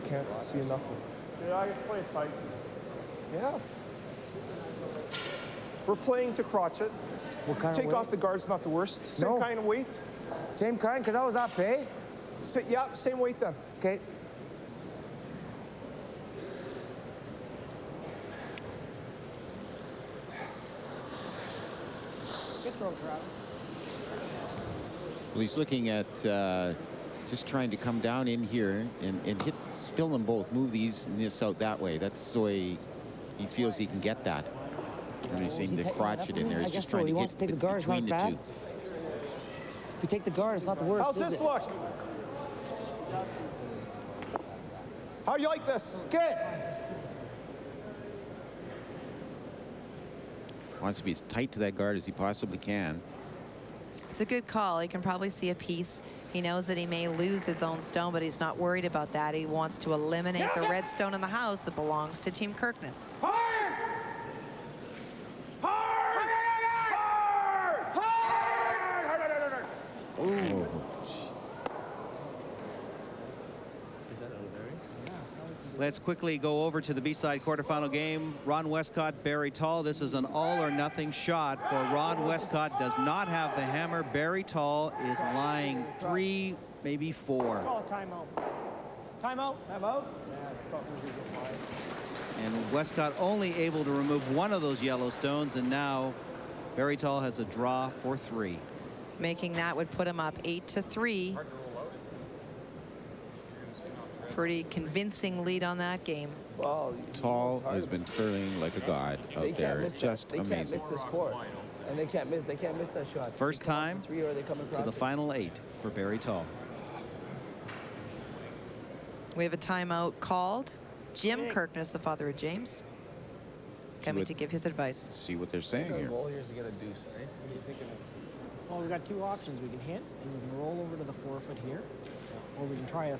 Can't see enough of it. Yeah, I just play it tight. Yeah. We're playing to crotch it. What kind Take of weight? off the guard's not the worst. Same kind of weight. Same kind, because I was up, eh? Yeah, same weight then. Okay. Good throw, Travis. Well, he's looking at just trying to come down in here and spill them both, move these and this out that way. That's the way he feels he can get that. And he's seeing the crotch it in there. He's just trying to get between the two. If you take the guard, it's not the worst. How's this look? How do you like this? Good. Wants to be as tight to that guard as he possibly can. It's a good call. He can probably see a piece. He knows that he may lose his own stone, but he's not worried about that. He wants to eliminate the red stone in the house that belongs to Team Kirkness. Hard! Hard! Hard! Hard! Ooh. Let's quickly go over to the B-side quarterfinal game. Ron Westcott, Barry Tall. This is an all-or-nothing shot for Ron Westcott. Does not have the hammer. Barry Tall is lying 3, maybe 4. Oh, timeout. Timeout. Timeout? Yeah, I thought we were going to get And Westcott only able to remove one of those yellow stones, and now Barry Tall has a draw for 3. Making that would put him up 8-3. Pretty convincing lead on that game. Well, Tall has been curling like a god out there. Just they amazing. can't miss this 4, and they can't miss that shot. First time 3, or they come across to the final 8 for Barry Tall. We have a timeout called. Jim Kirkness, the father of James, coming to give his advice. See what they're saying here. The goal here is to get a deuce, right? What are you thinking? Well, we've got 2 options. We can hit, and we can roll over to the 4-foot here, or we can try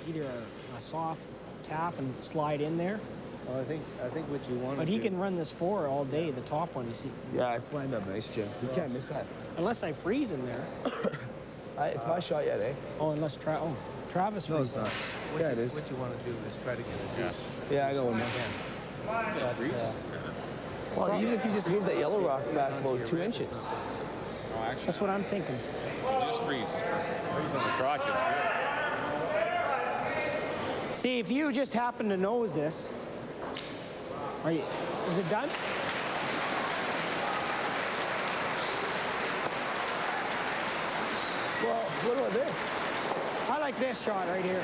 either a soft tap and slide in there. Well, I think what you want. But he can run this 4 all day, the top one, you see. Yeah, it's lined up nice, Jim. You can't miss that. Unless I freeze in there. It's my shot yet, eh? Oh, unless Travis No, freezes. it's not. Yeah, it is. What you want to do is try to get a deuce. Yeah, I go with that. Well, even if you just move that yellow rock back about 2 inches. That's what I'm thinking. Just freezes. Freeze on the crotch is good. See, if you just happen to nose this, is it done? Well, what about this? I like this shot right here.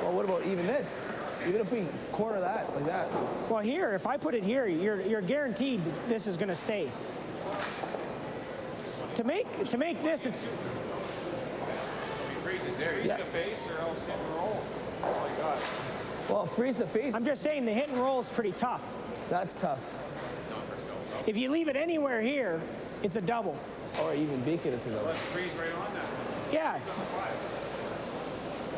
Well, what about even this? Even if we corner that like that. Well, here, if I put it here, you're guaranteed this is going to stay. To make this, it's. If he freezes there, he's the face or else hit and roll. Oh my God. Well, freeze the face. I'm just saying the hit and roll is pretty tough. That's tough. If you leave it anywhere here, it's a double. Or even beacon it to double. Let's freeze right on that. Yeah.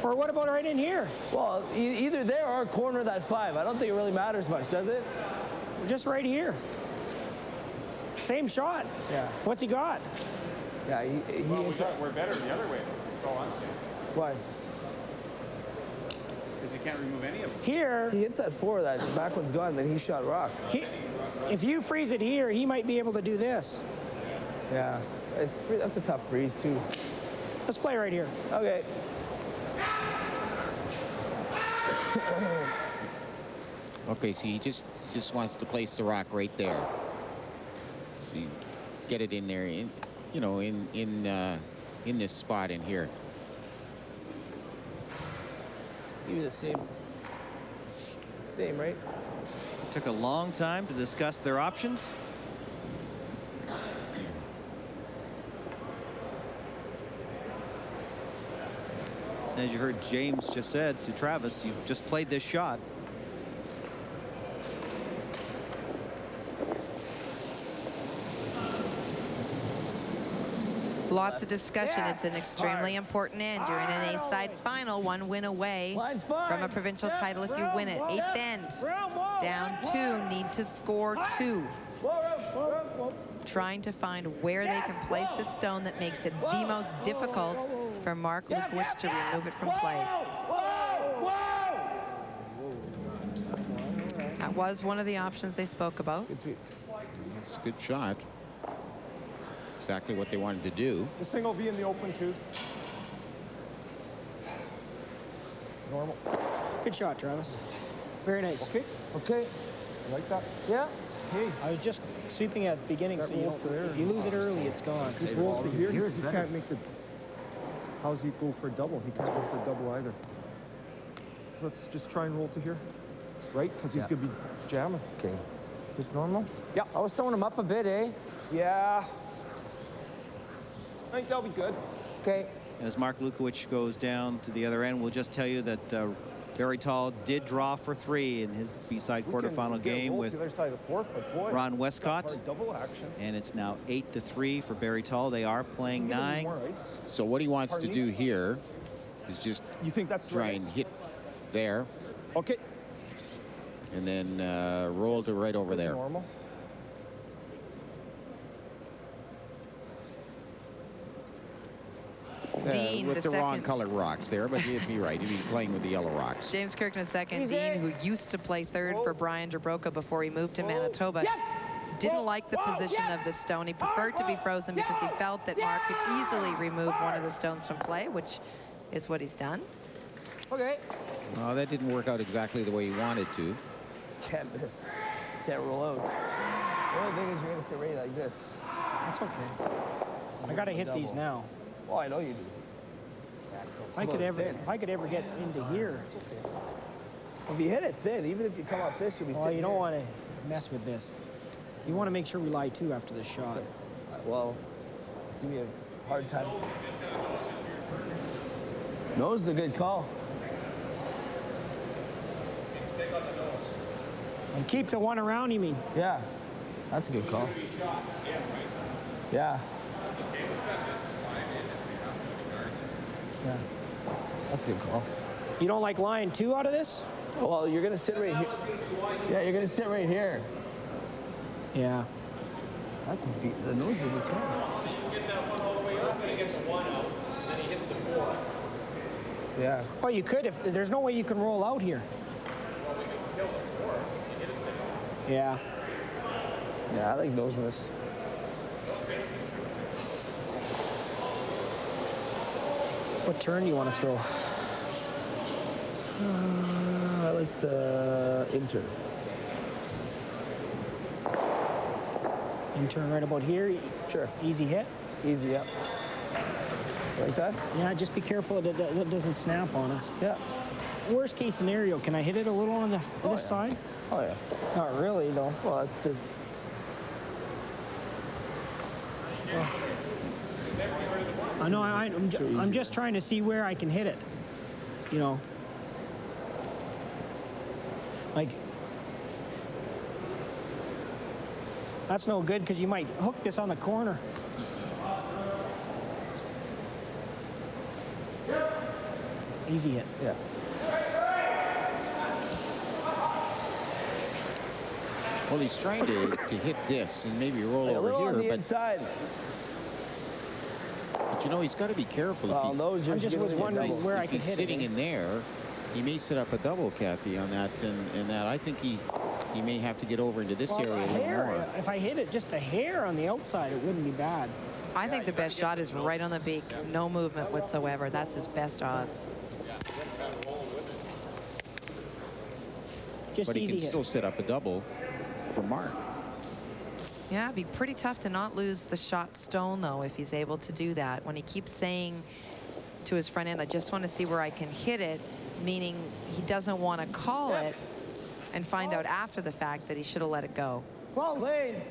Or what about right in here? Well, either there or corner that 5. I don't think it really matters much, does it? Just right here. Same shot. Yeah. What's he got? Yeah, we're better the other way. That's all I'm saying. Why? Because you can't remove any of them. Here. He hits that 4, that back one's gone, then he shot rock. If you freeze it here, he might be able to do this. Yeah, that's a tough freeze too. Let's play right here. Okay. Okay, so he just wants to place the rock right there. So you get it in there, in this spot in here. Maybe the same, right? It took a long time to discuss their options. As you heard James just said to Travis, you just played this shot. Lots of discussion. It's an extremely important end. You're in an A-side final, 1 win away from a provincial title if you win it. 8th end, down 2, need to score 2. Trying to find where they can place the stone that makes it the most difficult for Mark Lukowich to remove it from play. That was one of the options they spoke about. It's a good shot. Exactly what they wanted to do. The single will be in the open too. Normal. Good shot, Travis. Very nice. Okay. I like that. Yeah. Hey. I was just sweeping at the beginning, so if you lose it early, it's gone. If he rolls to here, he can't make the. How's he go for a double? He can't go for a double either. So let's just try and roll to here, right? Because he's gonna be jamming. Okay. Just normal? Yeah. I was throwing him up a bit, eh? Yeah. I think that'll be good. Okay. As Mark Lukowich goes down to the other end, we'll just tell you that Barry Tall did draw for 3 in his B-side quarterfinal game with the other side of the 4-foot, boy. Ron Westcott. Double action. And it's now 8-3 for Barry Tall. They are playing 9. So what he wants to do here is just try and hit there. Okay. And then roll to right over there. Normal. Dean, with the the wrong second. colored rocks there, but he'd be right. He'd be playing with the yellow rocks. James Kirkness second. Dean, who used to play third for Brian Dubroca before he moved to Manitoba, didn't like the position of the stone. He preferred to be frozen because he felt that Mark could easily remove one of the stones from play, which is what he's done. Okay. Well, that didn't work out exactly the way he wanted to. can't miss. Can't roll out. The only thing is you're gonna sit right like this. That's okay. I gotta hit these now. Oh, I know you do. If I could ever get into here. It's okay. If you hit it thin, even if you come off this, you'll be sitting. Well, you don't want to mess with this. You want to make sure we lie two after this shot. Well, it's gonna be a hard time. Nose is a good call. Let's keep the one around, you mean? Yeah, that's a good call. Yeah. Yeah, that's a good call. You don't like lying two out of this? Well, you're gonna sit right here. Yeah, you're gonna sit right here. Yeah. That's a the nose is a good call. Get that one all the way up, and he gets the one out, and then he hits the four. Yeah. Well, you could if there's no way you can roll out here. Well, we can kill the four. Hit it there. Yeah. Yeah, I like nosing this. What turn do you want to throw? I like the inter. Turn right about here. Sure. Easy hit. Easy, yeah. Like that? Yeah, just be careful that it doesn't snap on us. Yeah. Worst case scenario, can I hit it a little on this side? Oh, yeah. Not really, though. Well, I know. I'm just trying to see where I can hit it. You know. Like. That's no good because you might hook this on the corner. Easy hit. Yeah. Well, he's trying to hit this and maybe roll over here, on the but inside. But you know he's got to be careful. Well, if I just was wondering where I could hit it. If he's sitting in there, he may set up a double, Kathy, on that, and that I think he may have to get over into this area a little more. If I hit it just a hair on the outside, it wouldn't be bad. I think the best shot is right on the beak. No movement whatsoever. That's his best odds. Just but he easy can hit. still set up a double for Mark. Yeah, it'd be pretty tough to not lose the shot stone, though, if he's able to do that. When he keeps saying to his front end, I just want to see where I can hit it, meaning he doesn't want to call it and find out after the fact that he should have let it go. Close. Lane.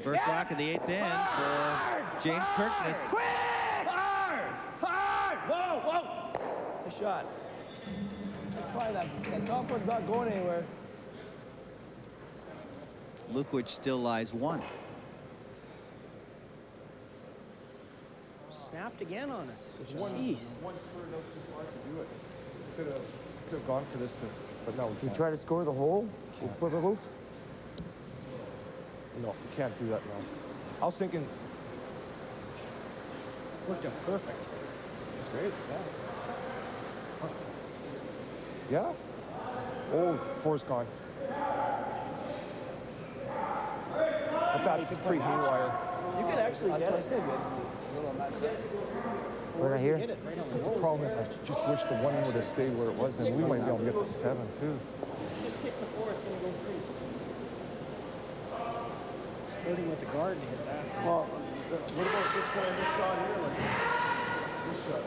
First rock of the 8th end for James Kirkness. Hard! Whoa, whoa! Good shot. That's fine. That top one's not going anywhere. Lukowich still lies 1. Snapped again on us. Jeez. Jeez. One turned out too far to do it. Could have gone for this, but no. You try to score the hole with the roof? No, you can't do that now. I was thinking. Worked out perfect. It's great, yeah. Yeah? Oh, 4's gone. But that's pretty haywire. You could actually get it. Right here? The problem is I just wish the one would have stayed where it was, and we might be able to get the 7 too. Just kick the 4, it's going to go 3. Just flirting with the guard to hit that. Well, what about this shot here? Like this shot.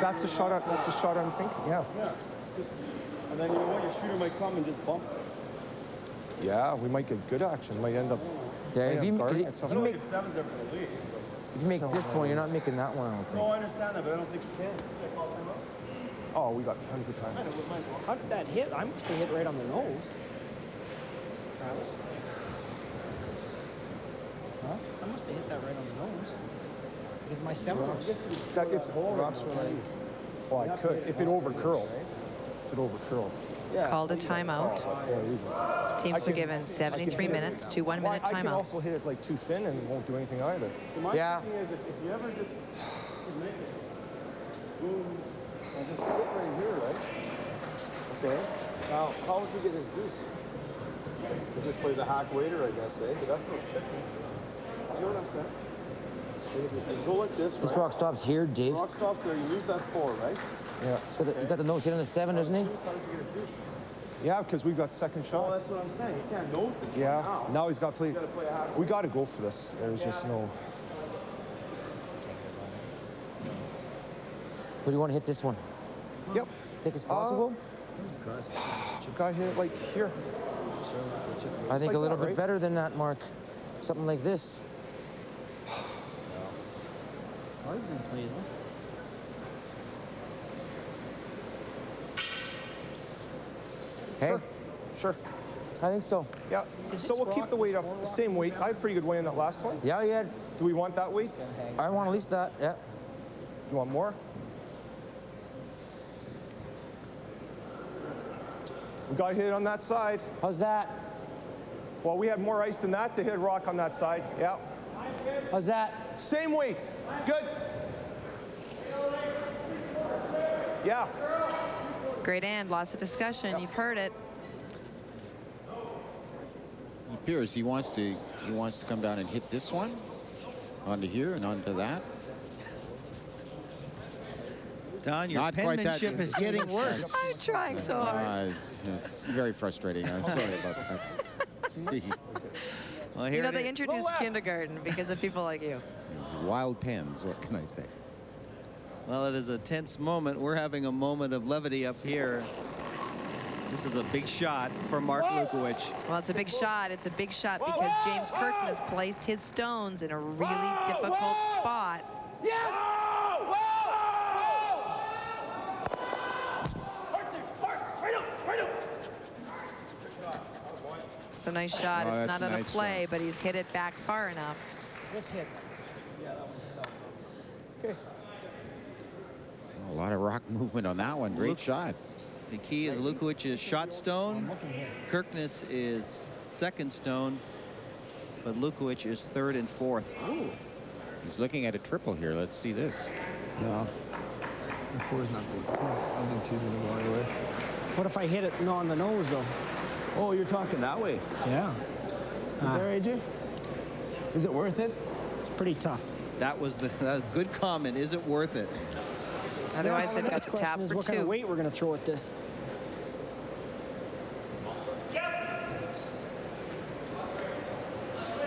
That's the shot I'm thinking. Yeah. Yeah. And then you know what? Your shooter might come and just bump. Yeah, we might get good action. Might end up. Yeah, if you make the 7's ever going to lead. if you make this one, you're not making that one, I don't think. No, I understand that, but I don't think you can. Oh, we got tons of time. How did that hit? I must have hit right on the nose. Travis. Huh? I must have hit that right on the nose. Because my 7 was... Oh, I could. If it overcurled. If it overcurled. Called a timeout. Teams are given 73 minutes, 2 1-minute I can timeouts. also hit it like too thin and it won't do anything either. So my thinking is if you ever just make it, boom, and just sit right here, right? Okay. Now, how does he get his deuce? He just plays a hack waiter, I guess, eh? But that's not technique. Do you know what I'm saying? If you go like this, This right? rock stops here, Dave. Rock stops there, you lose that 4, right? Yeah. He's got the nose hit on the 7, doesn't he? How does he get his deuce? Yeah, because we've got second shot. Well, that's what I'm saying. You can't nose this Yeah, one now he's got to play. gotta play a half. We got to go for this. There's just no. Where do you want to hit this one? Yep. Think it's possible? Got hit like here. I think like a little that, bit right? better than that, Mark. Something like this. Hey. Sure. I think so. Yeah. So we'll keep the weight up, the same weight. I had pretty good weight in that last one. Yeah, yeah. Do we want that weight? I want at least that, yeah. You want more? We got hit on that side. How's that? Well, we had more ice than that to hit rock on that side. Yeah. How's that? Same weight. Good. Yeah. Great end, lots of discussion. You've heard it. It appears he wants to come down and hit this one onto here and onto that. Don, your Not quite that penmanship is getting worse. I'm trying so hard. It's very frustrating. I'm sorry about that. Well, You know, they introduced kindergarten because of people like you. Wild pens, what can I say? Well, it is a tense moment. We're having a moment of levity up here. This is a big shot for Mark Lukowich. Well, it's a big shot. It's a big shot because James Kirkness placed his stones in a really difficult spot. It's a nice shot. Oh, It's that's not a on a nice play, but he's hit it back far enough. This hit. A lot of rock movement on that one. Great shot. The key is Lukowich's shot stone. Kirkness is second stone, but Lukowich is third and fourth. Ooh. He's looking at a triple here. Let's see this. No. The four's not good. I don't think two's gonna go all the way. What if I hit it on the nose, though? Oh, you're talking that way. Yeah. Is it there, AJ? Is it worth it? It's pretty tough. That was a good comment. Is it worth it? Otherwise, they've got the the tap question is for what kind of two. weight we're going to throw at this.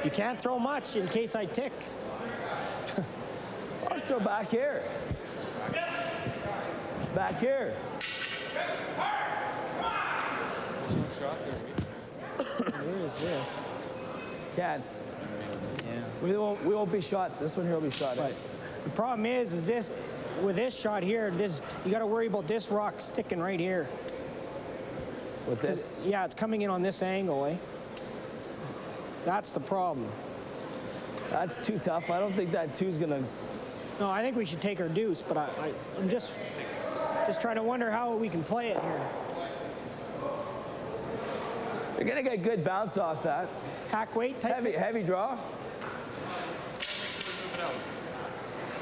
You can't throw much in case I tick. I'll still back here. Back here. Where is this? Can't. Yeah. We won't be shot. This one here will be shot. But the problem is this, with this shot here, you got to worry about this rock sticking right here. With this? Yeah, it's coming in on this angle, eh? That's the problem. That's too tough. I don't think that two's gonna. No, I think we should take our deuce, but I'm just trying to wonder how we can play it here. You're gonna get good bounce off that. Hack weight type. Heavy draw.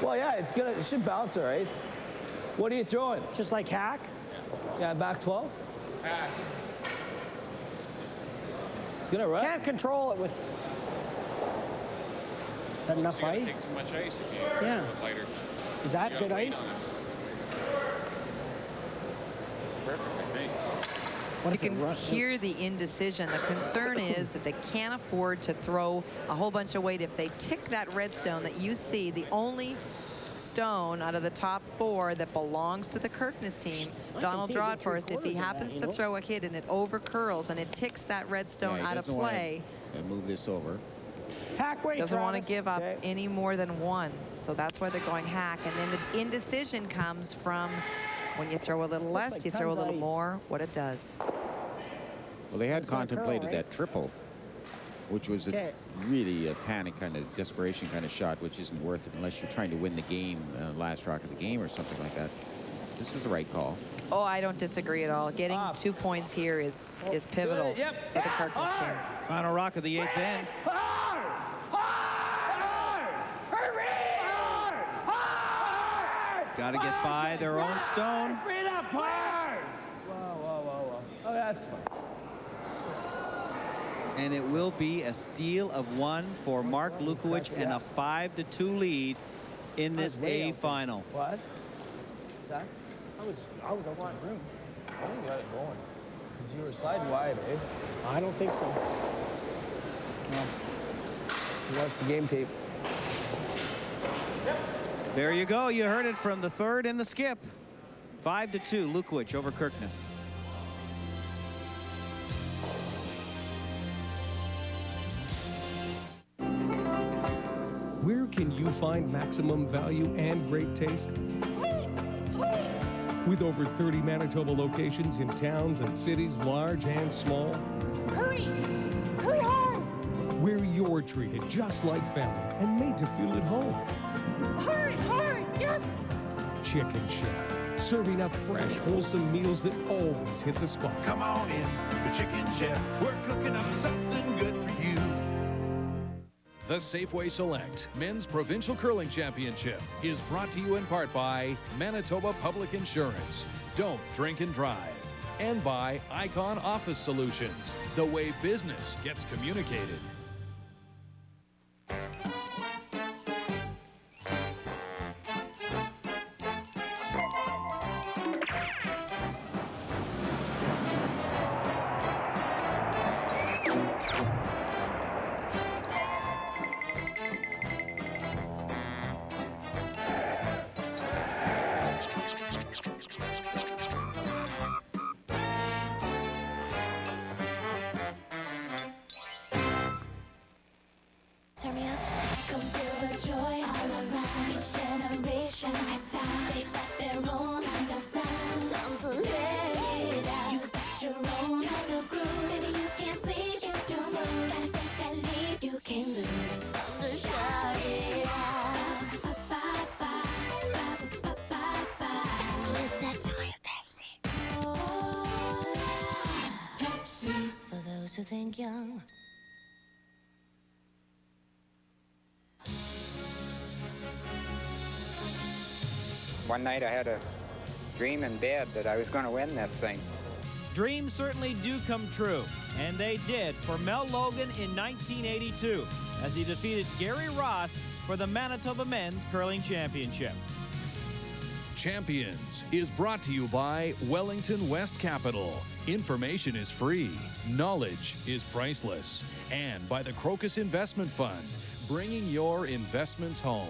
Well, yeah, it should bounce, all right. What are you throwing? Just like hack? Yeah, back 12. Hack. It's gonna run. Can't control it with. That enough ice? Take too much ice if you Yeah. go lighter. Is that good ice? Perfect, I think. You can hear the indecision. The concern is that they can't afford to throw a whole bunch of weight. If they tick that red stone that you see, the only stone out of the top four that belongs to the Kirkness team, Donald draw it for us. If he happens to throw a hit and it over curls and it ticks that red stone out of play, move this over. Hack weight, doesn't want to Travis. give up any more than one. So that's why they're going hack. And then the indecision comes from when you throw a little less, like you throw a tons of little ice. more, what it does. Well, they had It's gonna curl, contemplated right? that triple, which was really a panic kind of desperation kind of shot, which isn't worth it unless you're trying to win the game, last rock of the game or something like that. This is the right call. Oh, I don't disagree at all. Getting 2 points here is pivotal for the Kirkness team. Final rock of the eighth end. Got to get by their own stone. Whoa. Oh, that's fine. And it will be a steal of one for Mark Lukowich and a 5-2 lead in this A final. What? What's that? I was out in the room. I think we got it going. Because you were sliding wide, eh? I don't think so. Well, if you watch the game tape. There you go. You heard it from the third and the skip. 5-2, Lukowich over Kirkness. Where can you find maximum value and great taste? Sweet! Sweet! With over 30 Manitoba locations in towns and cities large and small, Hurry! Hurry hard! where you're treated just like family and made to feel at home. Hurry! Hurry! Yep! Chicken Chef, serving up fresh, wholesome meals that always hit the spot. Come on in, the Chicken Chef. We're cooking up something good for you. The Safeway Select Men's Provincial Curling Championship is brought to you in part by Manitoba Public Insurance. Don't drink and drive. And by Icon Office Solutions, the way business gets communicated. Turn me up. Come feel the joy all around. Each generation has found they've got their own kind of sound. Time to let it out. You've got your own kind of groove. Maybe you can't see it's your mood. Gotta take that leap, you can't lose. Time to shout it out. It's that joy of Pepsi. Oh, yeah. Pepsi. For those who think young. One night I had a dream in bed that I was going to win this thing. Dreams certainly do come true, and they did for Mel Logan in 1982 as he defeated Gary Ross for the Manitoba Men's Curling Championship. Champions is brought to you by Wellington West Capital. Information is free. Knowledge is priceless. And by the Crocus Investment Fund, bringing your investments home.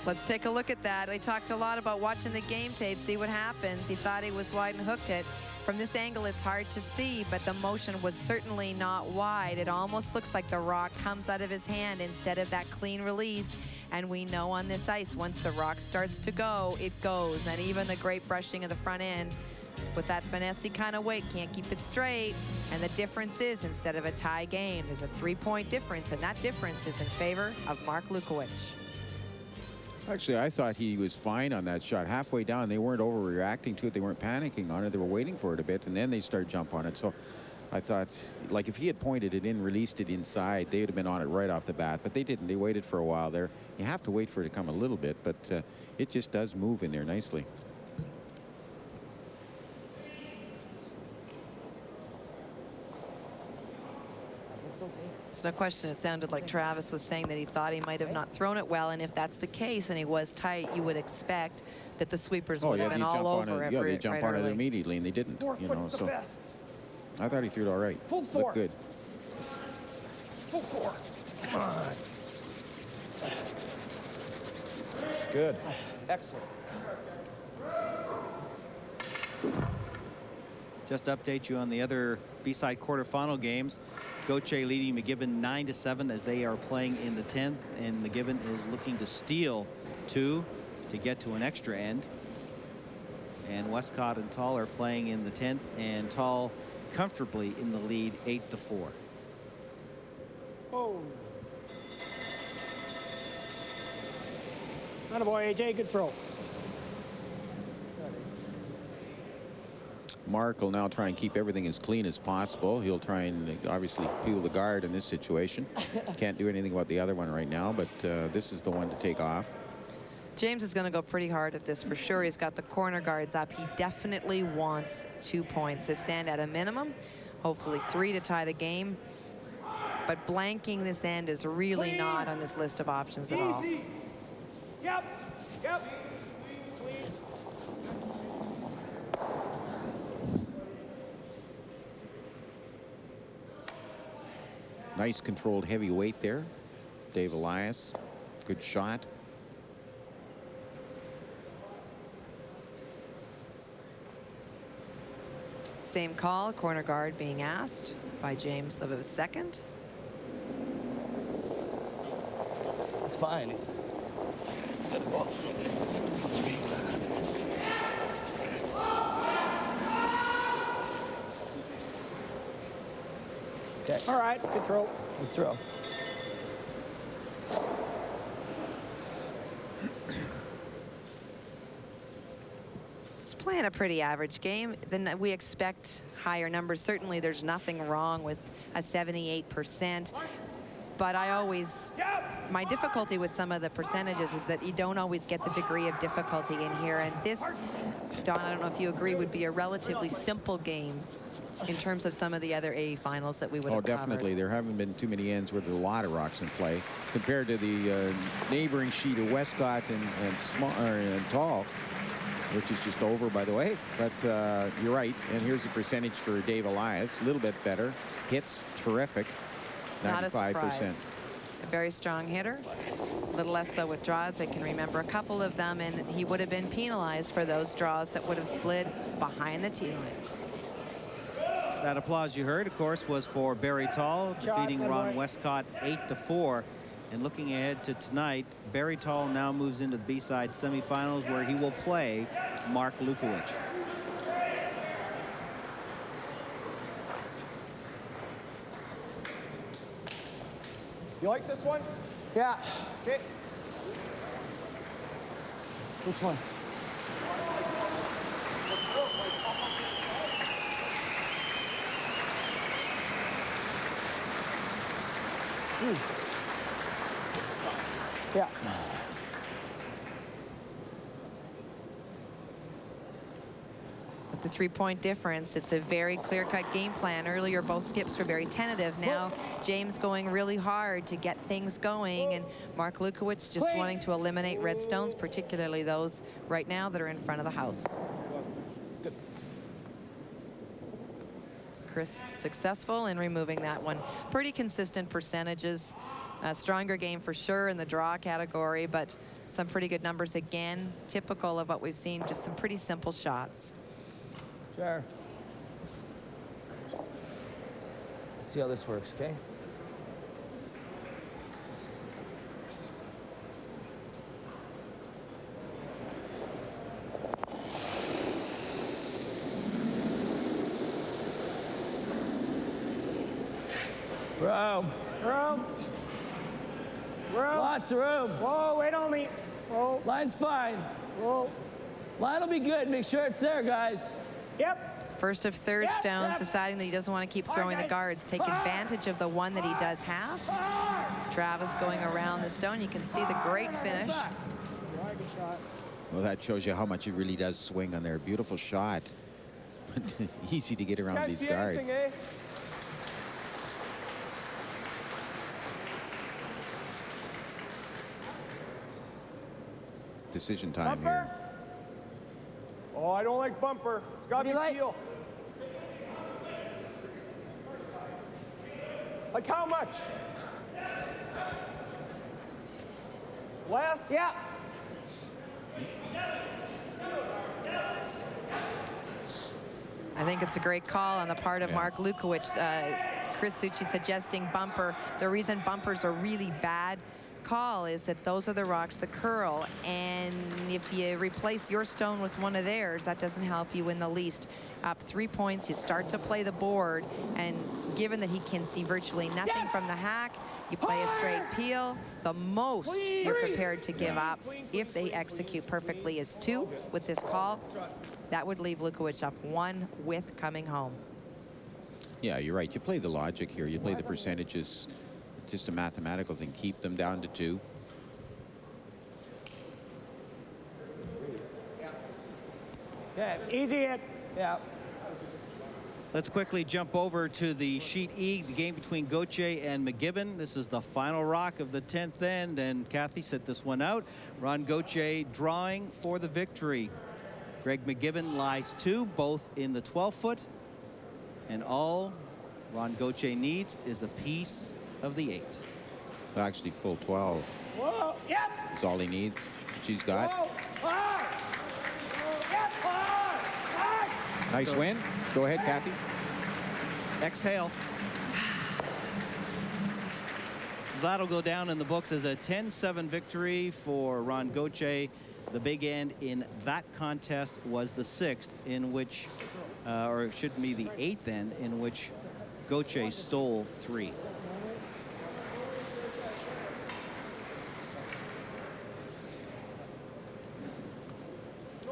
Let's take a look at that. They talked a lot about watching the game tape, see what happens. He thought he was wide and hooked it. From this angle, it's hard to see, but the motion was certainly not wide. It almost looks like the rock comes out of his hand instead of that clean release. And we know on this ice, once the rock starts to go, it goes. And even the great brushing of the front end with that finesse kind of weight can't keep it straight. And the difference is, instead of a tie game, there's a 3-point difference, and that difference is in favor of Mark Lukowich. Actually, I thought he was fine on that shot. Halfway down, they weren't overreacting to it. They weren't panicking on it. They were waiting for it a bit, and then they started jump on it. So I thought, like, if he had pointed it in, released it inside, they would have been on it right off the bat. But they didn't. They waited for a while there. You have to wait for it to come a little bit, but it just does move in there nicely. There's no question it sounded like Travis was saying that he thought he might have not thrown it well, and if that's the case and he was tight, you would expect that the sweepers would have been all over it. Yeah, they jump on it immediately, and they didn't. You know, so I thought he threw it all right. Full four. Looked good. Full four. Come on. Good. Excellent. Just to update you on the other B-side quarterfinal games. Gauthier leading McGibbon 9-7 as they are playing in the 10th, and McGibbon is looking to steal 2 to get to an extra end. And Westcott and Tall are playing in the 10th, and Tall comfortably in the lead 8-4. Oh. Attaboy, AJ, good throw. Mark will now try and keep everything as clean as possible. He'll try and obviously peel the guard in this situation. Can't do anything about the other one right now, but this is the one to take off. James is going to go pretty hard at this for sure. He's got the corner guards up. He definitely wants 2 points. This end at a minimum, hopefully 3 to tie the game. But blanking this end is really not on his list of options at all. Yep. Yep. Nice controlled heavy weight there. Dave Elias, good shot. Same call, corner guard being asked by James of a second. It's fine. It's good ball. Okay. All right, good throw. Good throw. It's playing a pretty average game. Then we expect higher numbers. Certainly there's nothing wrong with a 78%. But my difficulty with some of the percentages is that you don't always get the degree of difficulty in here. And this, Don, I don't know if you agree, would be a relatively simple game in terms of some of the other A finals that we would have covered. Definitely. There haven't been too many ends where there's a lot of rocks in play compared to the neighboring sheet of Westcott and Tall, which is just over, by the way. But you're right. And here's the percentage for Dave Elias. A little bit better. Hits, terrific. 95%. Not a surprise. A very strong hitter. A little less so with draws. I can remember a couple of them, and he would have been penalized for those draws that would have slid behind the tee line. That applause you heard, of course, was for Barry Tall defeating Ron Westcott 8-4. And looking ahead to tonight, Barry Tall now moves into the B-side semifinals where he will play Mark Lukowich. You like this one? Yeah. Okay. Which one? Yeah. With the 3-point difference, it's a very clear-cut game plan. Earlier, both skips were very tentative. Now, James going really hard to get things going, and Mark Lukowich just wanting to eliminate red stones, particularly those right now that are in front of the house. Chris successful in removing that one. Pretty consistent percentages. A stronger game for sure in the draw category, but some pretty good numbers again. Typical of what we've seen, just some pretty simple shots. Sure. Let's see how this works, okay? Room. Room. Room. Lots of room. Whoa, wait on me. Whoa. Line's fine. Whoa. Line will be good. Make sure it's there, guys. Yep. First of third stones, deciding that he doesn't want to keep throwing the guards. Take advantage of the one that he does have. Travis going around the stone. You can see the great finish. Good shot. Well, that shows you how much it really does swing on there. Beautiful shot. Easy to get around these guards. Anything, eh? Decision time Bumper. here. Oh, I don't like bumper. It's got to be heel. Like how much? Less? Yeah. I think it's a great call on the part of Mark Lukowich. Chris Succi suggesting bumper. The reason bumpers are really bad call is that those are the rocks that curl, and if you replace your stone with one of theirs, that doesn't help you in the least. Up 3 points, you start to play the board, and given that he can see virtually nothing from the hack, you play a straight peel. The most you're prepared to give up if they execute perfectly is 2 with this call. That would leave Lukowich up 1 with coming home. Yeah, you're right. You play the logic here. You play the percentages. Just a mathematical thing. Keep them down to 2. Okay, easy hit. Yeah. Let's quickly jump over to the sheet E, the game between Gauthier and McGibbon. This is the final rock of the 10th end, and Kathy set this one out. Ron Gauthier drawing for the victory. Greg McGibbon lies 2, both in the 12-foot, and all Ron Gauthier needs is a piece of the 8. Actually, full 12 Whoa, yep. is all he needs. She's got. Whoa, hard. Yep, hard, hard. Nice win. Go ahead, Kathy. Exhale. That'll go down in the books as a 10-7 victory for Ron Gauthier. The big end in that contest was the 6th, in which, or it should be the 8th end, in which Gauthier stole 3.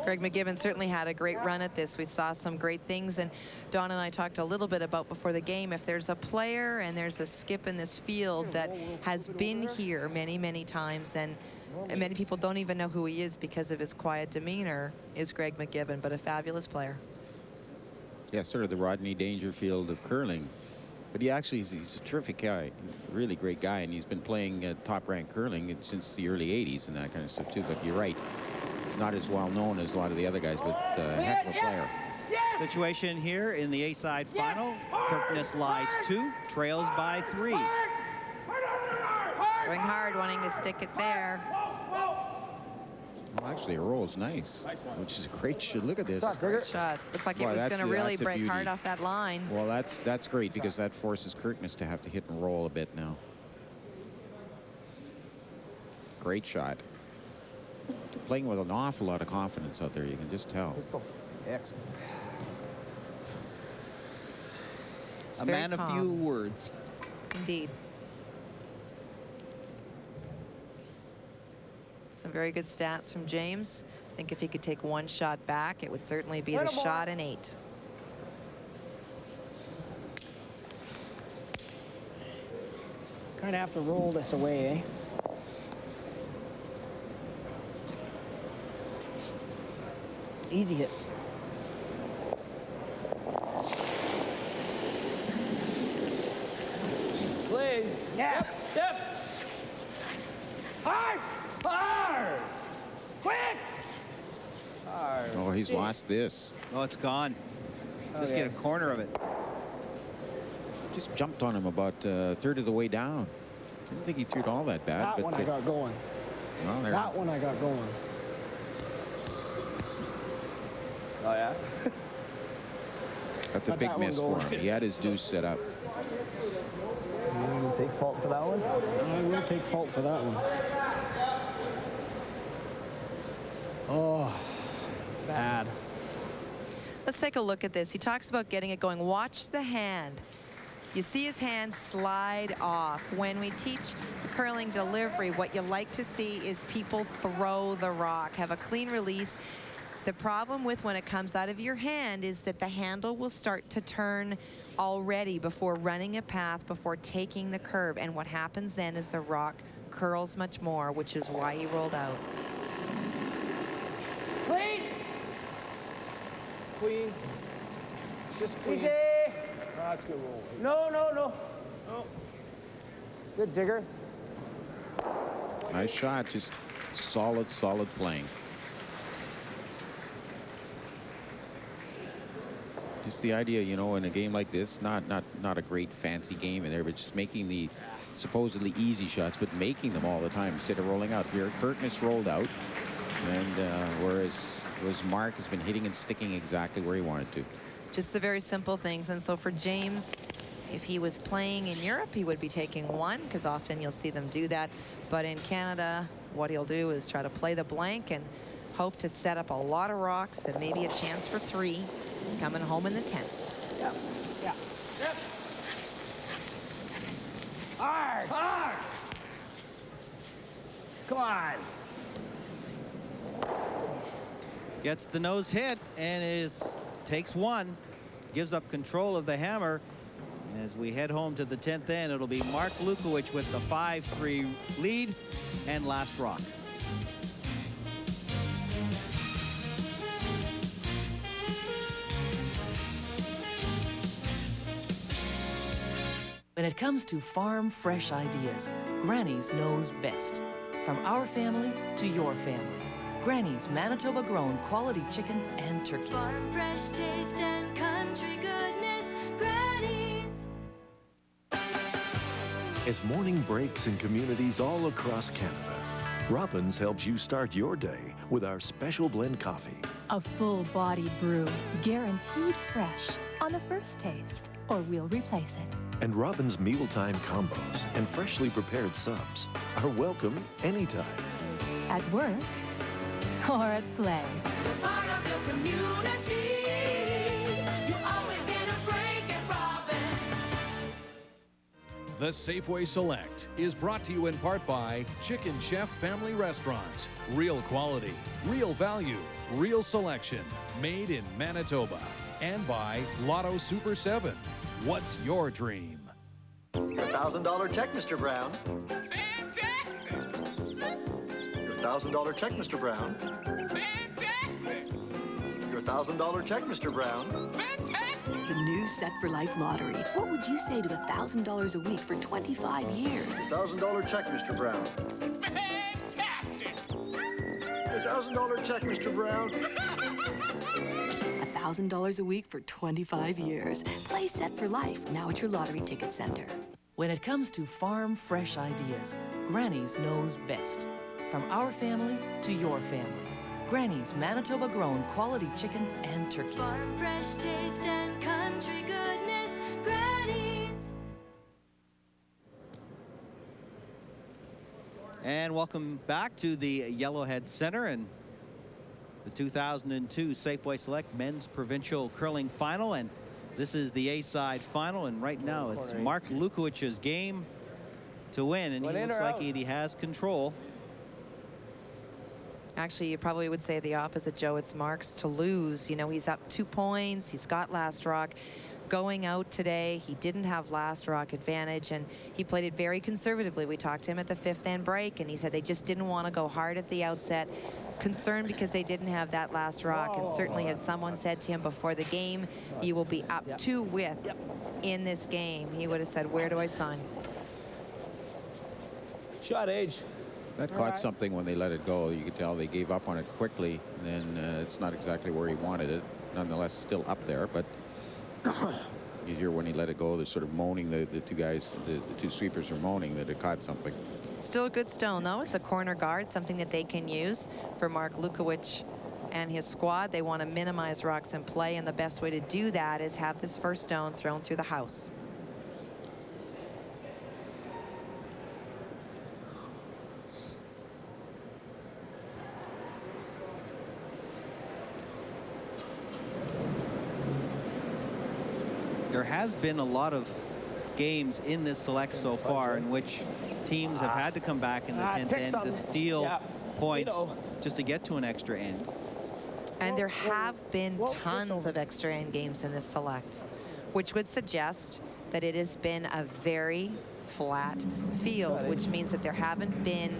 Greg McGibbon certainly had a great run at this. We saw some great things, and Don and I talked a little bit about before the game, if there's a player and there's a skip in this field that has been here many, many times, and many people don't even know who he is because of his quiet demeanor, is Greg McGibbon, but a fabulous player. Yeah, sort of the Rodney Dangerfield of curling. But he's a terrific guy, really great guy, and he's been playing top-ranked curling since the early 80s and that kind of stuff too. But you're right, he's not as well known as a lot of the other guys, but a heck of a player. Situation here in the A-side final. Kirkness lies 2, trails by 3. Going hard, wanting to stick it there. Well, actually, a roll is nice, which is a great shot. Look at this. Great shot. Looks like it was going to really break hard off that line. Well, that's great because that forces Kirkness to have to hit and roll a bit now. Great shot. Playing with an awful lot of confidence out there, you can just tell. Excellent. A man of few words. Indeed. Some very good stats from James. I think if he could take one shot back, it would certainly be the shot in 8. Kind of have to roll this away, eh? Easy hit. Play. Yes. Yep. Hard. Hard. Quick. Hard. Oh, he's lost this. Oh, it's gone. Just get a corner of it. Just jumped on him about a third of the way down. I didn't think he threw it all that bad. That but one I got going. Well, That one I got going. Oh, yeah? That's a big miss for him. He had his deuce set up. You take fault for that one? I will take fault for that one. Oh, bad. Let's take a look at this. He talks about getting it going. Watch the hand. You see his hand slide off. When we teach curling delivery, what you like to see is people throw the rock, have a clean release. The problem with when it comes out of your hand is that the handle will start to turn already before running a path, before taking the curve. And what happens then is the rock curls much more, which is why he rolled out. Clean. Queen. Just queen. Easy. That's good roll. No, no, no. Oh. Good digger. Nice shot. Just solid playing. Just the idea, you know, in a game like this, not a great fancy game in there, but just making the supposedly easy shots, but making them all the time instead of rolling out. Here, Kirkness rolled out, and whereas Mark has been hitting and sticking exactly where he wanted to. Just the very simple things. And so for James, if he was playing in Europe, he would be taking 1, because often you'll see them do that. But in Canada, what he'll do is try to play the blank and hope to set up a lot of rocks and maybe a chance for 3 coming home in the 10th. Yep. Yeah. Yep. Hard. Hard. Come on. Gets the nose hit and takes 1, gives up control of the hammer. As we head home to the 10th end, it'll be Mark Lukowich with the 5-3 lead and last rock. When it comes to farm fresh ideas, Granny's knows best. From our family to your family. Granny's Manitoba grown quality chicken and turkey. Farm fresh taste and country goodness, Granny's. As morning breaks in communities all across Canada, Robbins helps you start your day with our special blend coffee. A full-bodied brew, guaranteed fresh on the first taste, or we'll replace it. And Robbins mealtime combos and freshly prepared subs are welcome anytime. At work or at play. Part of your community. You always get a break at Robbins. The Safeway Select is brought to you in part by Chicken Chef Family Restaurants. Real quality, real value, real selection. Made in Manitoba. And by Lotto Super 7. What's your dream? Your $1,000 check, Mr. Brown. Fantastic! Your $1,000 check, Mr. Brown. Fantastic! Your $1,000 check, Mr. Brown. Fantastic! The new Set for Life lottery. What would you say to $1,000 a week for 25 years? $1,000 check, Mr. Brown. Fantastic! Your $1,000 check, Mr. Brown. $1,000 a week for 25 years. Play Set for Life now at your lottery ticket center. When it comes to farm fresh ideas, Granny's knows best. From our family to your family. Granny's Manitoba grown quality chicken and turkey. Farm fresh taste and country goodness, Granny's. And welcome back to the Yellowhead Center and the 2002 Safeway Select Men's Provincial Curling Final. And this is the A-side final. And right now it's Mark Lukowich's game to win. And he looks like he has control. Actually, you probably would say the opposite, Joe. It's Mark's to lose. You know, he's up 2 points. He's got last rock. Going out today, he didn't have last rock advantage, and he played it very conservatively. We talked to him at the 5th end break, and he said they just didn't want to go hard at the outset. Concerned because they didn't have that last rock, and certainly had someone said to him before the game, you will be up 2 with in this game, he would have said, where do I sign? Shot age. That caught something when they let it go. You could tell they gave up on it quickly, and then it's not exactly where he wanted it. Nonetheless, still up there, but you hear when he let it go, they're sort of moaning. The two guys, the two sweepers are moaning that it caught something. Still a good stone, though. It's a corner guard, something that they can use for Mark Lukowich and his squad. They want to minimize rocks in play, and the best way to do that is have this first stone thrown through the house. There has been a lot of games in this select so far in which teams have had to come back in the 10th end to steal points just to get to an extra end. And there have been tons of extra end games in this select, which would suggest that it has been a very flat field, which means that there haven't been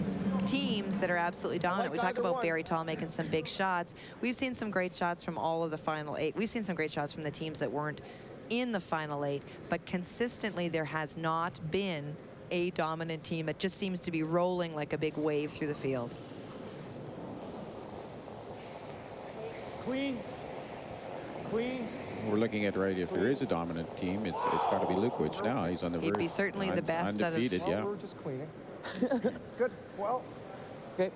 teams that are absolutely dominant. We talk about Barry Tall making some big shots. We've seen some great shots from all of the final 8. We've seen some great shots from the teams that weren't in the final 8, but consistently there has not been a dominant team that just seems to be rolling like a big wave through the field. Clean. We're looking at if there is a dominant team, it's got to be Lukowich now. He's on the verge. He'd be certainly the best undefeated, out of, yeah. We're just cleaning. Good. Well, okay.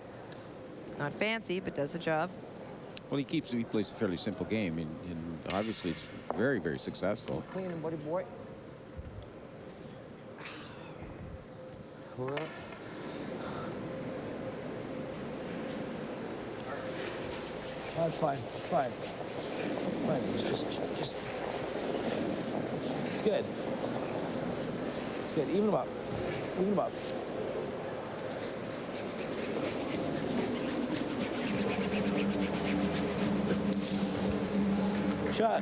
Not fancy, but does the job. Well, he plays a fairly simple game, and obviously it's very, very successful. Cleaning, buddy boy. That's fine. It's fine. It's fine. Just. It's good. It's good. Even them up. Even them up. Shot.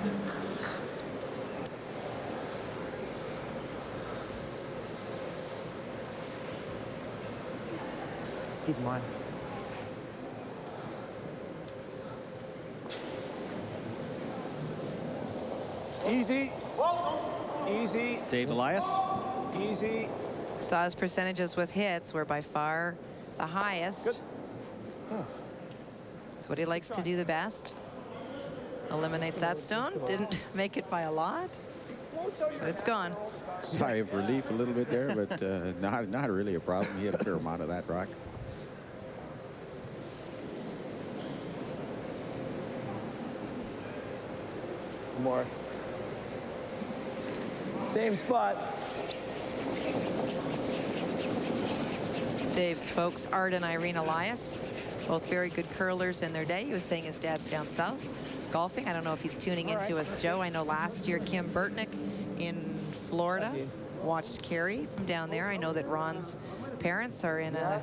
Let's keep in mind. Easy. Easy. Dave Elias. Easy. Saw his percentages with hits were by far the highest. Good. It's what he likes to do the best. Eliminates that stone. Didn't make it by a lot. But it's gone. Sigh of relief a little bit there, but not really a problem. He had a fair amount of that rock. More. Same spot. Dave's folks, Art and Irene Elias, both very good curlers in their day. He was saying his dad's down south golfing. I don't know if he's tuning into us, Joe. I know last year Kim Burtnick in Florida watched Carrie from down there. I know that Ron's parents are in a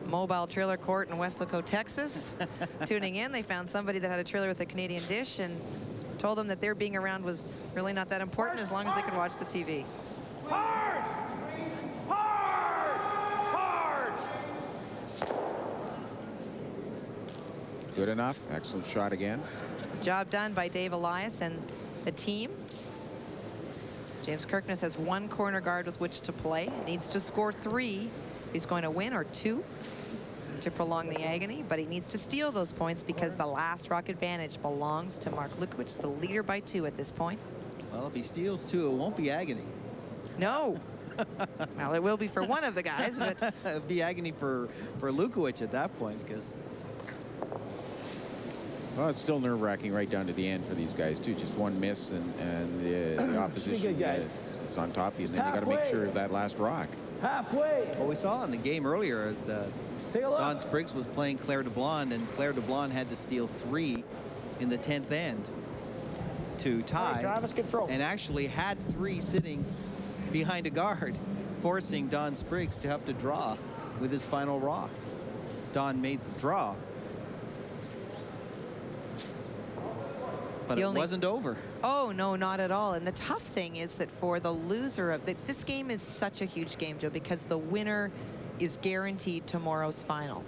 mobile trailer court in Westlaco, Texas. Tuning in, they found somebody that had a trailer with a Canadian dish and told them that their being around was really not that important as long as they could watch the TV. Hard! Hard! Hard! Good enough. Excellent shot again. Job done by Dave Elias and the team. James Kirkness has one corner guard with which to play. Needs to score 3. He's going to win, or 2 to prolong the agony, but he needs to steal those points because the last rock advantage belongs to Mark Lukowich, the leader by 2 at this point. Well, if he steals 2, it won't be agony. No. Well, it will be for one of the guys, but it'll be agony for Lukowich at that point, because well, it's still nerve-wracking right down to the end for these guys too. Just one miss and the opposition is on top of you, and then you got to make sure of that last rock. Halfway. Well, we saw in the game earlier that Don Spriggs was playing Claire DeBlond, and Claire DeBlond had to steal 3 in the 10th end to tie. Hey, Travis, good throw. And actually had 3 sitting behind a guard, forcing Don Spriggs to have to draw with his final rock. Don made the draw, but it wasn't over. Oh, no, not at all. And the tough thing is that for the loser of this game is such a huge game, Joe, because the winner is guaranteed tomorrow's final,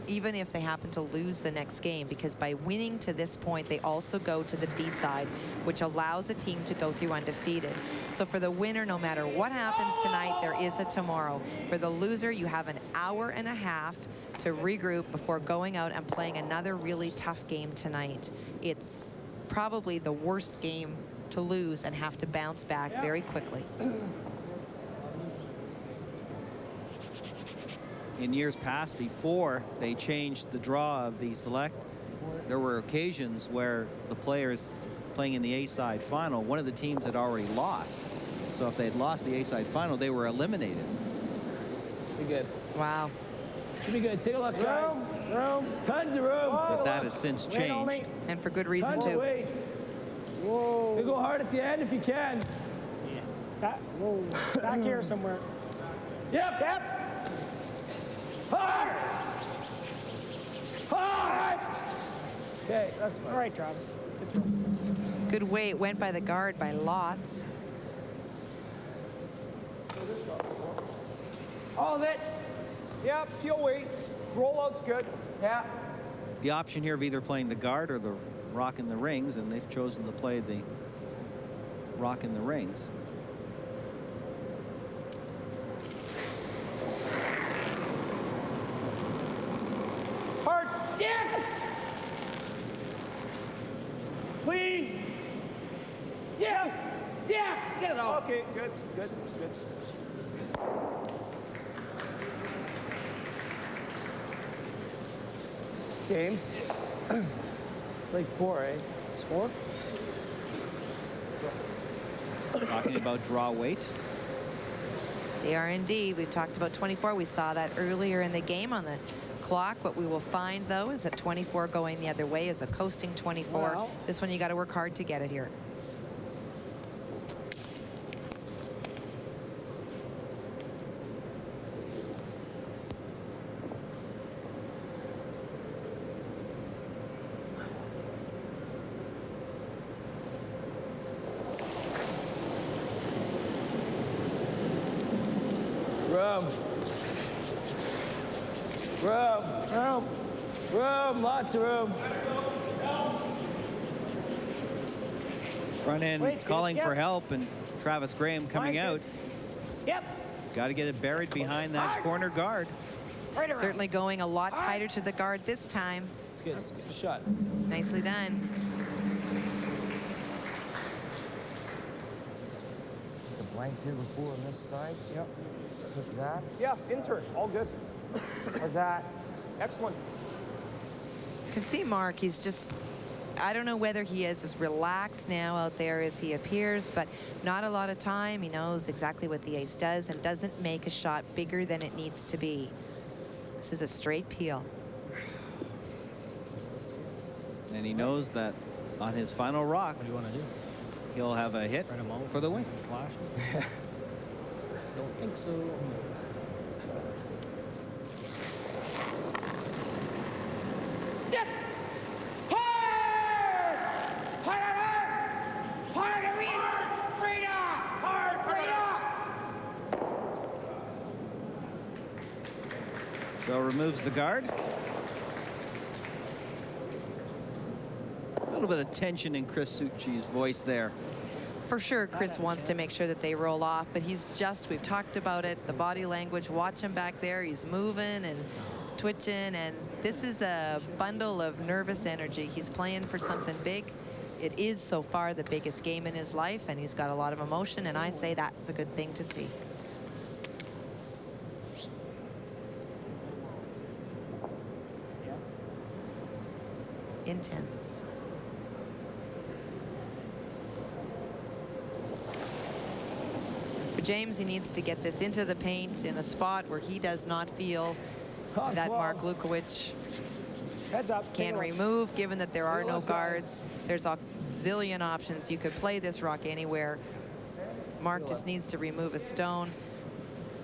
even if they happen to lose the next game, because by winning to this point, they also go to the B-side, which allows a team to go through undefeated. So for the winner, no matter what happens tonight, there is a tomorrow. For the loser, you have an hour and a half to regroup before going out and playing another really tough game tonight. It's probably the worst game to lose and have to bounce back very quickly. In years past, before they changed the draw of the select, there were occasions where the players playing in the A-side final, one of the teams had already lost. So if they had lost the A-side final, they were eliminated. Be good. Wow. Should be good. Take a look, guys. Room. Tons of room. But that has since changed. And for good reason, Tons too. of weight. Whoa. You go hard at the end if you can. Yeah. Whoa. Back here somewhere. Yep. Yep. Hard! Hard! Okay, that's fine. All right, Travis. Good throw. Good weight went by the guard by lots. All of it? Yep, heel weight. Rollout's good. Yeah. The option here of either playing the guard or the rock in the rings, and they've chosen to play the rock in the rings. Hard. Yeah. Clean. Yeah. Yeah. Get it all. Okay, good, good, good. James. It's like 4, eh? It's 4? Talking about draw weight. They are indeed. We've talked about 24. We saw that earlier in the game on the clock. What we will find, though, is that 24 going the other way is a coasting 24. Well. This one, you got to work hard to get it here. Room. Room. Room. Room. Lots of room. Front end Weight's calling good. for Yep. help, and Travis Graham coming Mine's out. good. Yep. Got to get it buried behind that corner guard. Right around. Certainly going a lot tighter to the guard this time. It's good. It's a good shot. Nicely done. Blank here before on this side. Yep. Look that. Yeah, intern. All good. How's that? Excellent. You can see Mark, he's just, I don't know whether he is as relaxed now out there as he appears, but not a lot of time. He knows exactly what the ace does and doesn't make a shot bigger than it needs to be. This is a straight peel. And he knows that on his final rock, What do you want to do? he'll have a hit for the win. Flashes? Don't think so. So removes the guard. A little bit of tension in Chris Suchi's voice there. For sure, Chris wants to make sure that they roll off, but he's just, we've talked about it, the body language, watch him back there. He's moving and twitching, and this is a bundle of nervous energy. He's playing for something big. It is so far the biggest game in his life, and he's got a lot of emotion, and I say that's a good thing to see. Intense. For James, he needs to get this into the paint in a spot where he does not feel that Mark Lukowich can remove, given that there are no guards. There's a zillion options. You could play this rock anywhere. Mark just needs to remove a stone.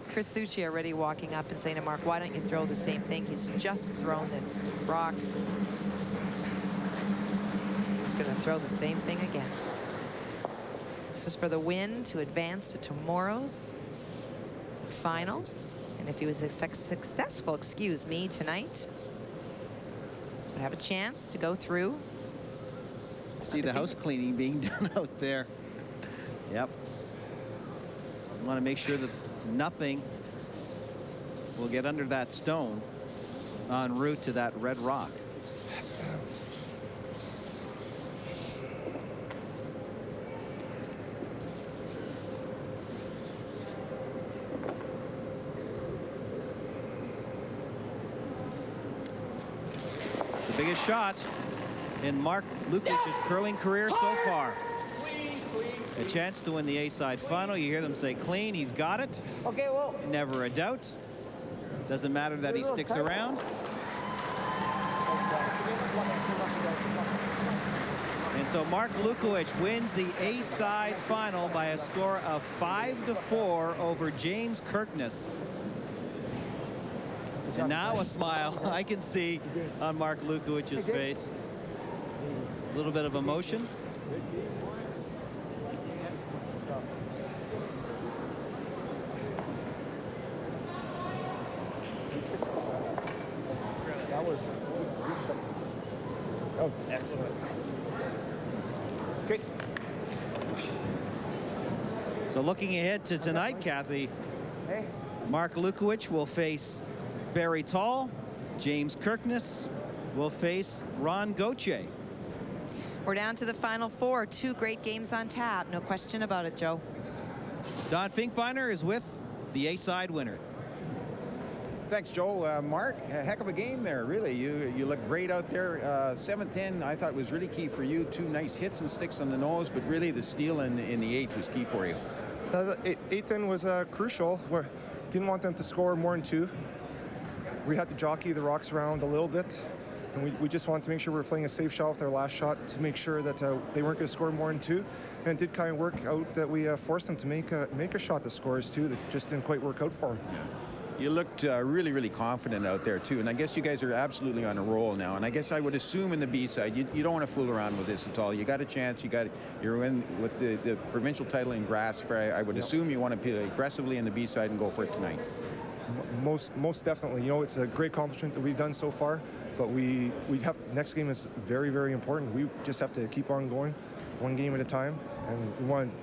Chris Suchi already walking up and saying to Mark, why don't you throw the same thing? He's just thrown this rock. He's going to throw the same thing again. This is for the win to advance to tomorrow's final. And if he was successful, excuse me, tonight, would have a chance to go through. See the house cleaning being done out there. Yep. You want to make sure that nothing will get under that stone en route to that red rock. The biggest shot in Mark Lukowich's curling career so far. A chance to win the A-side final. You hear them say clean. He's got it. Okay, well. Never a doubt. Doesn't matter that he sticks around. And so Mark Lukowich wins the A-side final by a score of 5-4 over James Kirkness. And now a smile I can see on Mark Lukowich's face. A little bit of emotion. That was excellent. Okay. So looking ahead to tonight, Kathy, Mark Lukowich will face Barry Tall. James Kirkness will face Ron Gauthier. We're down to the final four. Two great games on tap. No question about it, Joe. Don Finkbeiner is with the A-side winner. Thanks, Joe. Mark, a heck of a game there, really. You look great out there. 7th in, I thought, was really key for you. 2 nice hits and sticks on the nose, but really the steal in the 8th was key for you. The 8th in was crucial. We didn't want them to score more than 2. We had to jockey the rocks around a little bit, and we just wanted to make sure we were playing a safe shot with our last shot to make sure that they weren't going to score more than 2. And it did kind of work out that we forced them to make a shot that scores 2 that just didn't quite work out for them. You looked really, really confident out there, too. And I guess you guys are absolutely on a roll now. And I guess I would assume in the B-side, you don't want to fool around with this at all. You got a chance. You're in with the provincial title in grasp. I would assume you want to play aggressively in the B-side and go for it tonight. Most definitely. You know, it's a great accomplishment that we've done so far. But we have next game is very, very important. We just have to keep on going, one game at a time. And we want to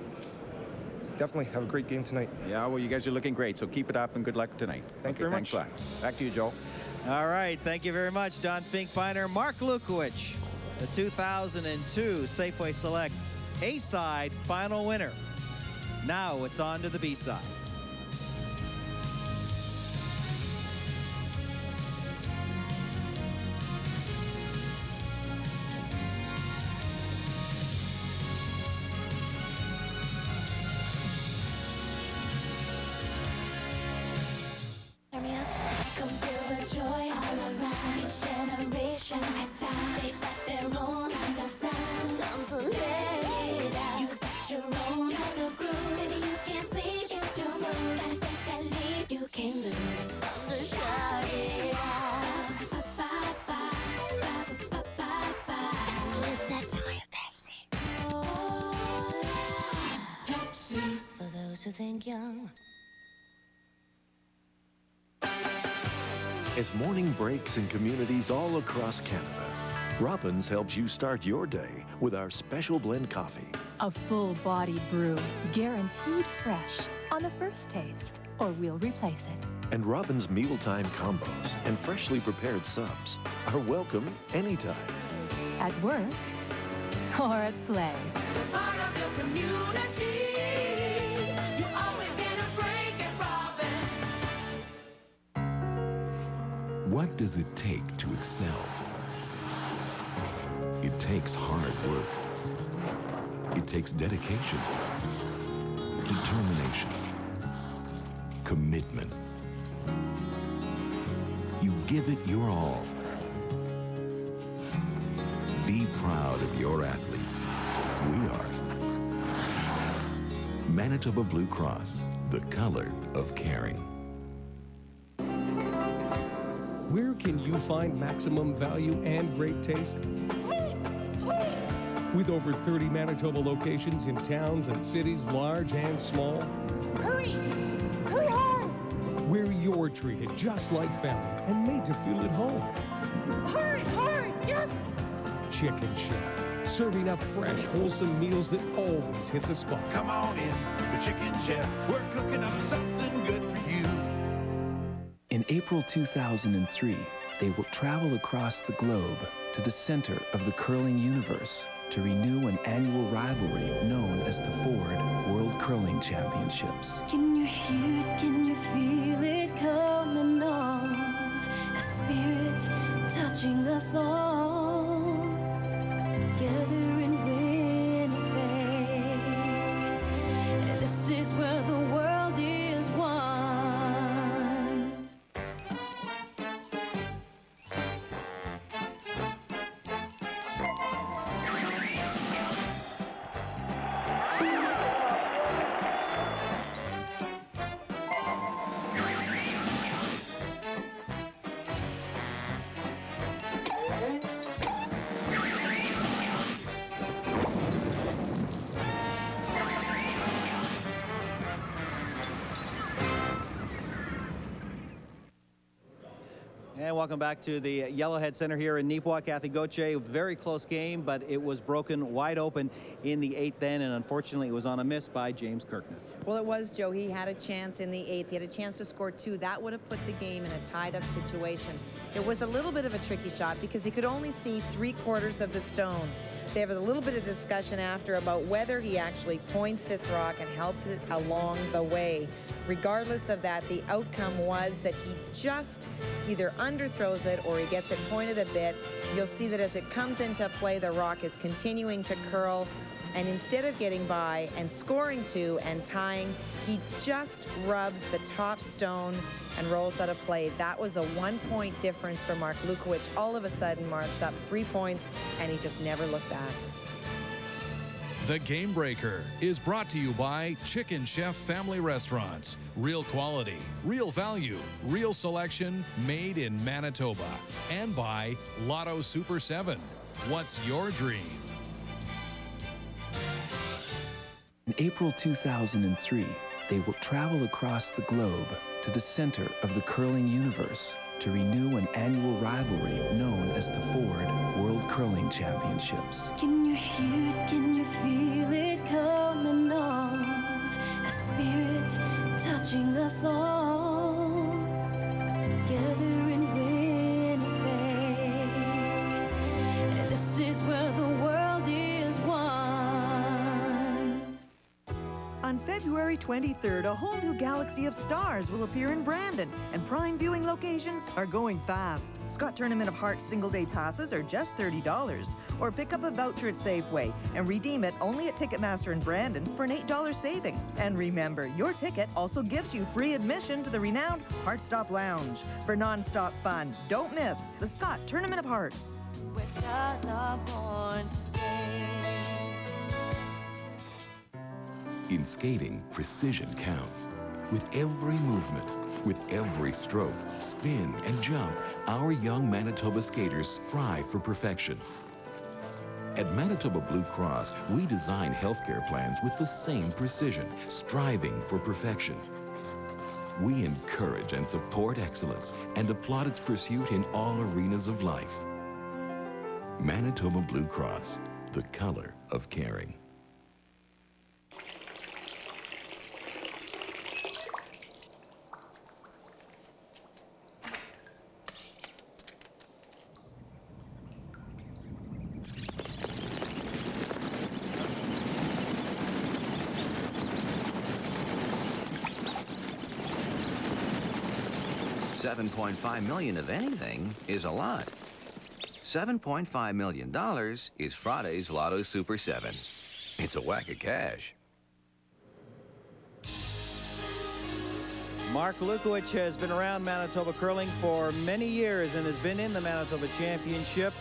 definitely have a great game tonight. Yeah, well, you guys are looking great, so keep it up and good luck tonight. Thank you very much. Thanks a lot. Back to you, Joe. All right, thank you very much, Don Finkbeiner. Mark Lukowich, the 2002 Safeway Select A-side final winner. Now it's on to the B-side. Turn me up. I can feel the joy all around. Each generation has found they've got their own kind of sound. Time to let it out. You've got your own kind of groove. Maybe you can't see it's your mood. And take that lead, you can lose. Time to shout it out. It's that joy of Pepsi. Pepsi. For those who think young. As morning breaks in communities all across Canada, Robbins helps you start your day with our special blend coffee. A full-bodied brew, guaranteed fresh on the first taste, or we'll replace it. And Robbins mealtime combos and freshly prepared subs are welcome anytime. At work or at play. Part of your community. You always get a break at Robbins. What does it take to excel? It takes hard work. It takes dedication, determination, commitment. You give it your all. Be proud of your athletes. We are. Manitoba Blue Cross, the color of caring. Where can you find maximum value and great taste? Sweet, sweet. With over 30 Manitoba locations in towns and cities large and small, Hurry, hurry hard. where you're treated just like family and made to feel at home. Hurry, hurry, yep. Chicken Chef, serving up fresh, wholesome meals that always hit the spot. Come on in, the Chicken Chef. We're cooking up something good for you. In April 2003, they will travel across the globe to the center of the curling universe to renew an annual rivalry known as the Ford World Curling Championships. Can you hear it? Can you feel it coming on? A spirit touching us all. Together in Winnipeg. This is where the world is one. And welcome back to the Yellowhead Center here in Neepawa. Kathy Gauthier, very close game, but it was broken wide open in the 8th end, and unfortunately it was on a miss by James Kirkness. Well, it was, Joe. He had a chance in the 8th. He had a chance to score 2. That would have put the game in a tied-up situation. It was a little bit of a tricky shot because he could only see 3/4 of the stone. They have a little bit of discussion after about whether he actually points this rock and helps it along the way. Regardless of that, the outcome was that he just either underthrows it or he gets it pointed a bit. You'll see that as it comes into play, the rock is continuing to curl, and instead of getting by and scoring 2 and tying, he just rubs the top stone and rolls out of play. That was a 1-point difference for Mark Lukowich. All of a sudden, Mark's up 3 points, and he just never looked back. The Game Breaker is brought to you by Chicken Chef Family Restaurants. Real quality, real value, real selection, made in Manitoba. And by Lotto Super 7. What's your dream? In April 2003, they will travel across the globe to the center of the curling universe to renew an annual rivalry known as the Ford World Curling Championships. Can you hear it? Can you feel it coming on? A spirit touching us all. Together in Winnipeg. This is where the world is one. On February 23rd, a whole new galaxy of stars will appear in Brandon, and prime viewing locations are going fast. Scott Tournament of Hearts single-day passes are just $30, or pick up a voucher at Safeway and redeem it only at Ticketmaster in Brandon for an $8 saving. And remember, your ticket also gives you free admission to the renowned Heartstop Lounge for non-stop fun. Don't miss the Scott Tournament of Hearts. Where stars are born today. In skating, precision counts. With every movement, with every stroke, spin, and jump, our young Manitoba skaters strive for perfection. At Manitoba Blue Cross, we design healthcare plans with the same precision, striving for perfection. We encourage and support excellence and applaud its pursuit in all arenas of life. Manitoba Blue Cross, the color of caring. $7.5 million of anything is a lot. $7.5 million is Friday's Lotto Super 7. It's a whack of cash. Mark Lukowich has been around Manitoba curling for many years and has been in the Manitoba Championship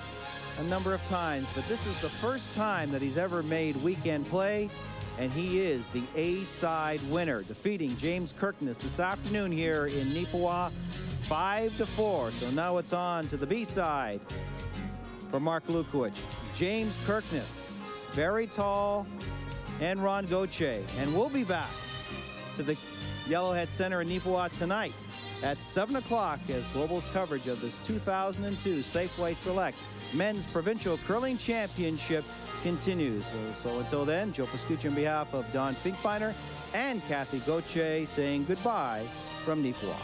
a number of times, but this is the first time that he's ever made weekend play, and he is the A-side winner, defeating James Kirkness this afternoon here in Neepawa, 5-4. So now it's on to the B-side for Mark Lukowich. James Kirkness, very tall, and Ron Gauthier. And we'll be back to the Yellowhead Center in Neepawa tonight at 7 o'clock as Global's coverage of this 2002 Safeway Select Men's Provincial Curling Championship continues. So until then, Joe Pascucci on behalf of Don Finkbeiner and Kathy Gauthier saying goodbye from Neepawa.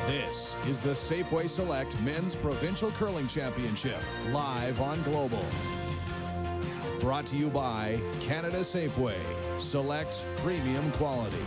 This is the Safeway Select Men's Provincial Curling Championship, live on Global. Brought to you by Canada Safeway. Select premium quality.